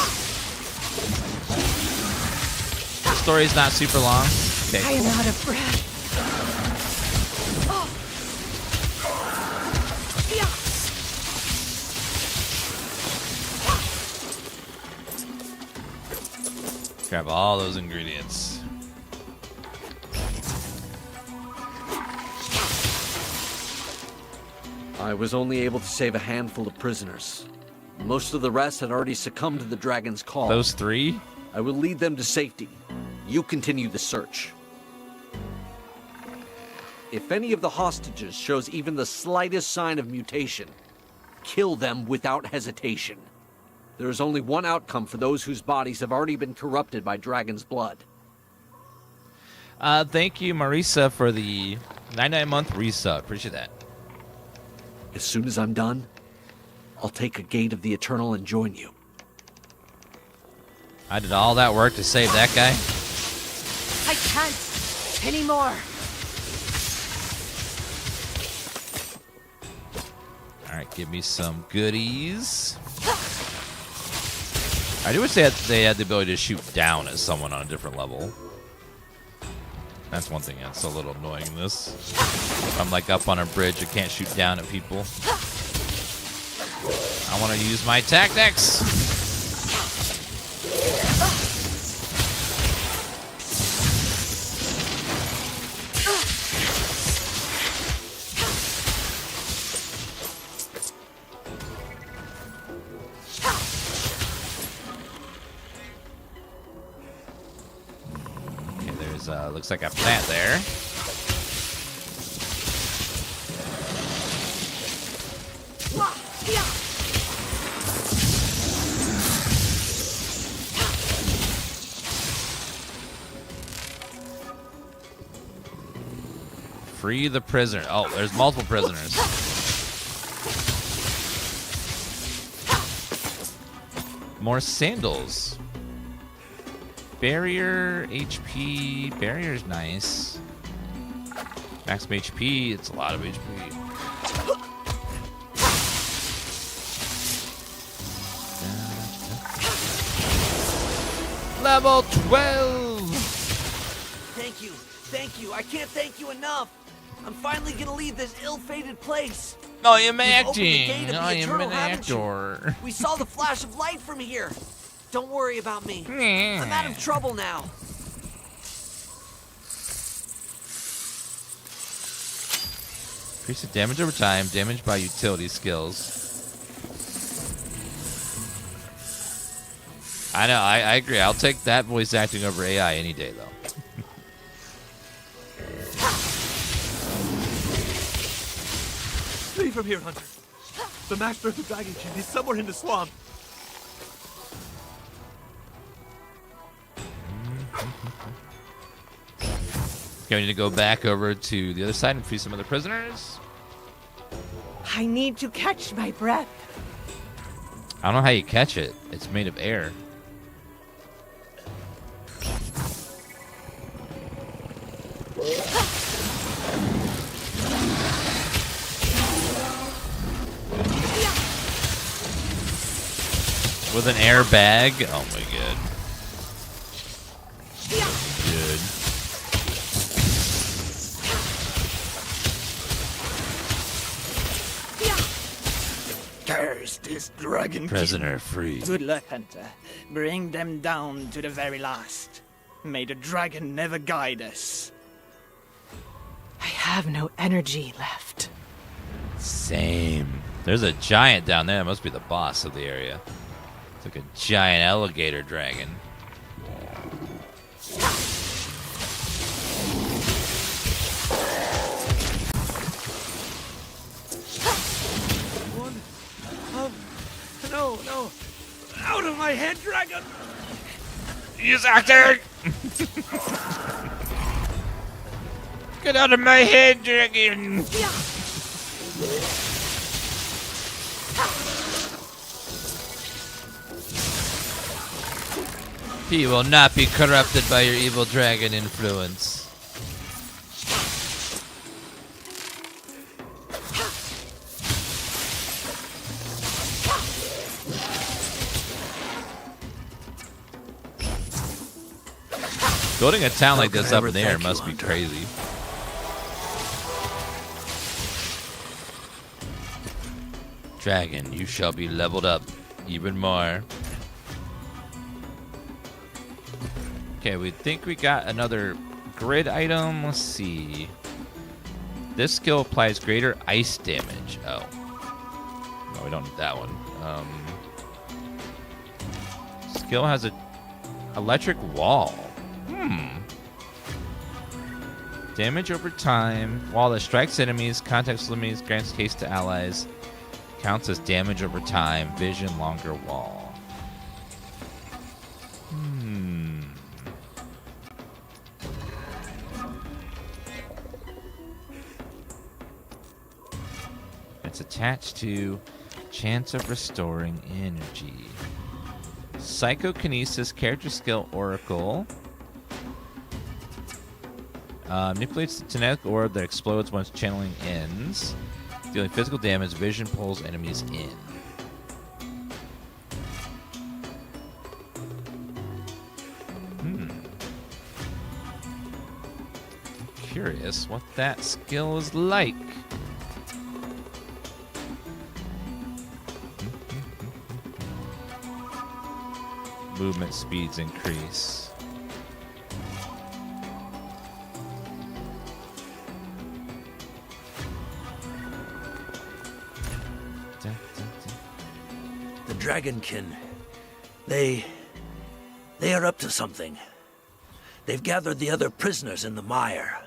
[SPEAKER 1] The story's not super long. Okay,
[SPEAKER 13] I am out of breath.
[SPEAKER 1] Grab all those ingredients.
[SPEAKER 6] I was only able to save a handful of prisoners. Most of the rest had already succumbed to the dragon's call.
[SPEAKER 1] Those 3?
[SPEAKER 6] I will lead them to safety. You continue the search. If any of the hostages shows even the slightest sign of mutation, kill them without hesitation. There is only one outcome for those whose bodies have already been corrupted by dragon's blood.
[SPEAKER 1] Thank you, Marisa, for the 99-month resub. Appreciate that.
[SPEAKER 6] As soon as I'm done, I'll take a Gate of the Eternal and join you.
[SPEAKER 1] I did all that work to save that guy.
[SPEAKER 13] I can't anymore.
[SPEAKER 1] All right, give me some goodies. I do wish they had the ability to shoot down at someone on a different level. That's one thing that's a little annoying in this. If I'm like up on a bridge, I can't shoot down at people. I want to use my tactics. Okay, there's looks like a plant there. Free the prisoner. Oh, there's multiple prisoners. More sandals. Barrier, HP. Barrier's nice. Maximum HP. It's a lot of HP. Level 12.
[SPEAKER 15] Thank you. Thank you. I can't thank you enough. I'm finally gonna leave this ill-fated place.
[SPEAKER 1] Oh, you're
[SPEAKER 15] We've opened the gate
[SPEAKER 1] acting.
[SPEAKER 15] of the
[SPEAKER 1] Oh, you're
[SPEAKER 15] Eternal,
[SPEAKER 1] an
[SPEAKER 15] haven't you?
[SPEAKER 1] actor.
[SPEAKER 15] We saw the flash of light from here. Don't worry about me. I'm out of trouble now.
[SPEAKER 1] Increase the damage over time. Damage by utility skills. I know. I agree. I'll take that voice acting over AI any day, though.
[SPEAKER 14] Flee from here, Hunter. The master of the Dragonkin is somewhere in the swamp.
[SPEAKER 1] Okay, we need to go back over to the other side and free some other prisoners.
[SPEAKER 13] I need to catch my breath.
[SPEAKER 1] I don't know how you catch it. It's made of air. With an air bag? Oh my god. Good.
[SPEAKER 16] Curse this dragon.
[SPEAKER 1] Prisoner free.
[SPEAKER 16] Good luck, Hunter. Bring them down to the very last. May the dragon never guide us.
[SPEAKER 5] I have no energy left.
[SPEAKER 1] Same. There's a giant down there. That must be the boss of the area. It's like a giant alligator dragon.
[SPEAKER 15] No. Out of my head, dragon!
[SPEAKER 1] He's acting! Get out of my head, dragon! He will not be corrupted by your evil dragon influence. Building a town like this up in the air must be crazy. Dragon, you shall be leveled up even more. Okay, we think we got another grid item. Let's see. This skill applies greater ice damage. Oh. Oh, we don't need that one. Skill has a electric wall. Damage over time. Wall that strikes enemies, contacts enemies, grants haste to allies. Counts as damage over time. Vision longer wall. It's attached to chance of restoring energy. Psychokinesis, character skill, oracle. Manipulates the kinetic orb that explodes once channeling ends. Dealing physical damage, vision pulls enemies in. Curious what that skill is like. Movement speeds increase.
[SPEAKER 9] The Dragonkin, they are up to something. They've gathered the other prisoners in the mire,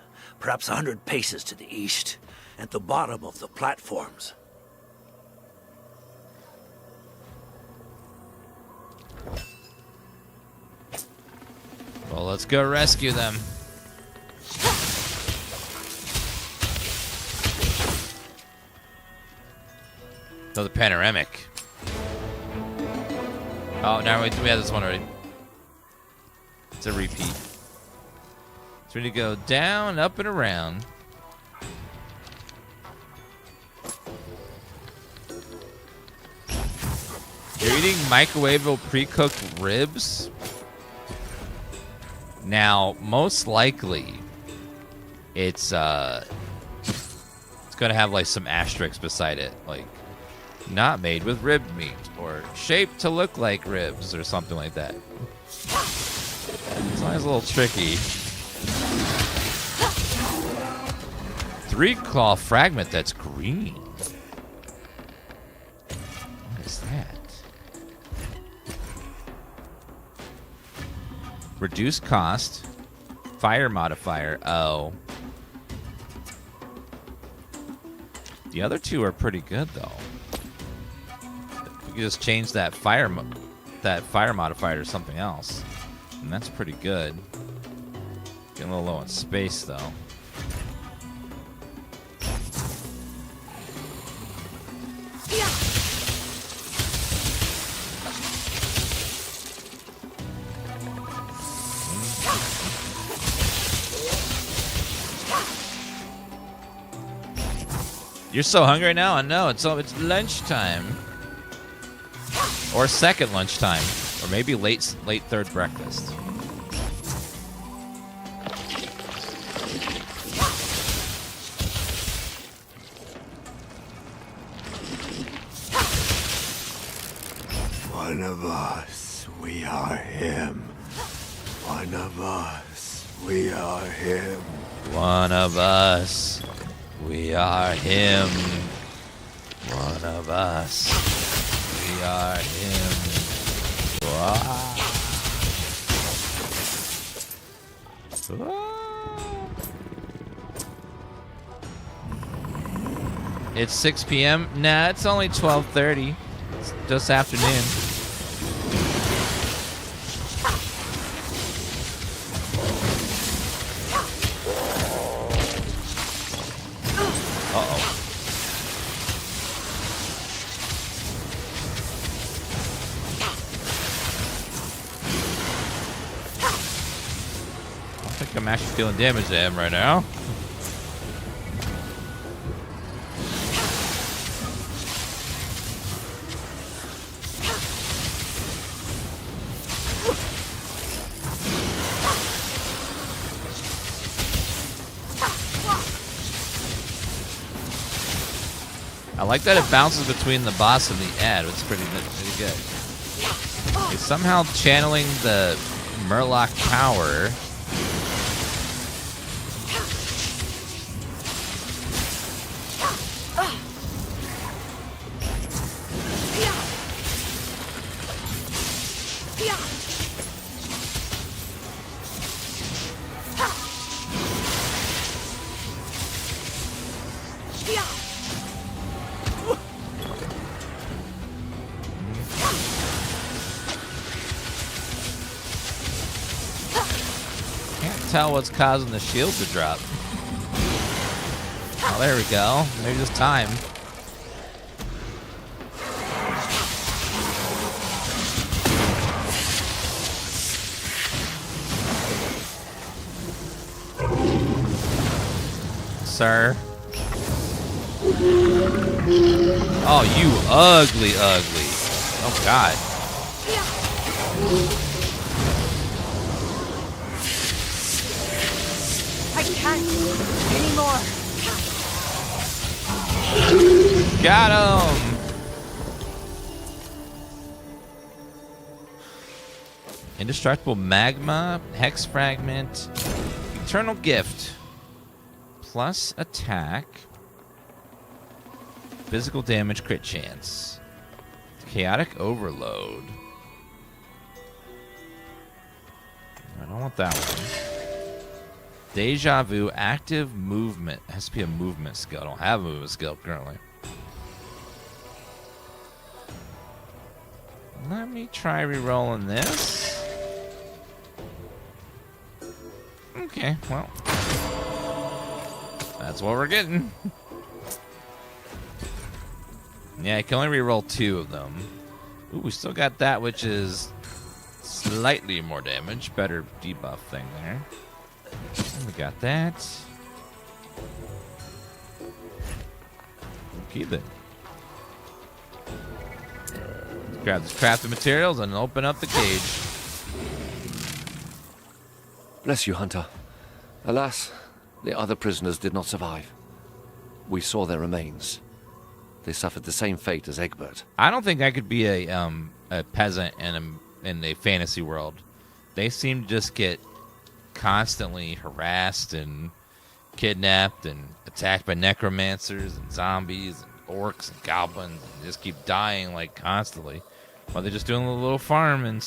[SPEAKER 9] perhaps 100 paces to the east, at the bottom of the platforms.
[SPEAKER 1] Well, let's go rescue them. Another panoramic. Oh, no, we had this one already. It's a repeat. So we need to go down, up, and around. You're eating microwavable pre-cooked ribs? Now, most likely, it's gonna have like some asterisks beside it, like not made with rib meat or shaped to look like ribs or something like that. It's always a little tricky. 3-claw fragment that's green. What is that? Reduce cost. Fire modifier. Oh. The other two are pretty good though. You can just change that fire modifier to something else, and that's pretty good. Getting a little low on space though. You're so hungry right now? I know. It's lunchtime. Or second lunchtime. Or maybe late third breakfast.
[SPEAKER 3] One of us, we are him. One of us, we are him.
[SPEAKER 1] One of us, we are him. One of us, we are him. Wow. It's 6 p.m. Nah, it's only 12:30. It's just afternoon. I'm actually dealing damage to him right now. I like that it bounces between the boss and the ad. It's pretty good. It's somehow channeling the Murloc power. Can't tell what's causing the shield to drop. Oh, there we go. Maybe this time. Sir. Oh, you ugly. Oh, God.
[SPEAKER 13] I can't anymore.
[SPEAKER 1] Got him. Indestructible magma, hex fragment, eternal gift, plus attack, physical damage, crit chance, chaotic overload. I don't want that one. Deja vu, active movement. It has to be a movement skill. I don't have a movement skill currently. Let me try re-rolling this. Okay, well. That's what we're getting. Yeah, I can only re-roll 2 of them. Ooh, we still got that, which is slightly more damage. Better debuff thing there. And we got that. Okay then. Grab the crafted materials and open up the cage.
[SPEAKER 6] Bless you, Hunter. Alas, the other prisoners did not survive. We saw their remains. They suffered the same fate as Egbert.
[SPEAKER 1] I don't think I could be a peasant in a fantasy world. They seem to just get constantly harassed and kidnapped and attacked by necromancers and zombies and orcs and goblins and just keep dying like constantly while they're just doing a little farming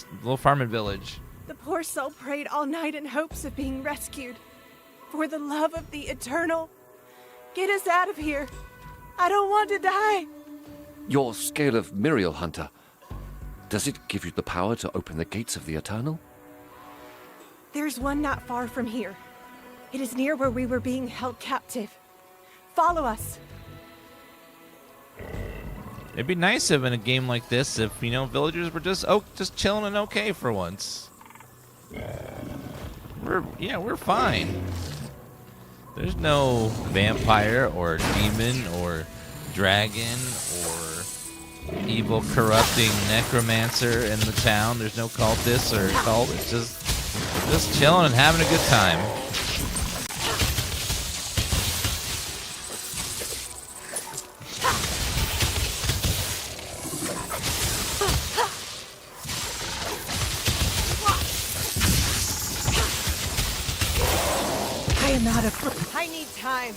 [SPEAKER 1] village.
[SPEAKER 5] The poor soul prayed all night in hopes of being rescued. For the love of the eternal, get us out of here. I don't want to die.
[SPEAKER 6] Your scale of Miriel, Hunter, does it give you the power to open the gates of the Eternal?
[SPEAKER 5] There's one not far from here. It is near where we were being held captive. Follow us.
[SPEAKER 1] It'd be nice if in a game like this, if, you know, villagers were just chilling and okay for once. We're fine. There's no vampire or demon or dragon or evil corrupting necromancer in the town. There's no cultists or cult. It's just chilling and having a good time.
[SPEAKER 5] I am out of... I need time.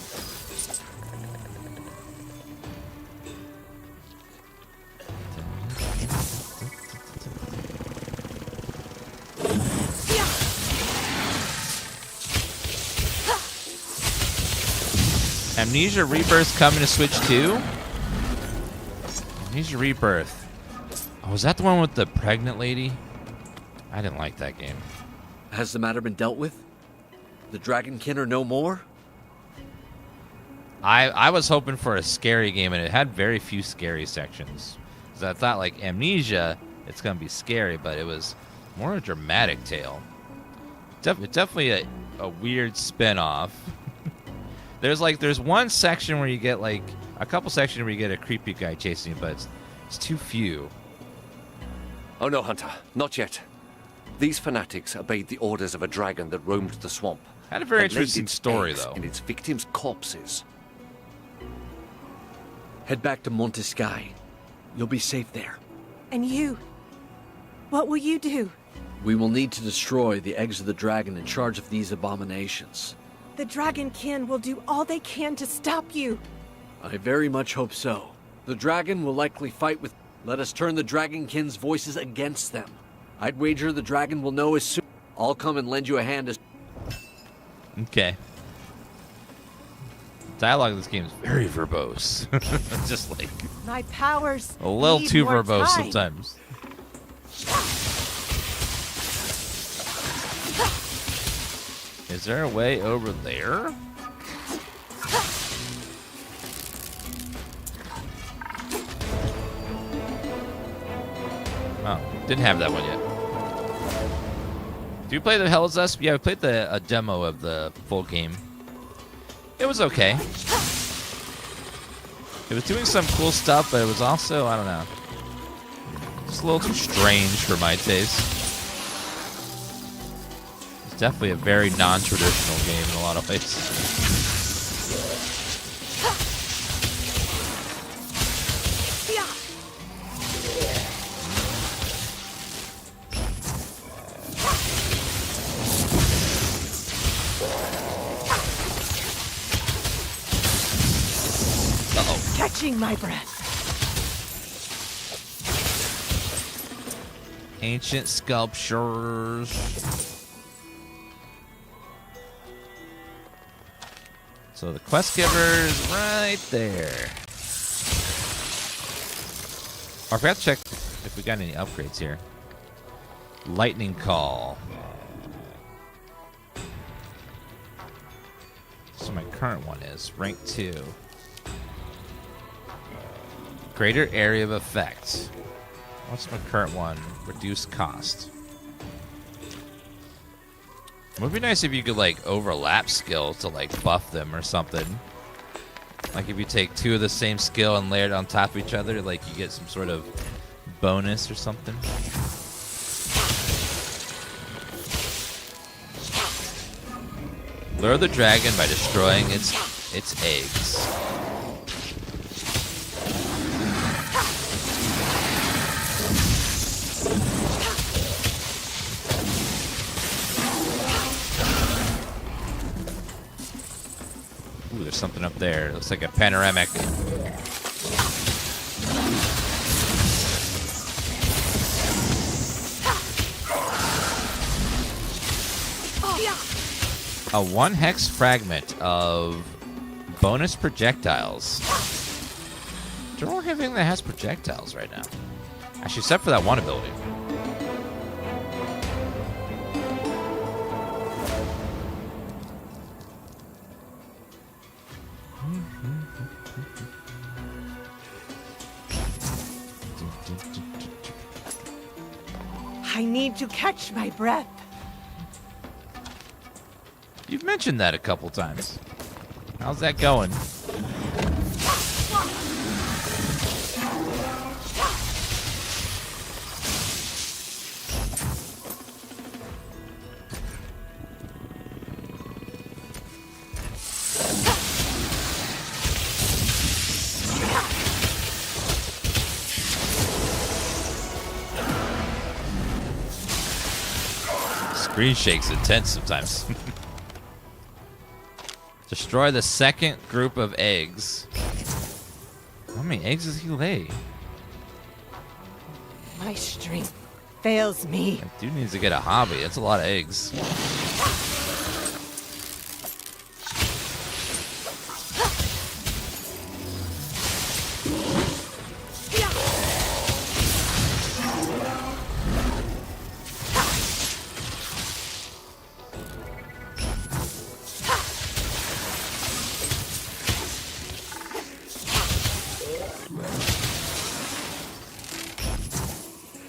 [SPEAKER 1] Amnesia Rebirth coming to Switch 2? Amnesia Rebirth. Oh, was that the one with the pregnant lady? I didn't like that game.
[SPEAKER 7] Has the matter been dealt with? The Dragonkin are no more?
[SPEAKER 1] I was hoping for a scary game, and it had very few scary sections. Because I thought, like, Amnesia, it's going to be scary, but it was more a dramatic tale. It's definitely a weird spin-off. There's one section where you get, like, a couple sections where you get a creepy guy chasing you, but it's too few.
[SPEAKER 6] Oh no, Hunter, not yet. These fanatics obeyed the orders of a dragon that roamed the swamp.
[SPEAKER 1] Had a very
[SPEAKER 6] and laid
[SPEAKER 1] interesting
[SPEAKER 6] its
[SPEAKER 1] story,
[SPEAKER 6] eggs
[SPEAKER 1] though.
[SPEAKER 6] in its victims' corpses.
[SPEAKER 7] Head back to Montescaille. You'll be safe there.
[SPEAKER 5] And you? What will you do?
[SPEAKER 7] We will need to destroy the eggs of the dragon in charge of these abominations.
[SPEAKER 5] The Dragonkin will do all they can to stop you.
[SPEAKER 7] I very much hope so. The dragon will likely fight with... Let us turn the Dragonkin's voices against them.
[SPEAKER 6] I'd wager the dragon will know as soon. I'll come and lend you a hand as...
[SPEAKER 1] Okay. Dialogue in this game is very verbose. Just like
[SPEAKER 13] My powers
[SPEAKER 1] a little
[SPEAKER 13] need
[SPEAKER 1] too
[SPEAKER 13] more
[SPEAKER 1] verbose
[SPEAKER 13] time.
[SPEAKER 1] sometimes. Is there a way over there? Oh, didn't have that one yet. Do you play the Hell's Us? Yeah, we played a demo of the full game. It was okay. It was doing some cool stuff, but it was also, I don't know, just a little too strange for my taste. It's definitely a very non-traditional game in a lot of ways.
[SPEAKER 13] Catching my breath.
[SPEAKER 1] Ancient sculptures. So the quest giver is right there. Oh, I forgot to check if we got any upgrades here. Lightning Call. So my current one is rank 2. Greater area of effect. What's my current one? Reduced cost. It would be nice if you could like overlap skills to like buff them or something. Like if you take 2 of the same skill and layer it on top of each other, like you get some sort of bonus or something. Lure the dragon by destroying its eggs. Ooh, there's something up there. It looks like a panoramic. A 1 hex fragment of bonus projectiles. Don't have anything that has projectiles right now. Actually, except for that one ability.
[SPEAKER 13] I need to catch my breath.
[SPEAKER 1] You've mentioned that a couple times. How's that going? Screen shake's intense sometimes. Destroy the second group of eggs. How many eggs does he lay?
[SPEAKER 13] My strength fails me.
[SPEAKER 1] That dude needs to get a hobby. That's a lot of eggs.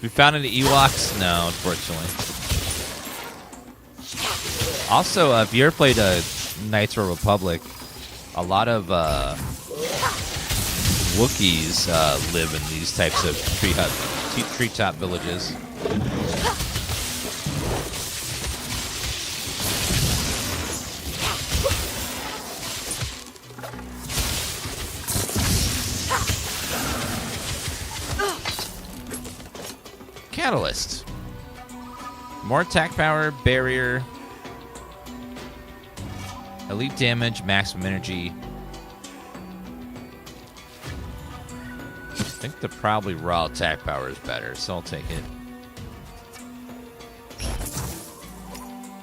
[SPEAKER 1] We found any Ewoks? No, unfortunately. Also, if you ever played Knights of the Republic, a lot of Wookiees live in these types of treetop villages. Catalyst. More attack power, barrier, elite damage, maximum energy. I think the probably raw attack power is better, so I'll take it.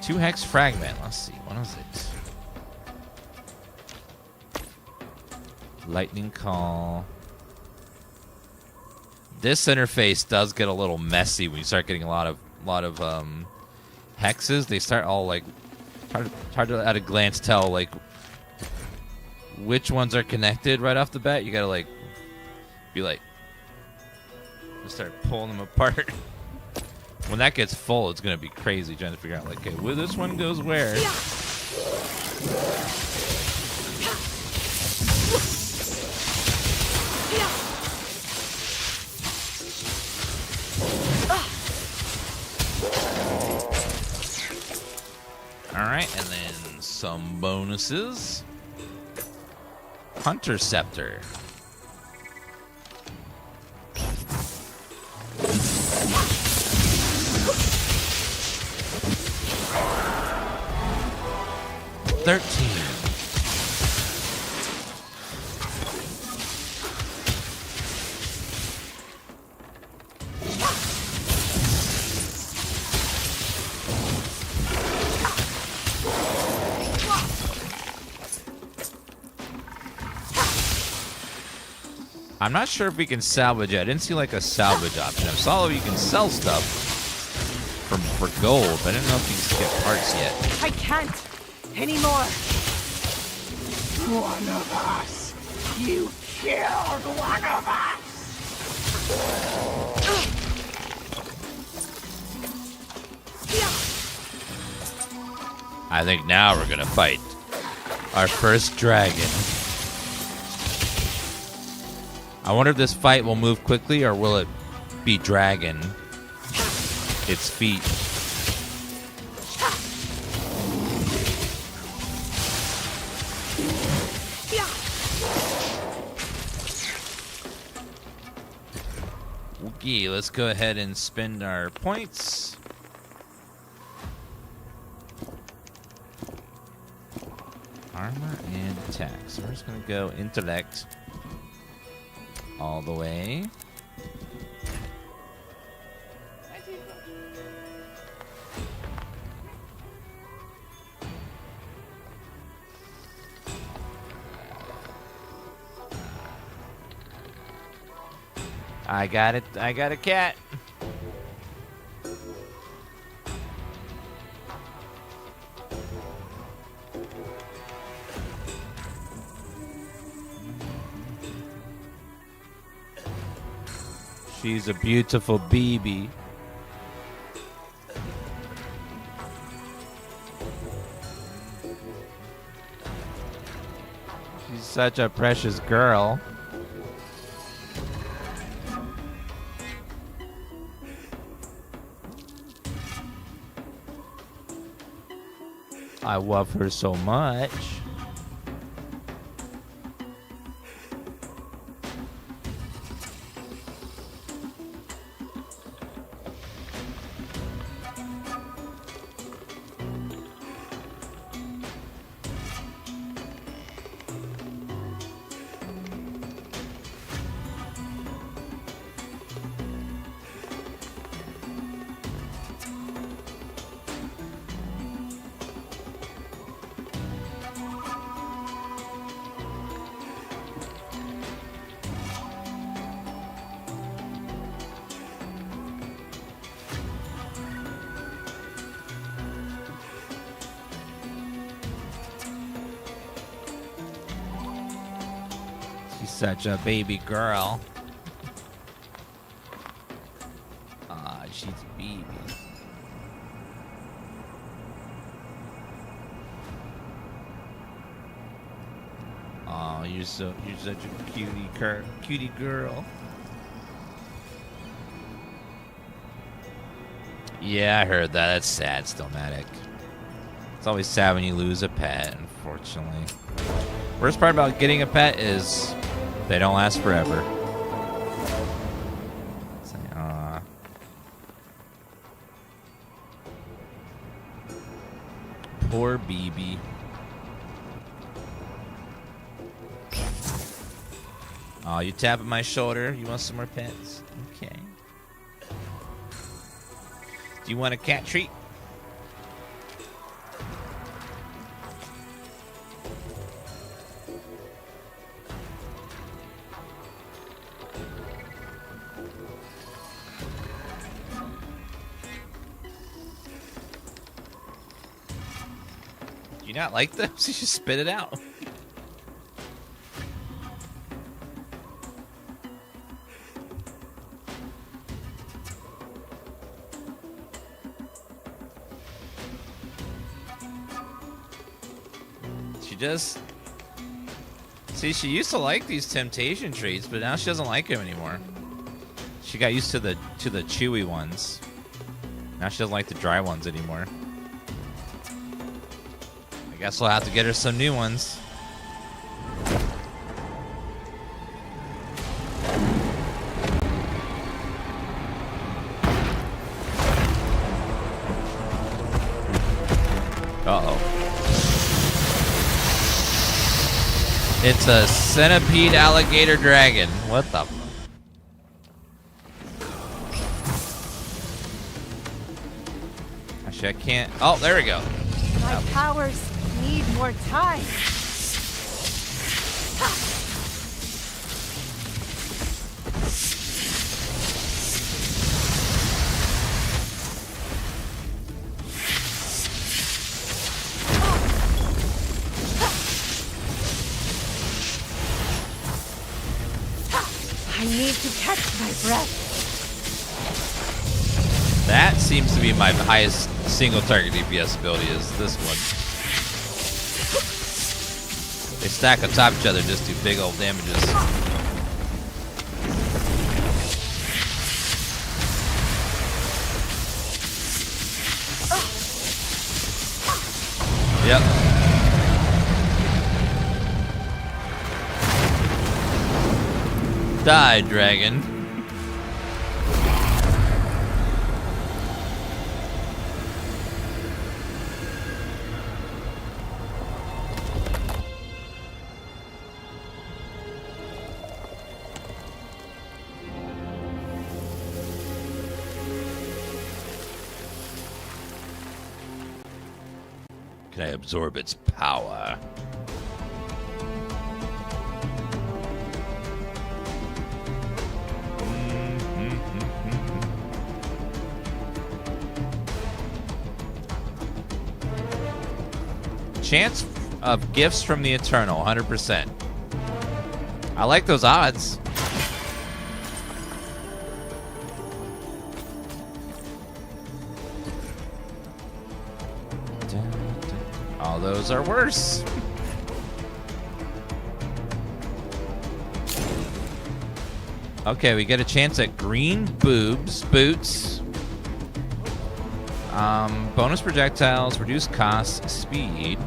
[SPEAKER 1] 2 hex fragment. Let's see. What is it? Lightning call. This interface does get a little messy when you start getting a lot of hexes. They start all like hard to at a glance tell like which ones are connected right off the bat. You gotta like be like just start pulling them apart. When that gets full, it's gonna be crazy trying to figure out like, okay, where this one goes where. Alright, and then some bonuses. Hunter Scepter. I'm not sure if we can salvage it. I didn't see like a salvage option. I saw you can sell stuff for gold, but I didn't know if you can get parts yet.
[SPEAKER 13] I can't anymore.
[SPEAKER 9] One of us. You killed one of us.
[SPEAKER 1] I think now we're gonna fight our first dragon. I wonder if this fight will move quickly or will it be dragging its feet. Okay, let's go ahead and spend our points. Armor and attack. So we're just going to go intellect all the way. I got it. I got a cat. She's a beautiful baby. She's such a precious girl. I love her so much. Such a baby girl. Ah, she's a baby. Oh, you're such a cutie girl. Yeah, I heard that. That's sad, Stillmatic. It's always sad when you lose a pet, unfortunately. Worst part about getting a pet is they don't last forever. Aww. Poor BB. Oh, you tapping my shoulder? You want some more pets? Okay. Do you want a cat treat? You not like those? You should spit it out. She just... See, she used to like these temptation treats, but now she doesn't like them anymore. She got used to the chewy ones. Now she doesn't like the dry ones anymore. I guess we'll have to get her some new ones. Uh-oh. It's a centipede alligator dragon. What the... Actually, I can't... Oh, there we go.
[SPEAKER 13] My powers need more time. I need to catch my breath.
[SPEAKER 1] That seems to be my highest single target DPS ability is this one. They stack on top of each other and just do big old damages. Yep. Die, dragon. Can I absorb its power? Chance of gifts from the Eternal, 100%. I like those odds. All those are worse. Okay, we get a chance at green boots. Bonus projectiles, reduced cost, speed.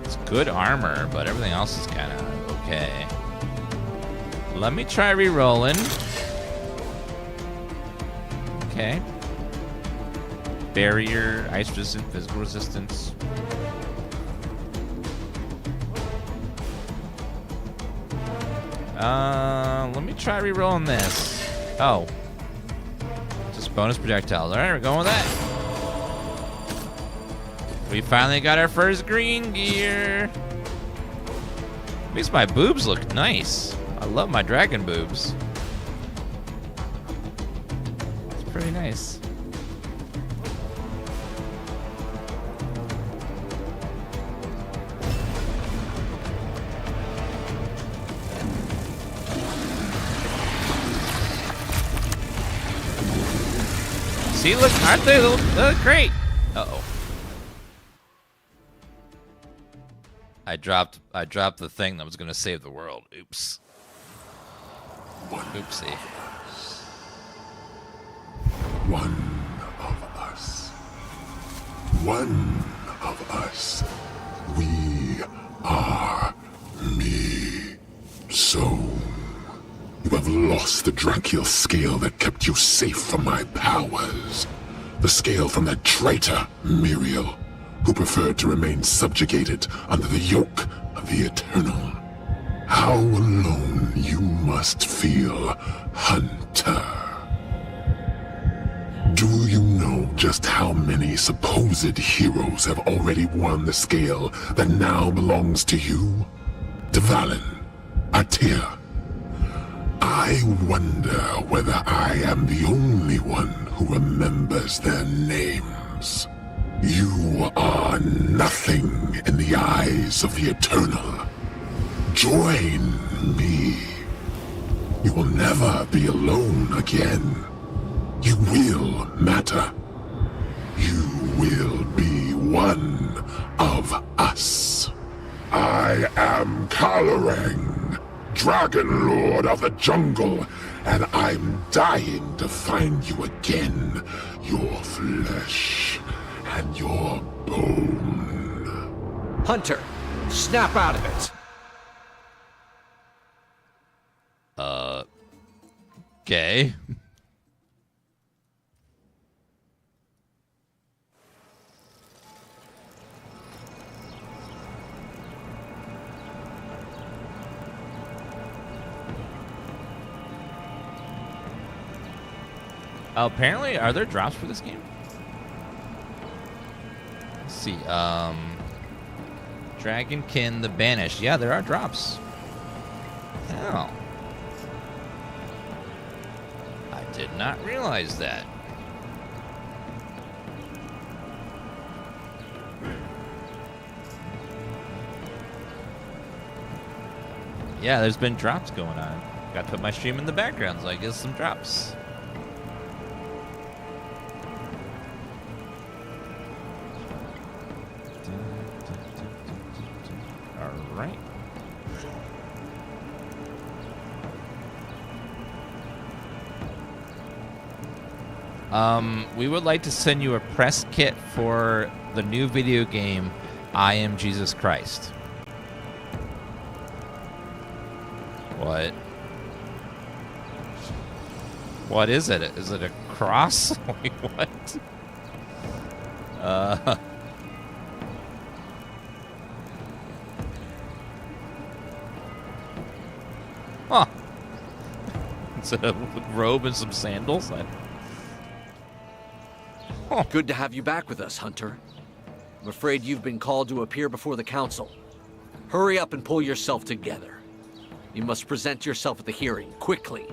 [SPEAKER 1] It's good armor, but everything else is kind of okay. Let me try re-rolling. Okay. Barrier, ice resistant, physical resistance. Let me try re-rolling this. Oh. Just bonus projectiles. Alright, we're going with that. We finally got our first green gear. Makes my boobs look nice. I love my dragon boobs. It's pretty nice. See, look, aren't they? They look great. Uh-oh. I dropped the thing that was gonna save the world. Oops. Oopsie.
[SPEAKER 17] One of us. One of us. We are me. So, you have lost the Drachial scale that kept you safe from my powers. The scale from that traitor, Miriel, who preferred to remain subjugated under the yoke of the Eternal. How alone you must feel, Hunter. Do you know just how many supposed heroes have already won the scale that now belongs to you? Dvalin, Artea. I I wonder whether I am the only one who remembers their names. You are nothing in the eyes of the Eternal. Join me. You will never be alone again. You will matter. You will be one of us. I am Kalorang, Dragon Lord of the Jungle, and I'm dying to find you again, your flesh and your bone.
[SPEAKER 6] Hunter, snap out of it.
[SPEAKER 1] Okay. Apparently, are there drops for this game? Let's see. Dragonkin the Banished. Yeah, there are drops. Oh. I did not realize that. Yeah, there's been drops going on. Got to put my stream in the background so I get some drops. Alright. We would like to send you a press kit for the new video game, I Am Jesus Christ. What? What is it? Is it a cross? Wait, what? Huh. Is it a robe and some sandals?
[SPEAKER 6] Good to have you back with us, Hunter. I'm afraid you've been called to appear before the council. Hurry up and pull yourself together. You must present yourself at the hearing, quickly.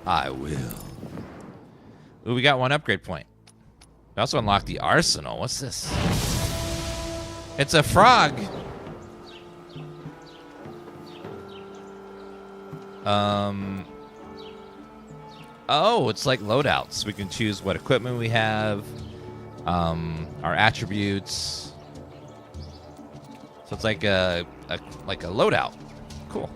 [SPEAKER 1] I will. Ooh, we got one upgrade point. We also unlocked the arsenal. What's this? It's a frog. Oh, it's like loadouts. We can choose what equipment we have, our attributes. So it's like a loadout. Cool.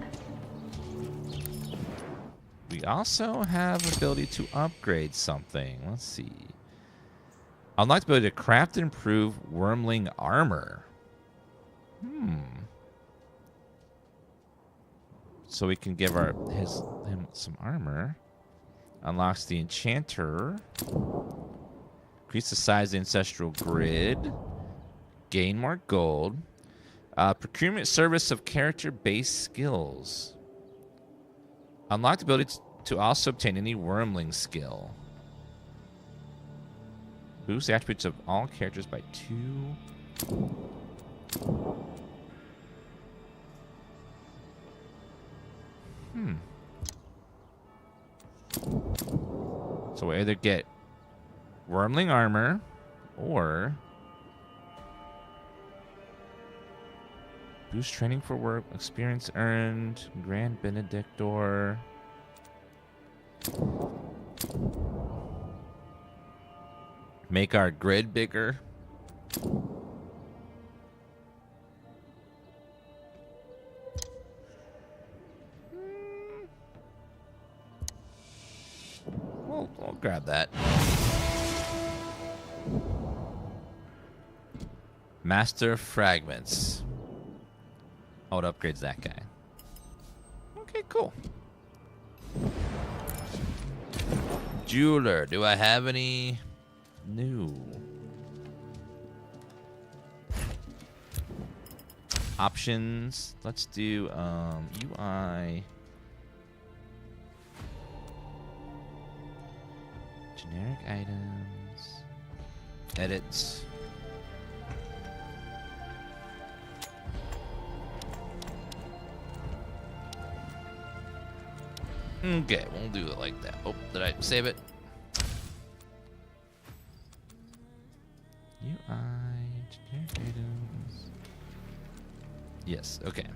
[SPEAKER 1] We also have the ability to upgrade something. Let's see. Unlock the ability to craft and improve Wormling armor. So we can give him some armor. Unlocks the enchanter. Increase the size of the ancestral grid. Gain more gold. Procurement service of character-based skills. Unlock the ability to also obtain any Wormling skill. Boost the attributes of all characters by 2. So we either get Wormling armor or boost training for work, experience earned, Grand Benedictor. Make our grid bigger. We'll grab that. Master fragments. Oh, it upgrades that guy. Okay, cool. Jeweler, do I have any new options? Let's do UI. Generic items. Edit. Okay, we'll do it like that. Oh, did I save it? Yes, okay.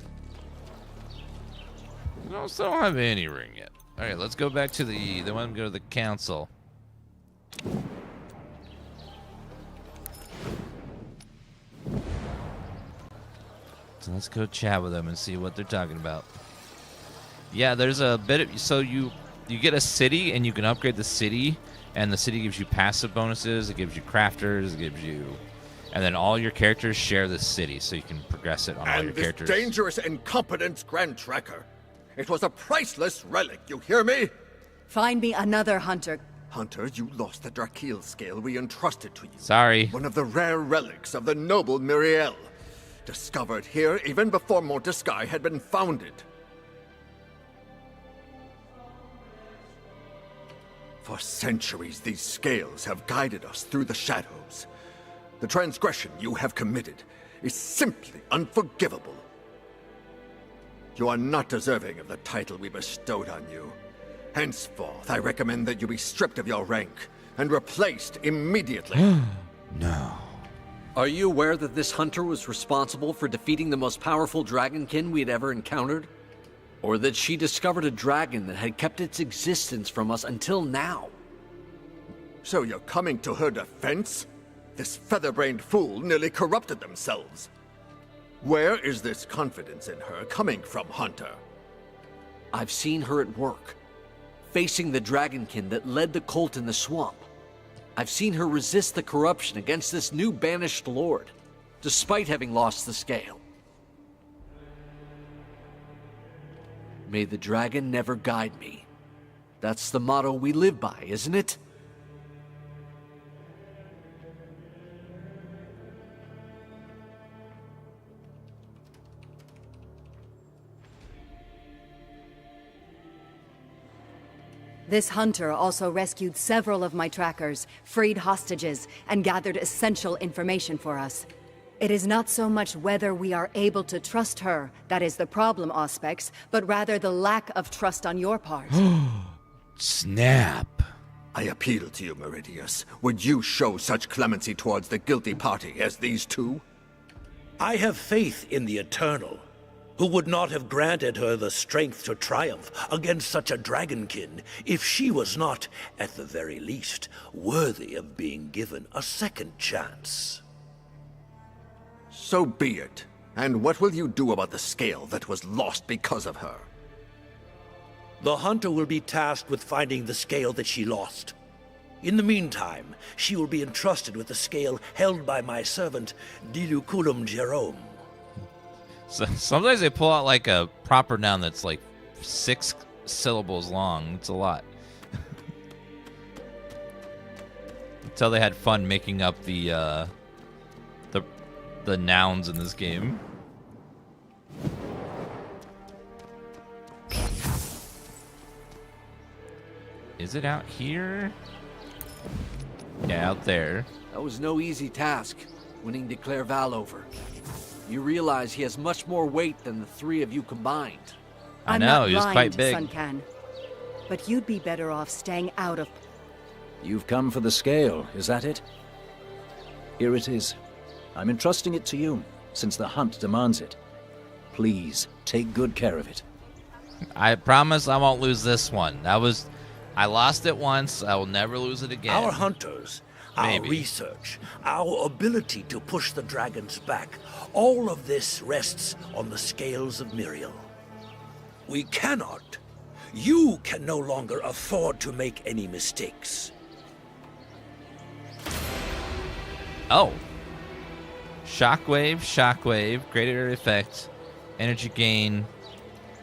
[SPEAKER 1] No, still don't have any ring yet. Alright, let's go back to the one go to the council. So let's go chat with them and see what they're talking about. Yeah, there's a bit of, so you get a city and you can upgrade the city, and the city gives you passive bonuses, it gives you crafters, it gives you, and then all your characters share the city, so you can progress it on all your
[SPEAKER 9] this
[SPEAKER 1] characters.
[SPEAKER 9] Dangerous incompetence, Grand Tracker. It was a priceless relic, you hear me?
[SPEAKER 4] Find me another hunter.
[SPEAKER 9] Hunter, you lost the Dracil scale we entrusted to you.
[SPEAKER 1] Sorry.
[SPEAKER 9] One of the rare relics of the noble Miriel. Discovered here even before Montesquieu had been founded. For centuries, these scales have guided us through the shadows. The transgression you have committed is simply unforgivable. You are not deserving of the title we bestowed on you. Henceforth, I recommend that you be stripped of your rank and replaced immediately.
[SPEAKER 1] No.
[SPEAKER 7] Are you aware that this hunter was responsible for defeating the most powerful dragonkin we had ever encountered? Or that she discovered a dragon that had kept its existence from us until now?
[SPEAKER 9] So you're coming to her defense? This feather-brained fool nearly corrupted themselves. Where is this confidence in her coming from, Hunter?
[SPEAKER 7] I've seen her at work, facing the dragonkin that led the cult in the swamp. I've seen her resist the corruption against this new banished lord, despite having lost the scale. May the dragon never guide me. That's the motto we live by, isn't it?
[SPEAKER 4] This hunter also rescued several of my trackers, freed hostages, and gathered essential information for us. It is not so much whether we are able to trust her that is the problem, Auspex, but rather the lack of trust on your part.
[SPEAKER 1] Snap.
[SPEAKER 9] I appeal to you, Meridius. Would you show such clemency towards the guilty party as these two?
[SPEAKER 18] I have faith in the Eternal, who would not have granted her the strength to triumph against such a dragonkin if she was not, at the very least, worthy of being given a second chance.
[SPEAKER 9] So be it. And what will you do about the scale that was lost because of her?
[SPEAKER 18] The hunter will be tasked with finding the scale that she lost. In the meantime, she will be entrusted with the scale held by my servant, Diluculum Jerome.
[SPEAKER 1] So, sometimes they pull out like a proper noun that's like 6 syllables long. It's a lot. Until they had fun making up the nouns in this game. Is it out here? Yeah, out there.
[SPEAKER 7] That was no easy task, winning de Clairval over. You realize he has much more weight than the three of you combined.
[SPEAKER 1] I know, he was quite big.
[SPEAKER 4] Suncan, but you'd be better off staying out of...
[SPEAKER 11] You've come for the scale, is that it? Here it is. I'm entrusting it to you, since the hunt demands it. Please, take good care of it.
[SPEAKER 1] I promise I won't lose this one. I lost it once, I will never lose it again.
[SPEAKER 18] Our hunters, our research, our ability to push the dragons back, all of this rests on the scales of Miriel. We cannot, you can no longer afford to make any mistakes.
[SPEAKER 1] Oh. Shockwave, shockwave, greater area effect, energy gain,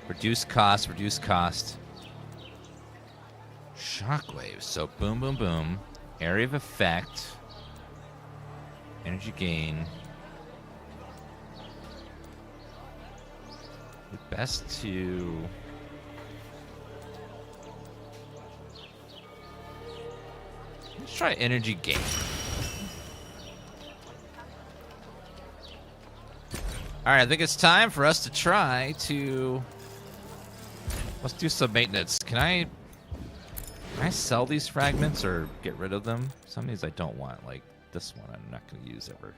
[SPEAKER 1] reduce cost. Shockwave, so boom, boom, boom. Area of effect, energy gain. Best to... Let's try energy gain. Alright, I think it's time for us to try to Let's do some maintenance. Can I sell these fragments or get rid of them? Some of these I don't want, like this one I'm not going to use ever.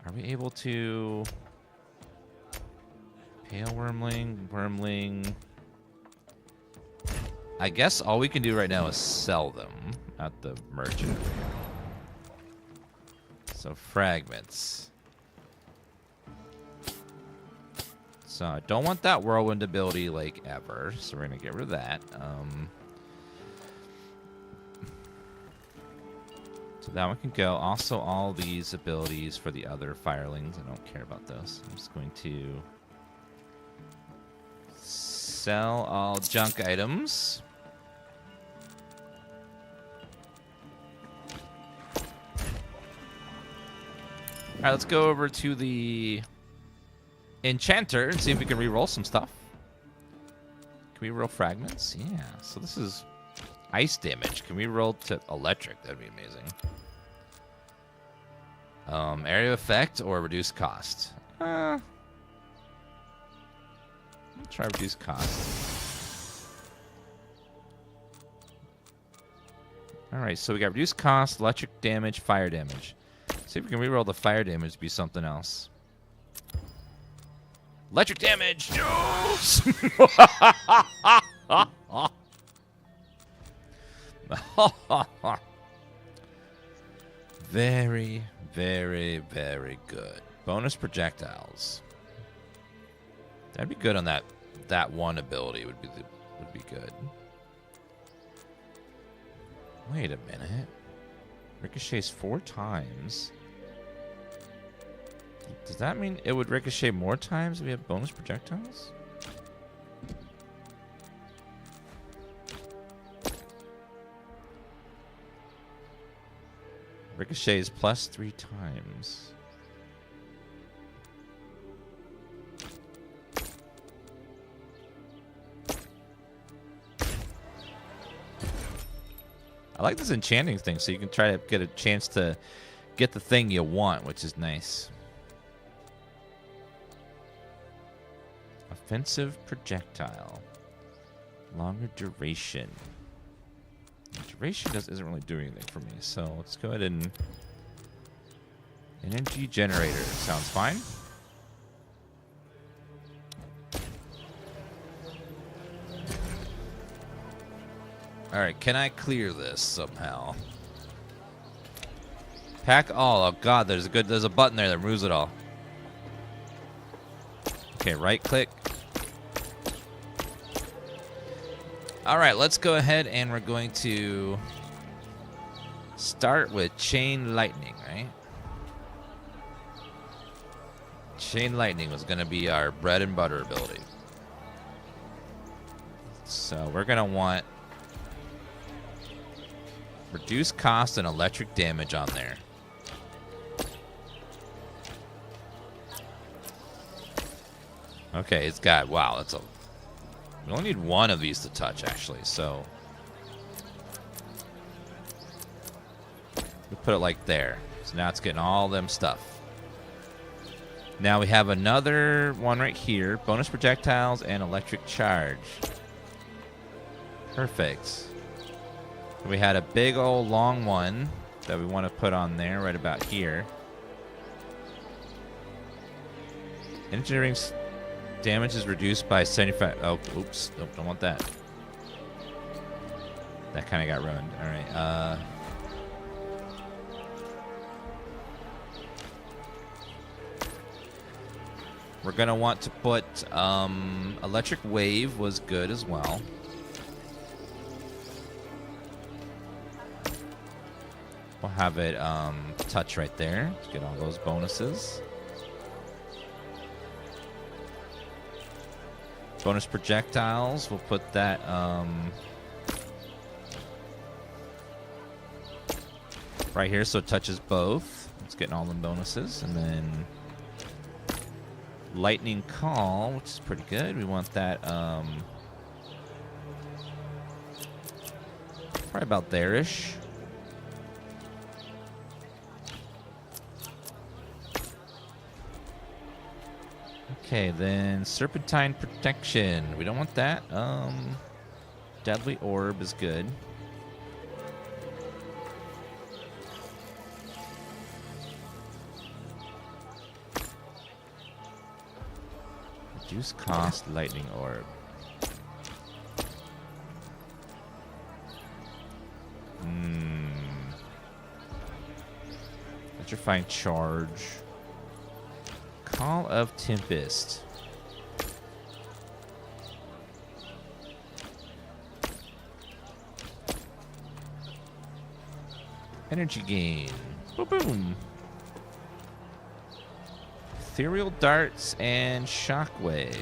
[SPEAKER 1] Are we able to... Pale Wormling. I guess all we can do right now is sell them at the merchant. So fragments. So I don't want that whirlwind ability like ever. So we're gonna get rid of that. So that one can go. Also, all these abilities for the other firelings. I don't care about those. I'm just going to sell all junk items. All right, let's go over to the Enchanter and see if we can re-roll some stuff. Can we roll fragments? Yeah. So this is ice damage. Can we roll to electric? That'd be amazing. Area effect or reduce cost? Let's try reduce cost. All right, so we got reduced cost, electric damage, fire damage. See if we can reroll the fire damage to be something else. Electric damage! Yes! Very, very, very good. Bonus projectiles. That'd be good on that one ability. Would be good. Wait a minute. Ricochets 4 times. Does that mean it would ricochet more times if we have bonus projectiles? Ricochets plus 3 times. I like this enchanting thing, so you can try to get a chance to get the thing you want, which is nice. Offensive projectile. Longer duration. Duration isn't really doing anything for me, so let's go ahead and... Energy generator. Sounds fine. Alright, can I clear this somehow? Pack all. Oh god, there's a button there that removes it all. Okay, right click. Alright, let's go ahead and we're going to start with Chain Lightning, right? Chain Lightning was going to be our bread and butter ability. So we're going to want reduce cost and electric damage on there. Okay, it's got, wow, that's a, we only need one of these to touch, actually, so. We put it like there. So now it's getting all them stuff. Now we have another one right here. Bonus projectiles and electric charge. Perfect. We had a big old long one that we want to put on there right about here. Engineering damage is reduced by 75. Oh, oops. Nope, don't want that. That kind of got ruined. All right. We're going to want to put electric wave was good as well. We'll have it touch right there to get all those bonuses. Bonus projectiles, we'll put that right here so it touches both. It's getting all the bonuses. And then lightning call, which is pretty good. We want that probably about there-ish. Okay, then Serpentine Protection. We don't want that. Deadly Orb is good. Reduce cost Lightning Orb. Electrifying Charge. Call of Tempest. Energy gain. Boom, boom. Ethereal Darts and Shockwave.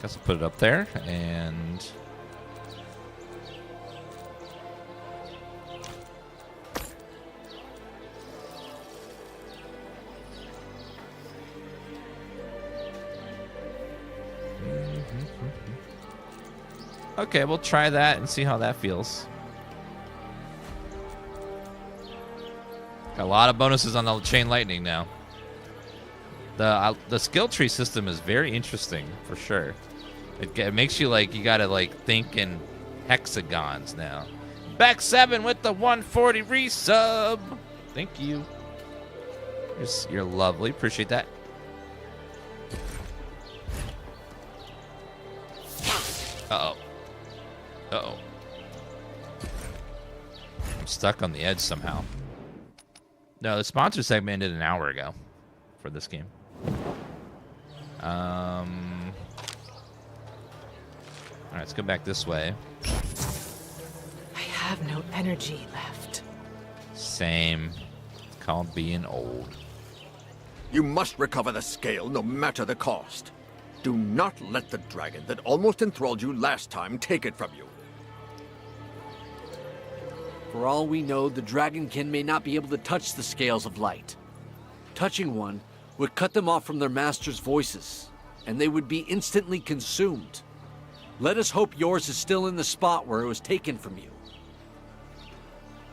[SPEAKER 1] Guess I'll put it up there and... Okay, we'll try that and see how that feels. Got a lot of bonuses on the Chain Lightning now. The skill tree system is very interesting, for sure. It makes you like, you gotta like think in hexagons now. Back 7 with the 140 resub. Thank you. You're lovely. Appreciate that. Uh-oh. Uh-oh. I'm stuck on the edge somehow. No, the sponsor segment ended an hour ago for this game. Alright, let's go back this way.
[SPEAKER 5] I have no energy left.
[SPEAKER 1] Same. It's called being old.
[SPEAKER 10] You must recover the scale, no matter the cost. Do not let the dragon that almost enthralled you last time take it from you.
[SPEAKER 7] For all we know, the Dragonkin may not be able to touch the scales of light. Touching one would cut them off from their master's voices, and they would be instantly consumed. Let us hope yours is still in the spot where it was taken from you.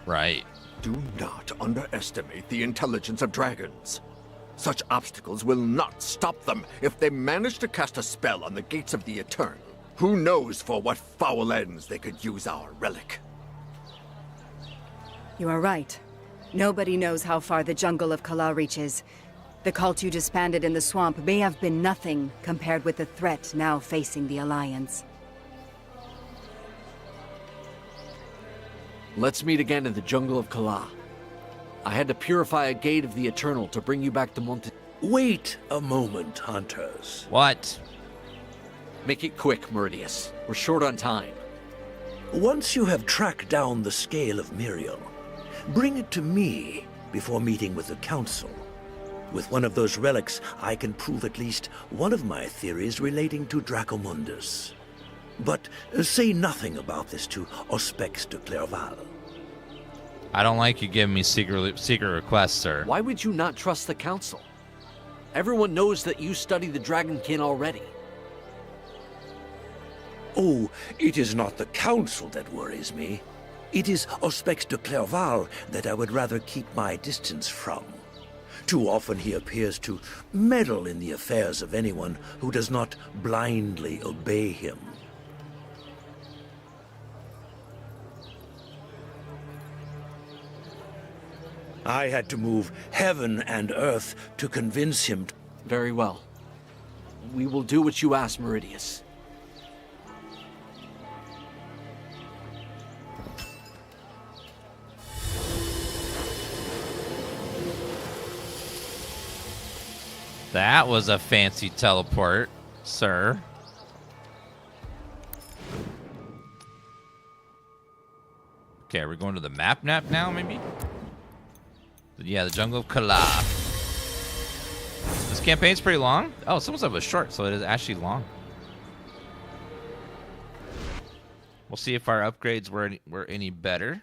[SPEAKER 1] Right.
[SPEAKER 10] Do not underestimate the intelligence of dragons. Such obstacles will not stop them if they manage to cast a spell on the gates of the Eternal. Who knows for what foul ends they could use our relic.
[SPEAKER 4] You are right. Nobody knows how far the jungle of Kala reaches. The cult you disbanded in the swamp may have been nothing compared with the threat now facing the Alliance.
[SPEAKER 7] Let's meet again in the jungle of Kala. I had to purify a gate of the Eternal to bring you back to Monte...
[SPEAKER 18] Wait a moment, hunters.
[SPEAKER 1] What?
[SPEAKER 7] Make it quick, Meridius. We're short on time.
[SPEAKER 18] Once you have tracked down the scale of Miriel, bring it to me before meeting with the Council. With one of those relics, I can prove at least one of my theories relating to Dracomundus. But say nothing about this to Auspex de Clairval.
[SPEAKER 1] I don't like you giving me secret requests, sir.
[SPEAKER 7] Why would you not trust the Council? Everyone knows that you study the Dragonkin already.
[SPEAKER 18] Oh, it is not the Council that worries me. It is Auspex de Clairval that I would rather keep my distance from. Too often he appears to meddle in the affairs of anyone who does not blindly obey him. I had to move heaven and earth to convince him.
[SPEAKER 7] Very well. We will do what you ask, Meridius.
[SPEAKER 1] That was a fancy teleport, sir. Okay, are we going to the map now, maybe? Yeah, the Jungle of Kala. This campaign's pretty long. Oh, some stuff was short, so it is actually long. We'll see if our upgrades were any better.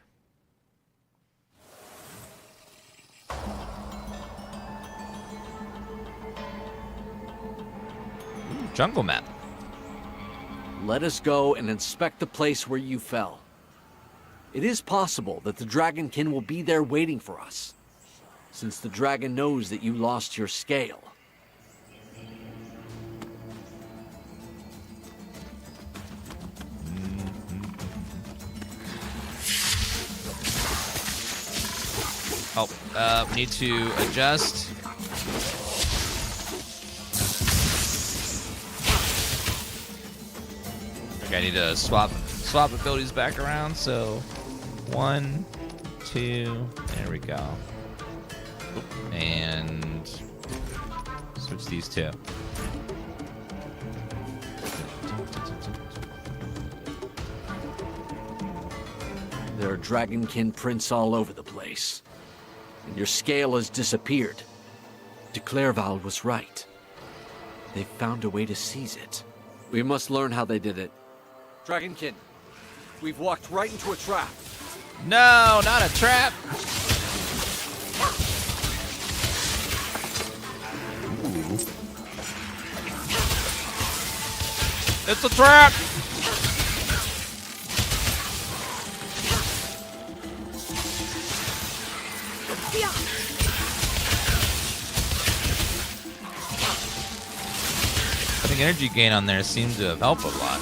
[SPEAKER 1] Jungle map.
[SPEAKER 7] Let us go and inspect the place where you fell. It is possible that the Dragonkin will be there waiting for us. since the dragon knows that you lost your scale.
[SPEAKER 1] Oh, we need to adjust. Okay, I need to swap abilities back around. So, 1, 2, there we go. And switch these two.
[SPEAKER 7] There are Dragonkin prints all over the place. And your scale has disappeared. De Clairval was right. They found a way to seize it. We must learn how they did it. Dragonkin, we've walked right into a trap.
[SPEAKER 1] No, not a trap. Ooh. It's a trap. I think energy gain on there seems to have helped a lot.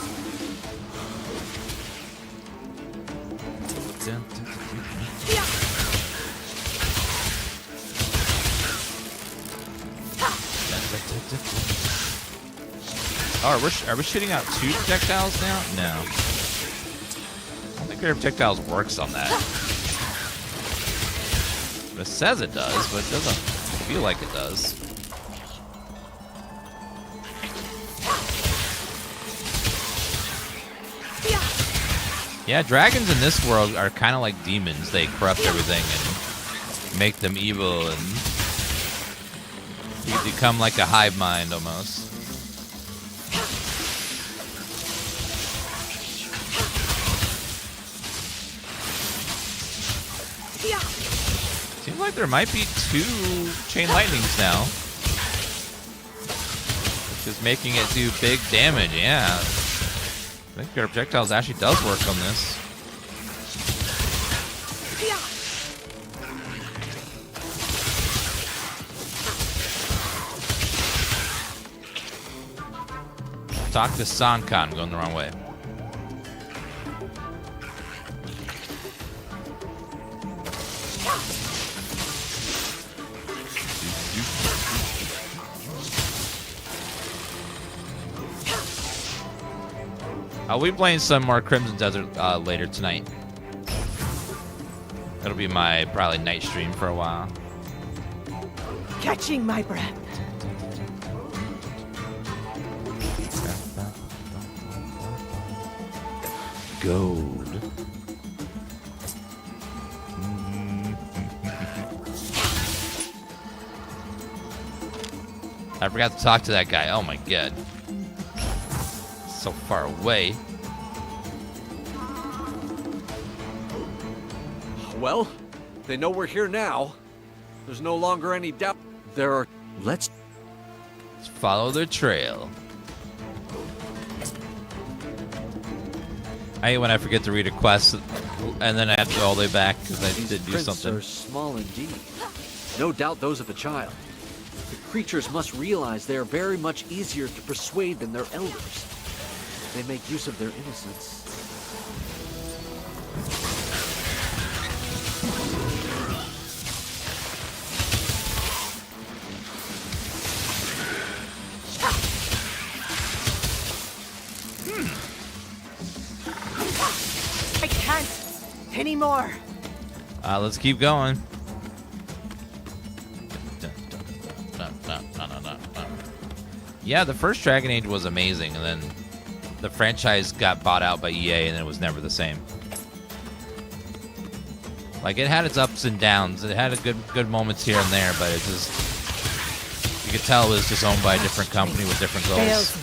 [SPEAKER 1] Oh, are we shooting out 2 projectiles now? No. I don't think our projectiles works on that. It says it does, but it doesn't feel like it does. Yeah, dragons in this world are kind of like demons. They corrupt everything and make them evil, and you become like a hive mind almost. Seems like there might be 2 chain lightnings now, which is making it do big damage. Yeah, I think our projectiles actually does work on this. Talk to Sankan. I'm going the wrong way. I'll be playing some more Crimson Desert later tonight. It'll be my probably night stream for a while.
[SPEAKER 5] Catching my breath.
[SPEAKER 1] Gold. I forgot to talk to that guy. Oh my god. So far away.
[SPEAKER 7] Well, they know we're here now. There's no longer any doubt. There are... Let's
[SPEAKER 1] follow their trail. I hate when I forget to read a quest and then I have to go all the way back because I did do something.
[SPEAKER 7] These prints are small indeed. No doubt those of a child. The creatures must realize they are very much easier to persuade than their elders. They make use of their innocence.
[SPEAKER 5] I can't anymore.
[SPEAKER 1] Let's keep going. Yeah, the first Dragon Age was amazing, and then the franchise got bought out by EA, and it was never the same. Like, it had its ups and downs. It had a good moments here and there, but it just... You could tell it was just owned by a different company with different goals.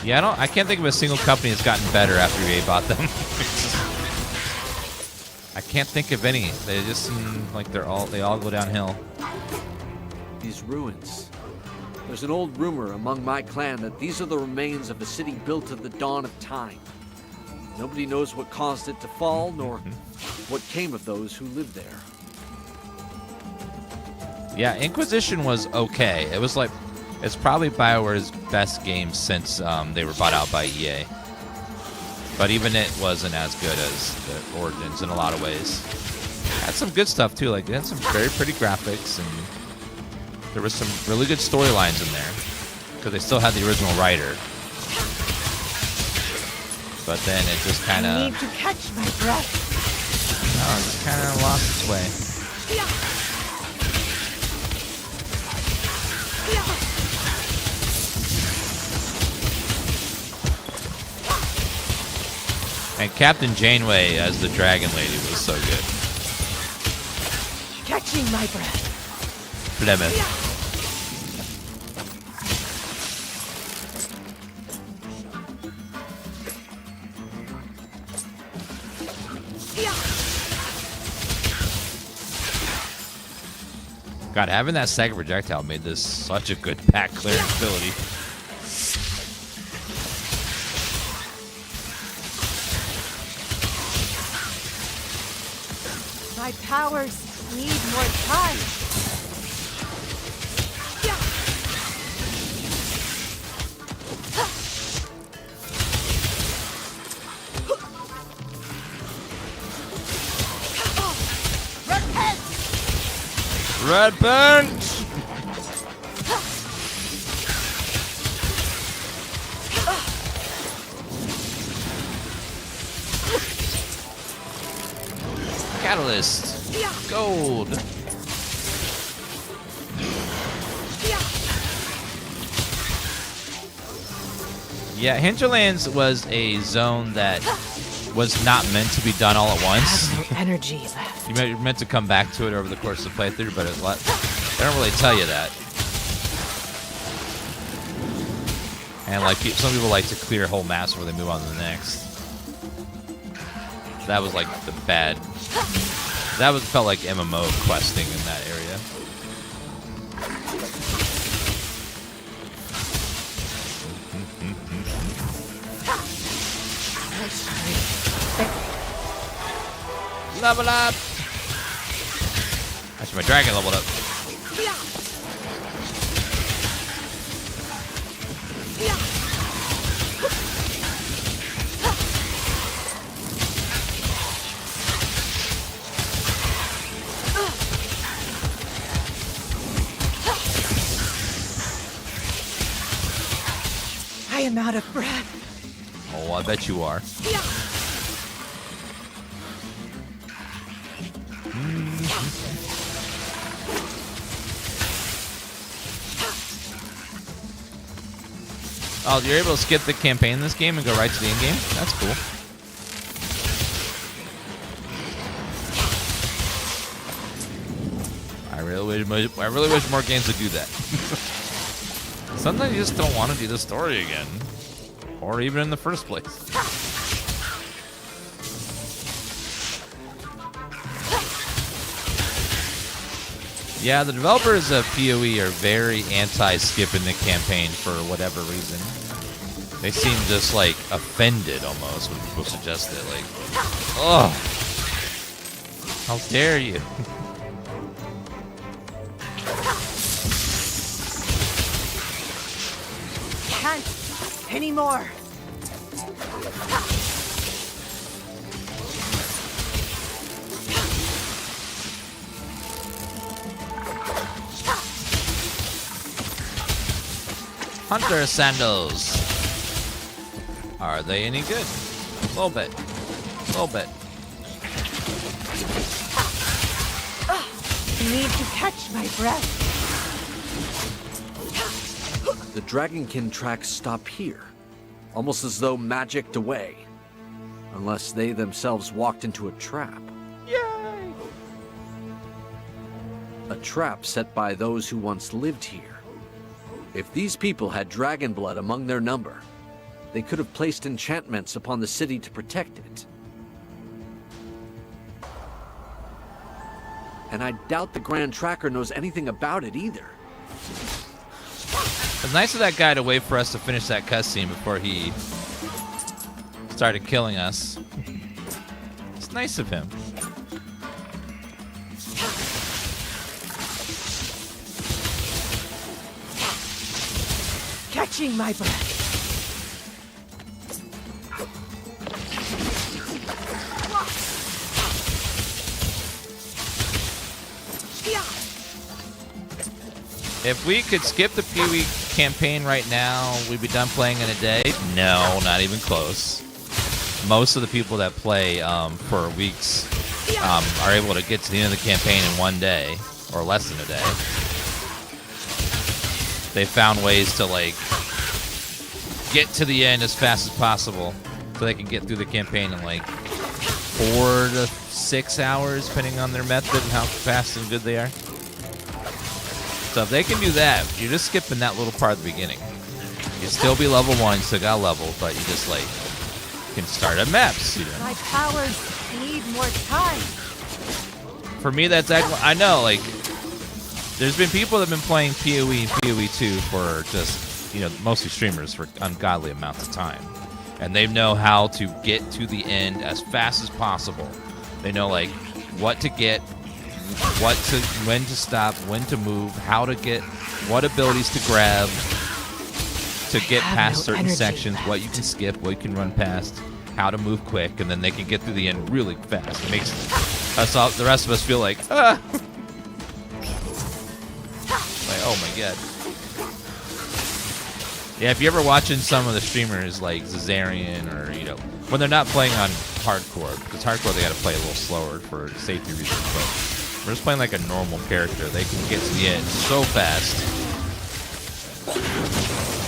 [SPEAKER 1] Yeah, I can't think of a single company that's gotten better after EA bought them. I can't think of any. They just seem like they all go downhill.
[SPEAKER 7] These ruins. There's an old rumor among my clan that these are the remains of a city built at the dawn of time. Nobody knows what caused it to fall, nor what came of those who lived there.
[SPEAKER 1] Yeah, Inquisition was okay. It was like, it's probably BioWare's best game since they were bought out by EA. But even it wasn't as good as the Origins in a lot of ways. Had some good stuff too, like it had some very pretty graphics, and there was some really good storylines in there because they still had the original writer. But then it just kind of...
[SPEAKER 13] I need to catch my breath.
[SPEAKER 1] No, it just kind of lost its way. And Captain Janeway as the Dragon Lady was so good.
[SPEAKER 13] Catching my breath.
[SPEAKER 1] Plymouth. God, having that second projectile made this such a good pack clearing ability.
[SPEAKER 13] My powers need more time.
[SPEAKER 1] Red burnt! Catalyst. Gold. Yeah, Hinterlands was a zone that was not meant to be done all at once.
[SPEAKER 5] I have no energy left.
[SPEAKER 1] You're meant to come back to it over the course of the playthrough, but they don't really tell you that. And like some people like to clear whole maps before they move on to the next. That was like the bad. That felt like MMO questing in that area. Level up! Actually, my dragon leveled up.
[SPEAKER 13] I am out of breath.
[SPEAKER 1] Oh, I bet you are. Oh, you're able to skip the campaign in this game and go right to the end game? That's cool. I really wish more games would do that. Sometimes you just don't want to do the story again. Or even in the first place. Yeah, the developers of PoE are very anti-skipping the campaign for whatever reason. They seem just like offended almost when people suggest it. Like, oh, how dare you?
[SPEAKER 13] Can't anymore.
[SPEAKER 1] Hunter sandals. Are they any good? A little bit. A little bit.
[SPEAKER 13] I need to catch my breath.
[SPEAKER 7] The Dragonkin tracks stop here, almost as though magicked away. Unless they themselves walked into a trap.
[SPEAKER 1] Yay!
[SPEAKER 7] A trap set by those who once lived here. If these people had dragon blood among their number, they could have placed enchantments upon the city to protect it. And I doubt the Grand Tracker knows anything about it either.
[SPEAKER 1] It's nice of that guy to wait for us to finish that cutscene before he started killing us. It's nice of him.
[SPEAKER 5] Catching my breath.
[SPEAKER 1] If we could skip the Pee-wee campaign right now, we'd be done playing in a day. No, not even close. Most of the people that play for weeks are able to get to the end of the campaign in one day, or less than a day. They found ways to like get to the end as fast as possible, so they can get through the campaign in like 4 to 6 hours, depending on their method and how fast and good they are. So if they can do that, you're just skipping that little part at the beginning. You still be level 1, still got level, but you just like can start at maps. You know?
[SPEAKER 13] My powers need more time.
[SPEAKER 1] For me, that's I know. Like, there's been people that have been playing PoE and PoE 2 for just, you know, mostly streamers for ungodly amounts of time, and they know how to get to the end as fast as possible. They know like what to get, when to stop, when to move, how to get, what abilities to grab to get past certain sections, what you can skip, what you can run past, how to move quick, and then they can get through the end really fast. It makes us all, the rest of us feel like, like, oh my god. Yeah, if you're ever watching some of the streamers like Zazarian, or, you know, when they're not playing on hardcore, because hardcore they gotta play a little slower for safety reasons, but we're just playing like a normal character. They can get to the end so fast.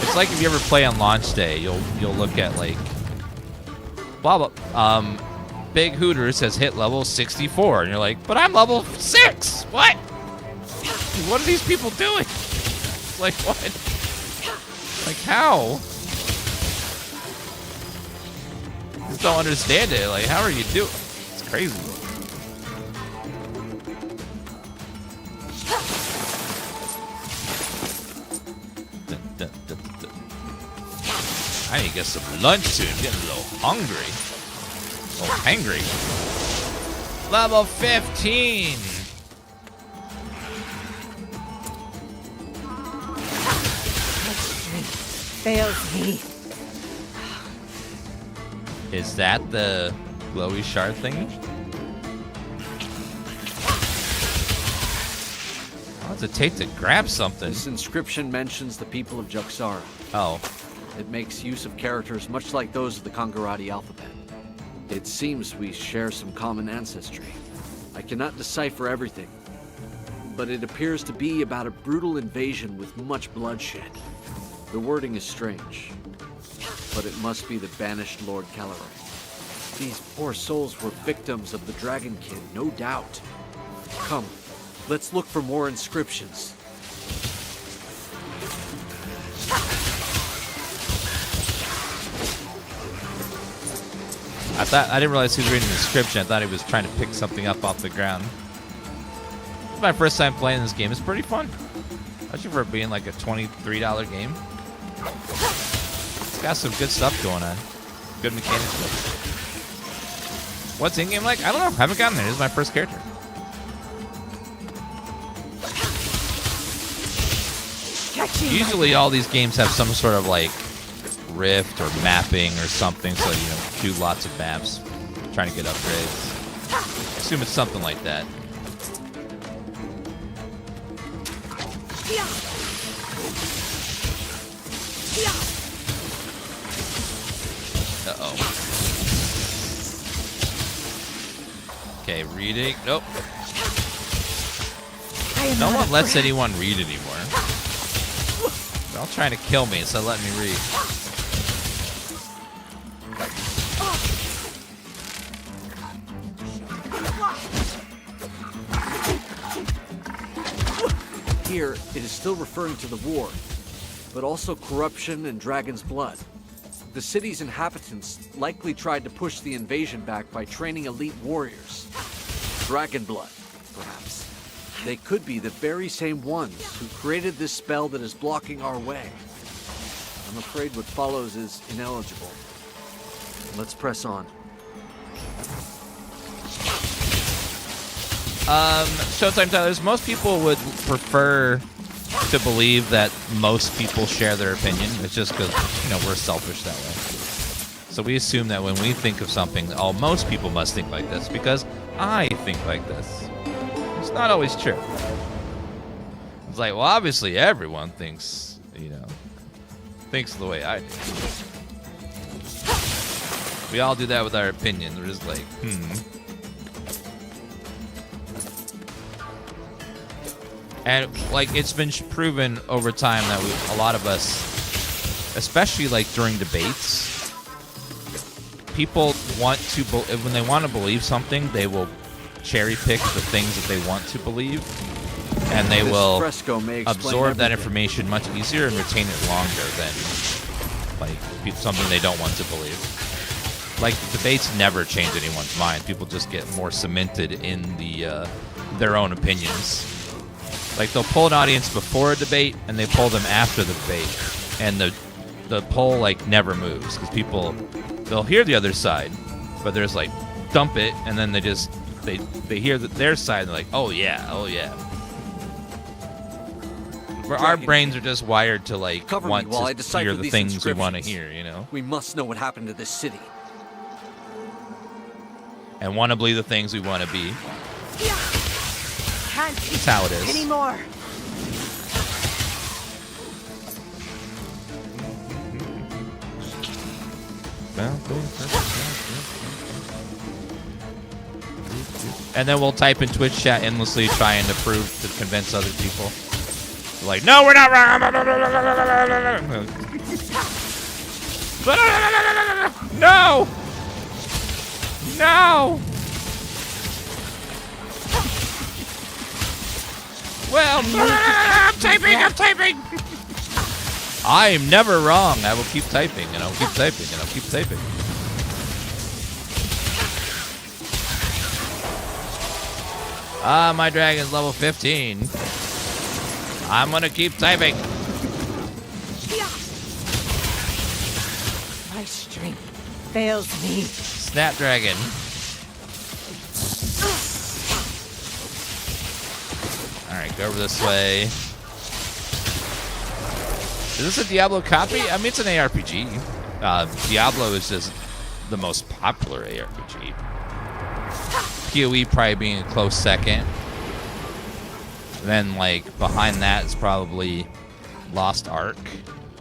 [SPEAKER 1] It's like if you ever play on launch day, you'll look at like blah blah. Big Hooters has hit level 64, and you're like, but I'm level 6. What? What are these people doing? Like what? Like how? I just don't understand it. Like how are you doing? It's crazy. I need to get some lunch soon. I'm getting a little hungry. A little hangry. Level 15.
[SPEAKER 5] Fails me.
[SPEAKER 1] Is that the glowy shard thingy? What's it take to grab something?
[SPEAKER 7] This inscription mentions the people of Jaxara.
[SPEAKER 1] Oh.
[SPEAKER 7] It makes use of characters much like those of the Kongarati alphabet. It seems we share some common ancestry. I cannot decipher everything, but it appears to be about a brutal invasion with much bloodshed. The wording is strange, but it must be the banished Lord Caloray. These poor souls were victims of the Dragonkin, no doubt. Come, let's look for more inscriptions.
[SPEAKER 1] I didn't realize he was reading the inscription. I thought he was trying to pick something up off the ground. This is my first time playing this game. It's pretty fun. Especially for it being like a $23 game. It's got some good stuff going on. Good mechanics. What's in-game like? I don't know. Haven't gotten there. This is my first character. Usually all these games have some sort of like rift or mapping or something, so you know, do lots of maps, trying to get upgrades. I assume it's something like that. Uh-oh. Okay, reading. Nope. No one lets anyone read anymore. They're all trying to kill me instead of letting me read.
[SPEAKER 7] Here, it is still referring to the war, but also corruption and dragon's blood. The city's inhabitants likely tried to push the invasion back by training elite warriors. Dragon blood. perhaps. They could be the very same ones who created this spell that is blocking our way. I'm afraid what follows is ineligible. Let's press on.
[SPEAKER 1] Showtime Tellers, most people would prefer to believe that most people share their opinion. It's just because, we're selfish that way. So we assume that when we think of something, most people must think like this because I think like this. It's not always true. It's like, well, obviously everyone thinks, thinks the way I do. We all do that with our opinion. We're just like, And it's been proven over time that a lot of us, especially during debates, people want to, when they want to believe something, they will cherry pick the things that they want to believe, and they will absorb that information much easier and retain it longer than something they don't want to believe. Debates never change anyone's mind. People just get more cemented in their own opinions. They'll poll an audience before a debate, and they poll them after the debate, and the poll never moves because people, they'll hear the other side, but there's dump it, and then they hear their side, and they're like, oh yeah. Where our brains are just wired to want to hear the things we want to hear,
[SPEAKER 7] We must know what happened to this city.
[SPEAKER 1] And want to believe the things we want to be.
[SPEAKER 13] Can't
[SPEAKER 1] That's how it is.
[SPEAKER 13] anymore.
[SPEAKER 1] And then we'll type in Twitch chat endlessly trying to convince other people. No, we're not wrong. No. No. Well, I'm typing. I'm never wrong. I will keep typing, and I'll keep typing, and I'll keep typing. My dragon's level 15. I'm gonna keep typing.
[SPEAKER 13] My strength fails me.
[SPEAKER 1] Snapdragon. Alright, go over this way. Is this a Diablo copy? I mean, it's an ARPG. Diablo is just the most popular ARPG. PoE probably being a close second. Then, behind that is probably Lost Ark.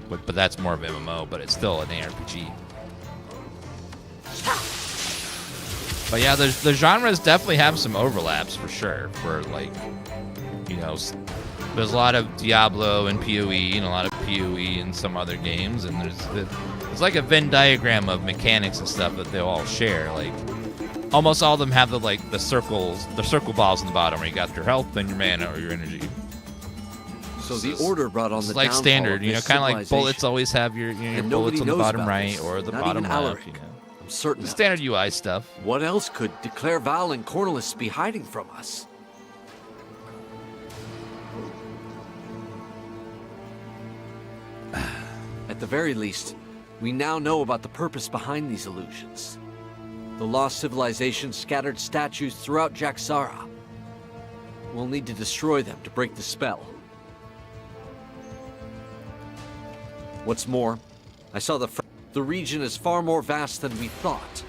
[SPEAKER 1] But that's more of MMO, but it's still an ARPG. But yeah, the genres definitely have some overlaps for sure. For there's a lot of Diablo and PoE and a lot of PoE in some other games, and there's a Venn diagram of mechanics and stuff that they all share. Almost all of them have the circle balls in the bottom where you got your health and your mana or your energy.
[SPEAKER 7] So the Order brought on the
[SPEAKER 1] downfall standard, kind of like bullets always have your bullets on the bottom right or the bottom left.
[SPEAKER 7] I'm certain.
[SPEAKER 1] Standard UI stuff.
[SPEAKER 7] What else could Declare Val and Cornelis be hiding from us? At the very least, we now know about the purpose behind these illusions. The lost civilization scattered statues throughout Jaxara. We'll need to destroy them to break the spell. What's more, I saw the region is far more vast than we thought.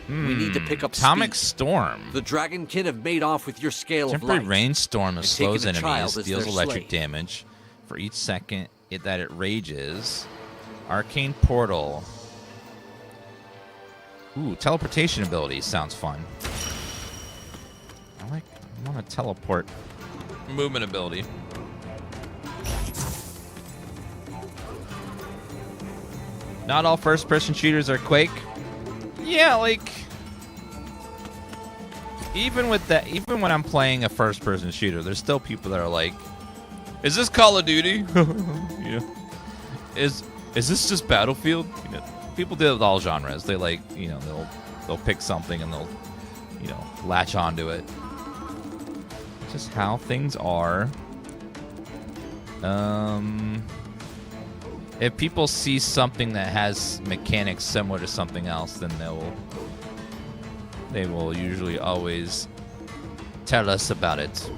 [SPEAKER 7] We need to pick up
[SPEAKER 1] Atomic
[SPEAKER 7] speed.
[SPEAKER 1] Storm.
[SPEAKER 7] The Dragonkin have made off with your scale of
[SPEAKER 1] Temporary
[SPEAKER 7] light.
[SPEAKER 1] rainstorm that slows
[SPEAKER 7] taken the
[SPEAKER 1] enemies,
[SPEAKER 7] child as
[SPEAKER 1] deals
[SPEAKER 7] their
[SPEAKER 1] electric
[SPEAKER 7] slave.
[SPEAKER 1] damage for each second that it rages. Arcane portal. Ooh, teleportation ability sounds fun. I want to teleport. Movement ability. Not all first-person shooters are Quake. Yeah, even with that, even when I'm playing a first-person shooter, there's still people that are like, "Is this Call of Duty?" Yeah. Is this just Battlefield? People do it with all genres. They they'll pick something and they'll latch onto it. just how things are. If people see something that has mechanics similar to something else, then they will usually always tell us about it.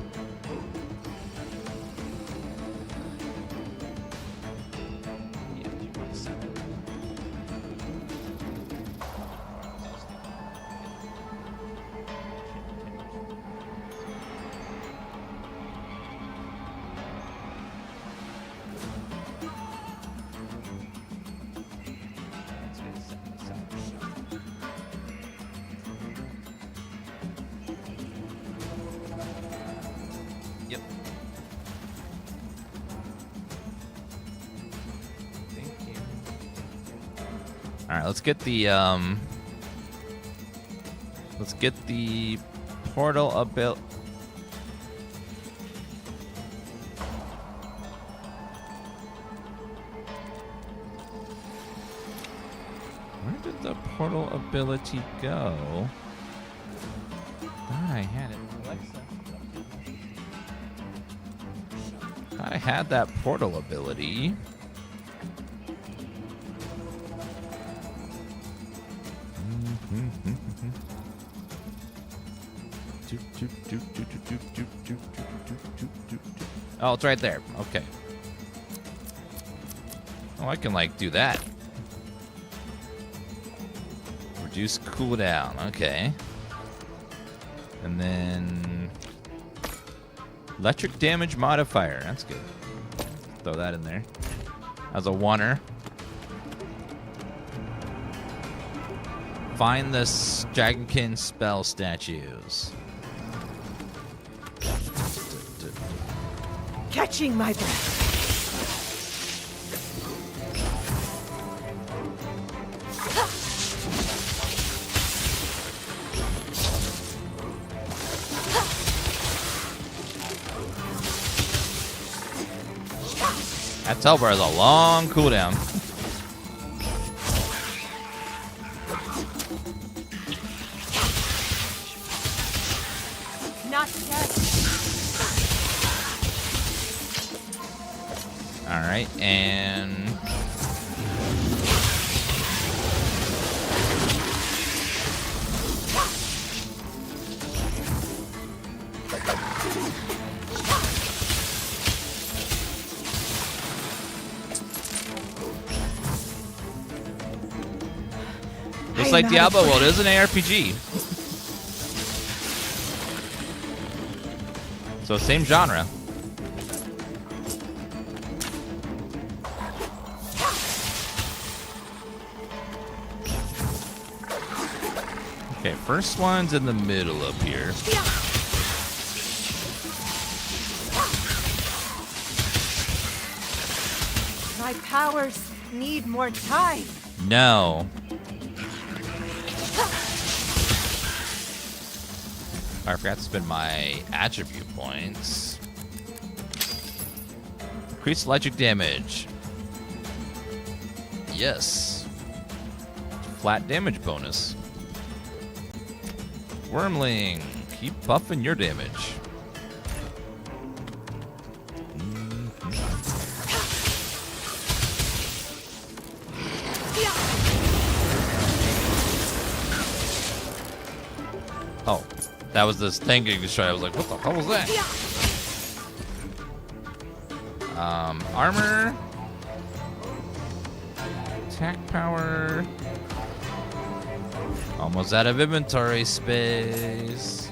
[SPEAKER 1] Let's get the portal ability. Where did the portal ability go? I had it. Alexa. I had that portal ability. Oh, it's right there. Okay. Oh, I can, like, do that. Reduce cooldown. Okay. And then... electric damage modifier. That's good. Throw that in there. As a oneer. Find the Dragonkin spell statues.
[SPEAKER 5] Catching my breath.
[SPEAKER 1] That Telbar has a long cooldown.
[SPEAKER 13] Not yet.
[SPEAKER 1] Alright, and... Just like Diablo World, it is an ARPG. So same genre. Okay, first one's in the middle up here.
[SPEAKER 13] My powers need more time.
[SPEAKER 1] No. I forgot to spend my attribute points. Increase electric damage. Yes. Flat damage bonus. Wormling. Keep buffing your damage. Oh. That was this thing getting destroyed. I was like, what the hell was that? Armor. Attack power. Almost out of inventory space.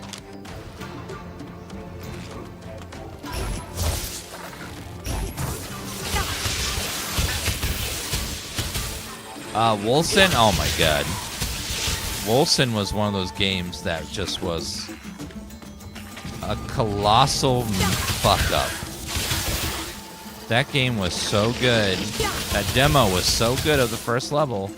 [SPEAKER 1] Wolcen. Oh my god. Wolcen was one of those games that just was a colossal fuck up. That game was so good. That demo was so good of the first level,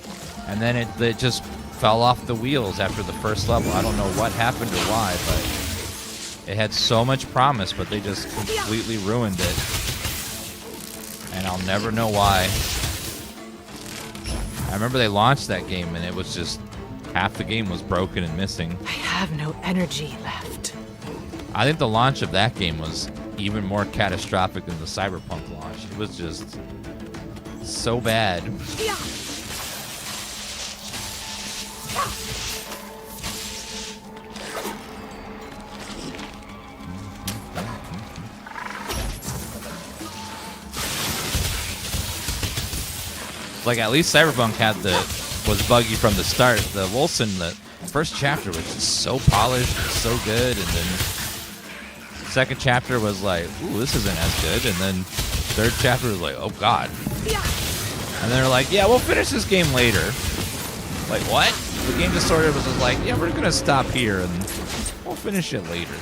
[SPEAKER 1] and then it just fell off the wheels after the first level. I don't know what happened or why, but it had so much promise, but they just completely ruined it. And I'll never know why. I remember they launched that game, and it was just... half the game was broken and missing.
[SPEAKER 5] I have no energy left.
[SPEAKER 1] I think the launch of that game was even more catastrophic than the Cyberpunk launch. It was just so bad. Like, at least Cyberpunk was buggy from the start. The Wolcen, the first chapter was just so polished, so good, and then second chapter was like, ooh, this isn't as good, and then third chapter was like, oh god. And they're like, yeah, we'll finish this game later. Like, what? The game just sort of was just like, yeah, we're gonna stop here and we'll finish it later.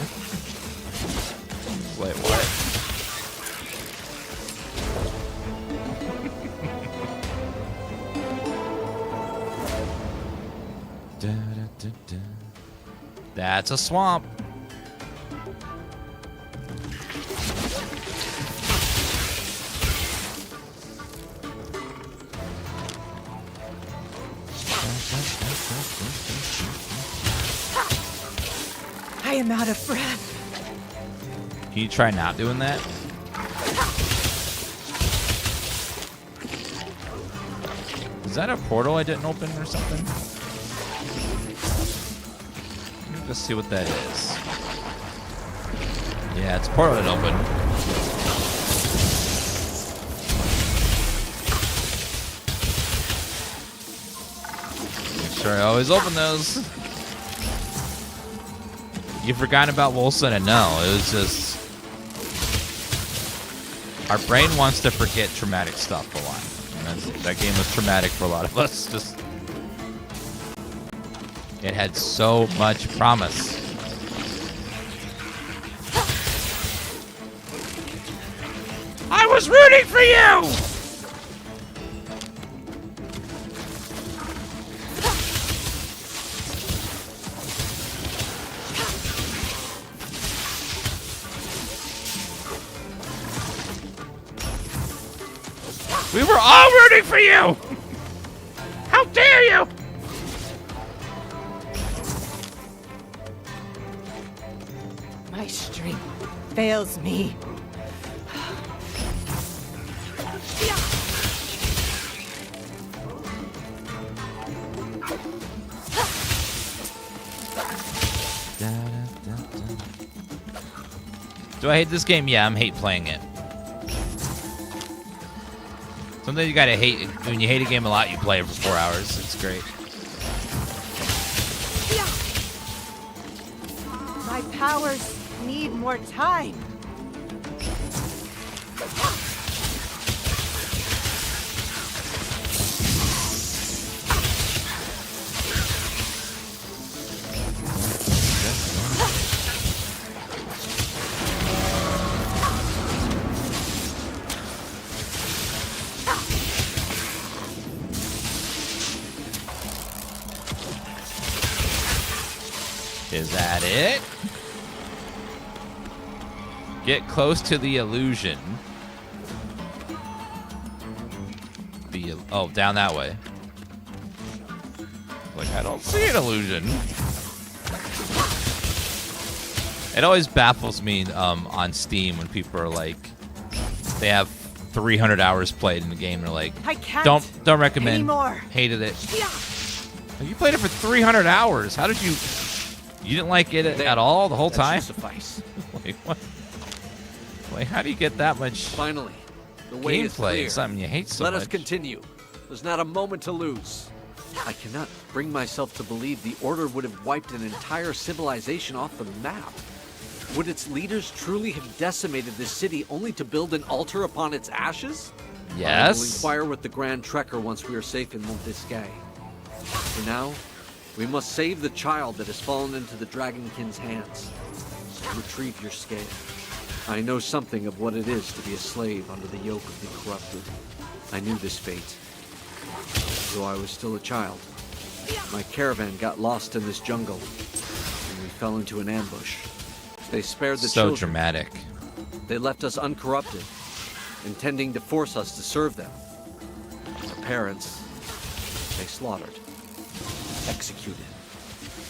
[SPEAKER 1] Wait, what? That's a swamp.
[SPEAKER 5] I am out of breath.
[SPEAKER 1] Can you try not doing that? Is that a portal I didn't open or something? Let me just see what that is. Yeah, it's a portal I didn't open. Make sure I always open those. You forgot about Wolcen, and no, it was just our brain wants to forget traumatic stuff a lot. And that game was traumatic for a lot of us. Just it had so much promise. I was rooting for you! We were all rooting for you! How dare you!
[SPEAKER 5] My strength fails me.
[SPEAKER 1] Do I hate this game? Yeah, I'm hate playing it. Sometimes you gotta hate it. When you hate a game a lot, you play it for 4 hours. It's great.
[SPEAKER 13] My powers need more time.
[SPEAKER 1] Is that it? Get close to the illusion. Oh, down that way. Like, I don't see an illusion. It always baffles me on Steam when people are like, they have 300 hours played in the game. They're like,
[SPEAKER 13] I can't
[SPEAKER 1] don't recommend.
[SPEAKER 13] anymore.
[SPEAKER 1] Hated it. You played it for 300 hours. How did you? You didn't like it at all the whole time?
[SPEAKER 7] Suffice.
[SPEAKER 1] Wait, what? Wait, how do you get that much?
[SPEAKER 7] Finally, the way is clear.
[SPEAKER 1] Gameplay is something you hate so much.
[SPEAKER 7] Let us continue. There's not a moment to lose. I cannot bring myself to believe the Order would have wiped an entire civilization off the map. Would its leaders truly have decimated this city only to build an altar upon its ashes?
[SPEAKER 1] Yes.
[SPEAKER 7] I will inquire with the Grand Trekker once we are safe in Montesquieu. For now, we must save the child that has fallen into the Dragonkin's hands. Retrieve your scale. I know something of what it is to be a slave under the yoke of the corrupted. I knew this fate. Though I was still a child, my caravan got lost in this jungle, and we fell into an ambush. They spared the children.
[SPEAKER 1] So dramatic.
[SPEAKER 7] They left us uncorrupted, intending to force us to serve them. Our parents, they slaughtered, executed,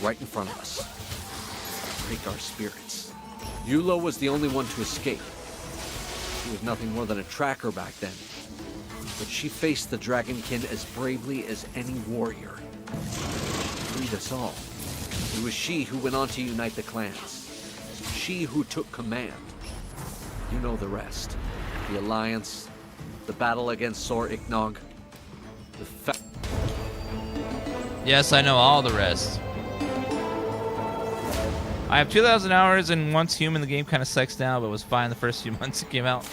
[SPEAKER 7] right in front of us. Break our spirits.
[SPEAKER 6] Yulo was the only one to escape. She was nothing more than a tracker back then. But she faced the Dragonkin as bravely as any warrior. She freed us all. It was she who went on to unite the clans. She who took command. You know the rest. The Alliance, the battle against Sor Iknog, the
[SPEAKER 1] Yes, I know all the rest. I have 2,000 hours, and once human, the game kind of sucks now, but was fine the first few months it came out.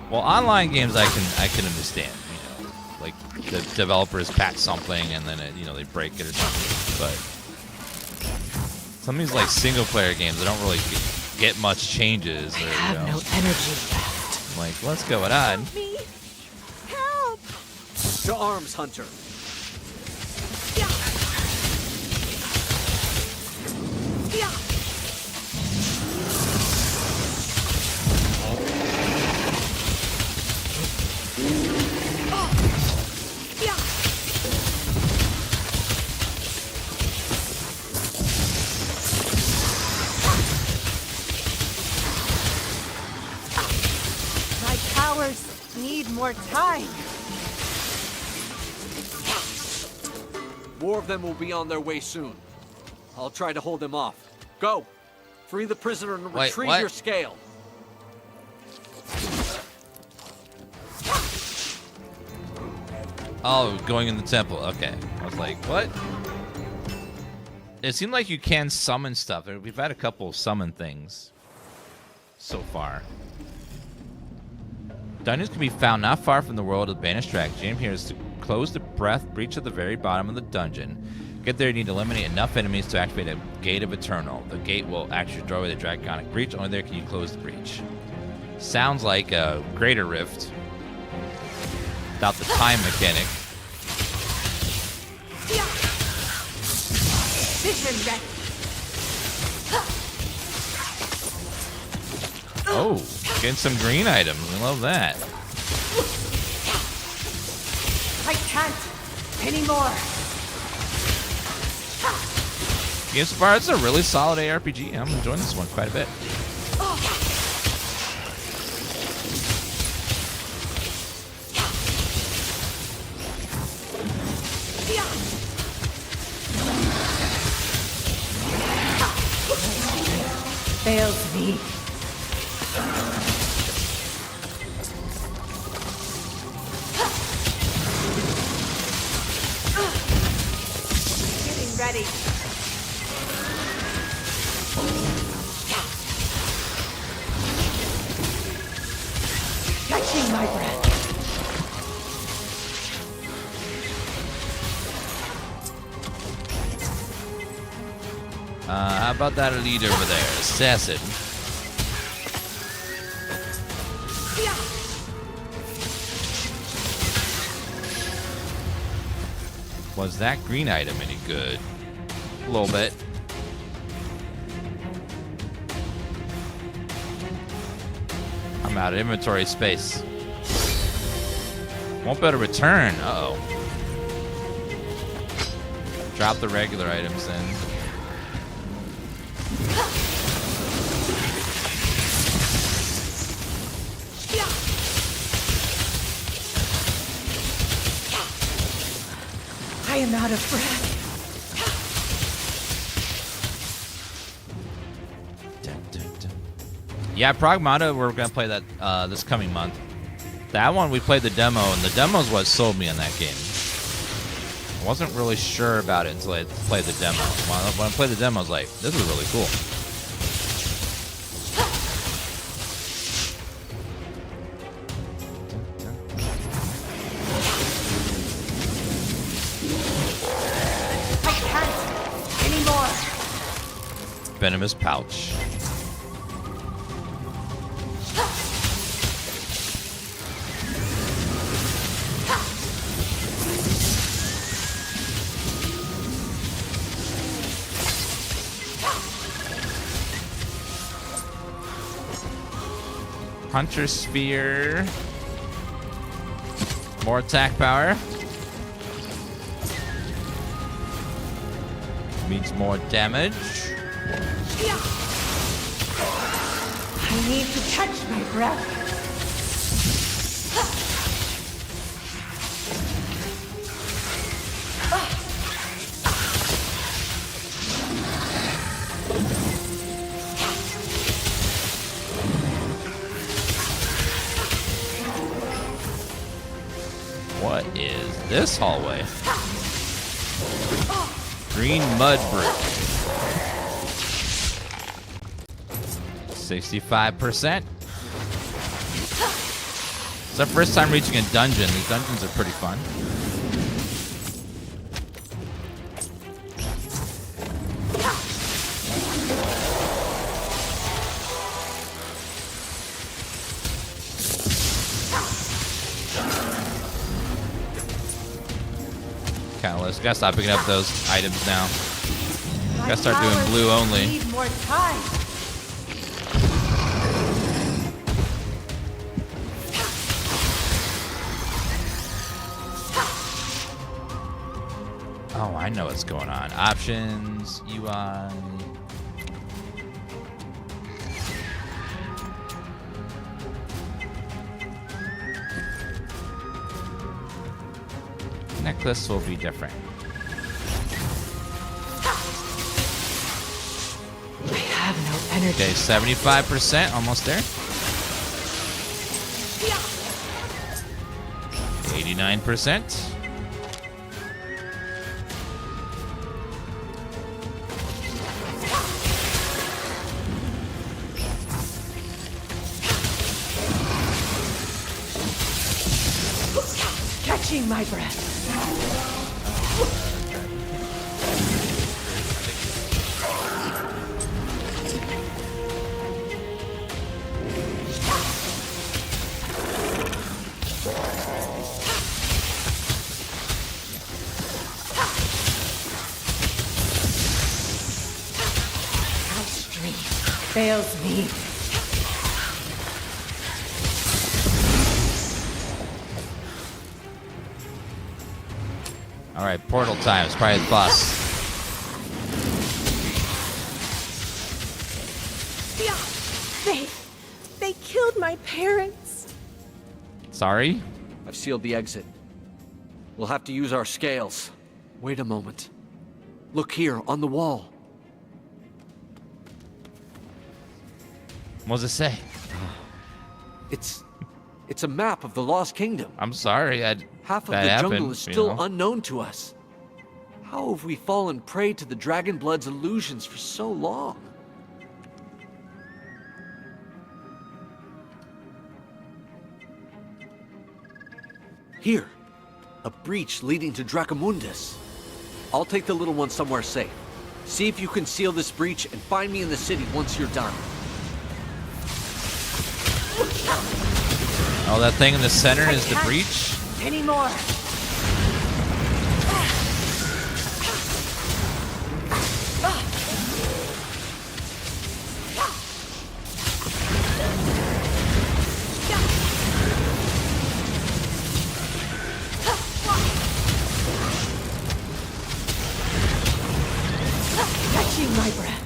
[SPEAKER 1] Well, online games I can understand. You know, like the developers patch something and then they break it or something. But some of these like single player games, they don't really get much changes.
[SPEAKER 5] I have no energy left.
[SPEAKER 1] I'm like, what's going on?
[SPEAKER 13] Help me! Help!
[SPEAKER 6] To arms, Hunter.
[SPEAKER 13] My powers need more time.
[SPEAKER 6] More of them will be on their way soon. I'll try to hold them off. Go! Free the prisoner and
[SPEAKER 1] Wait,
[SPEAKER 6] retrieve
[SPEAKER 1] what?
[SPEAKER 6] your scale.
[SPEAKER 1] Oh, going in the temple. Okay. I was like, what? It seemed like you can summon stuff. We've had a couple summon things so far. Dungeons can be found not far from the world of the Banished Dragon. Aim here is to close the breach at the very bottom of the dungeon. Get there, you need to eliminate enough enemies to activate a Gate of Eternal. The gate will actually draw away the Draconic breach. Only there can you close the breach. Sounds like a Greater Rift without the time mechanic. Oh, getting some green items. I love that.
[SPEAKER 13] I can't anymore.
[SPEAKER 1] Yeah, so far, it's a really solid ARPG. I'm enjoying this one quite a bit.
[SPEAKER 13] Fails me. Getting ready. Catching my breath.
[SPEAKER 1] How about that lead over there? Assassin. Was that green item any good? A little bit. I'm out of inventory space. Won't be able to return. Uh-oh. Drop the regular items then.
[SPEAKER 13] I am out of breath.
[SPEAKER 1] Yeah, Pragmata, we're going to play that this coming month. That one, we played the demo, and the demo is what sold me on that game. I wasn't really sure about it until I played the demo. When I played the demo, I was like, this is really cool.
[SPEAKER 13] I can't anymore.
[SPEAKER 1] Venomous pouch. Hunter Sphere. More attack power. Means more damage.
[SPEAKER 13] I need to catch my breath.
[SPEAKER 1] What is this hallway? Green mud brick. 65%. It's our first time reaching a dungeon. These dungeons are pretty fun. Catalyst. Gotta stop picking up those items now. Gotta start doing blue only.
[SPEAKER 13] Need more time.
[SPEAKER 1] Oh, I know what's going on. Options, UI. Necklace will be different.
[SPEAKER 5] I have no energy.
[SPEAKER 1] Okay, 75%, almost there. 89%.
[SPEAKER 13] Catching my breath. How strength fails me.
[SPEAKER 1] All right, portal time. It's probably the boss.
[SPEAKER 5] They killed my parents.
[SPEAKER 1] Sorry?
[SPEAKER 7] I've sealed the exit. We'll have to use our scales. Wait a moment. Look here, on the wall.
[SPEAKER 1] What does it say?
[SPEAKER 7] It's a map of the Lost Kingdom.
[SPEAKER 1] I'm sorry.
[SPEAKER 7] Half of
[SPEAKER 1] that
[SPEAKER 7] the
[SPEAKER 1] happened,
[SPEAKER 7] jungle is still unknown to us. How have we fallen prey to the Dragonblood's illusions for so long? Here, a breach leading to Dracomundus. I'll take the little one somewhere safe. See if you can seal this breach and find me in the city once you're done.
[SPEAKER 1] Oh, that thing in the center is the breach?
[SPEAKER 13] Anymore. Catching my breath.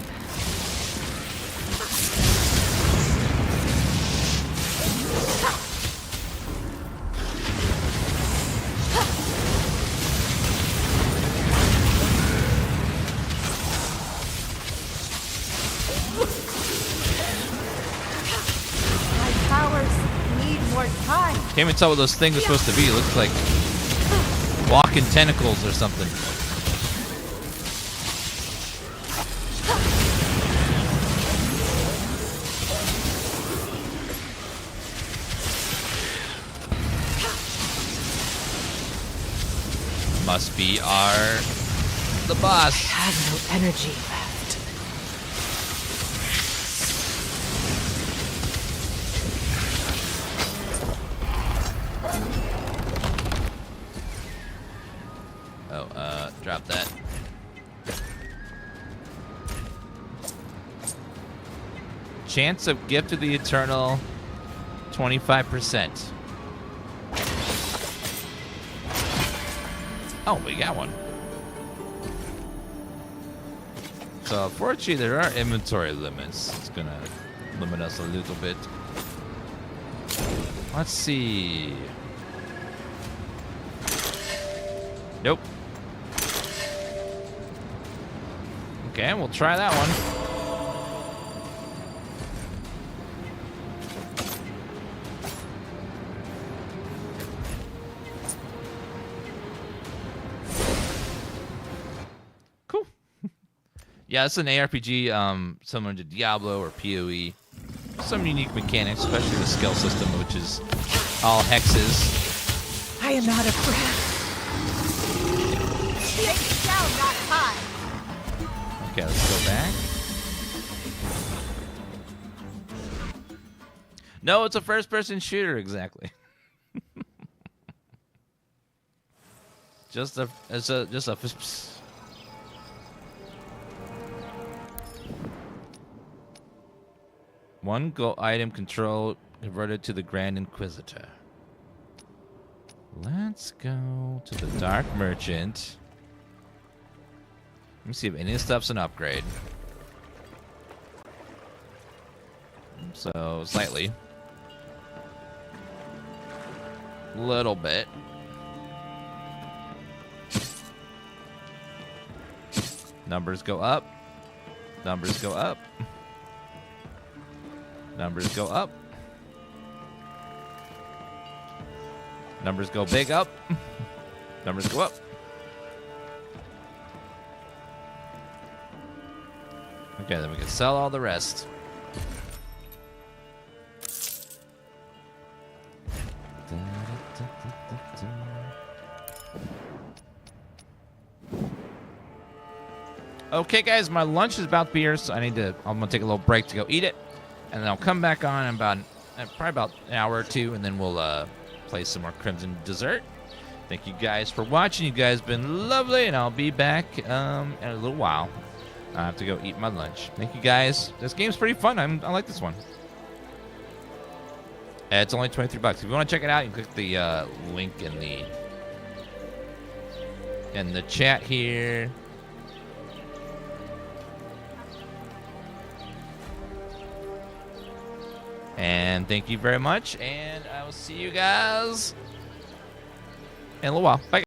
[SPEAKER 1] Can't even tell what those things are supposed to be. It looks like walking tentacles or something. Must be the boss.
[SPEAKER 5] I have no energy left.
[SPEAKER 1] Drop that. Chance of Gift of the Eternal, 25%. Oh, we got one. So, unfortunately, there are inventory limits. It's gonna limit us a little bit. Let's see. Nope. Okay, we'll try that one. Cool. Yeah, it's an ARPG similar to Diablo or PoE. Some unique mechanics, especially the skill system, which is all hexes.
[SPEAKER 5] I am out of breath.
[SPEAKER 13] Take down that high.
[SPEAKER 1] Okay, let's go back. No, it's a first-person shooter, exactly. just a. One gold item control converted to the Grand Inquisitor. Let's go to the Dark Merchant. Let me see if any of this stuff's an upgrade. So, slightly. Little bit. Numbers go up. Numbers go up. Numbers go up. Numbers go big up. Numbers go up. Okay, then we can sell all the rest. Okay, guys, my lunch is about to be here, so I'm gonna take a little break to go eat it, and then I'll come back on in probably about an hour or two, and then we'll play some more Crimson Dessert. Thank you guys for watching. You guys have been lovely, and I'll be back in a little while. I have to go eat my lunch. Thank you guys. This game's pretty fun. I like this one. It's only $23. If you want to check it out, you can click the link in the chat here. And thank you very much, and I will see you guys in a little while. Bye.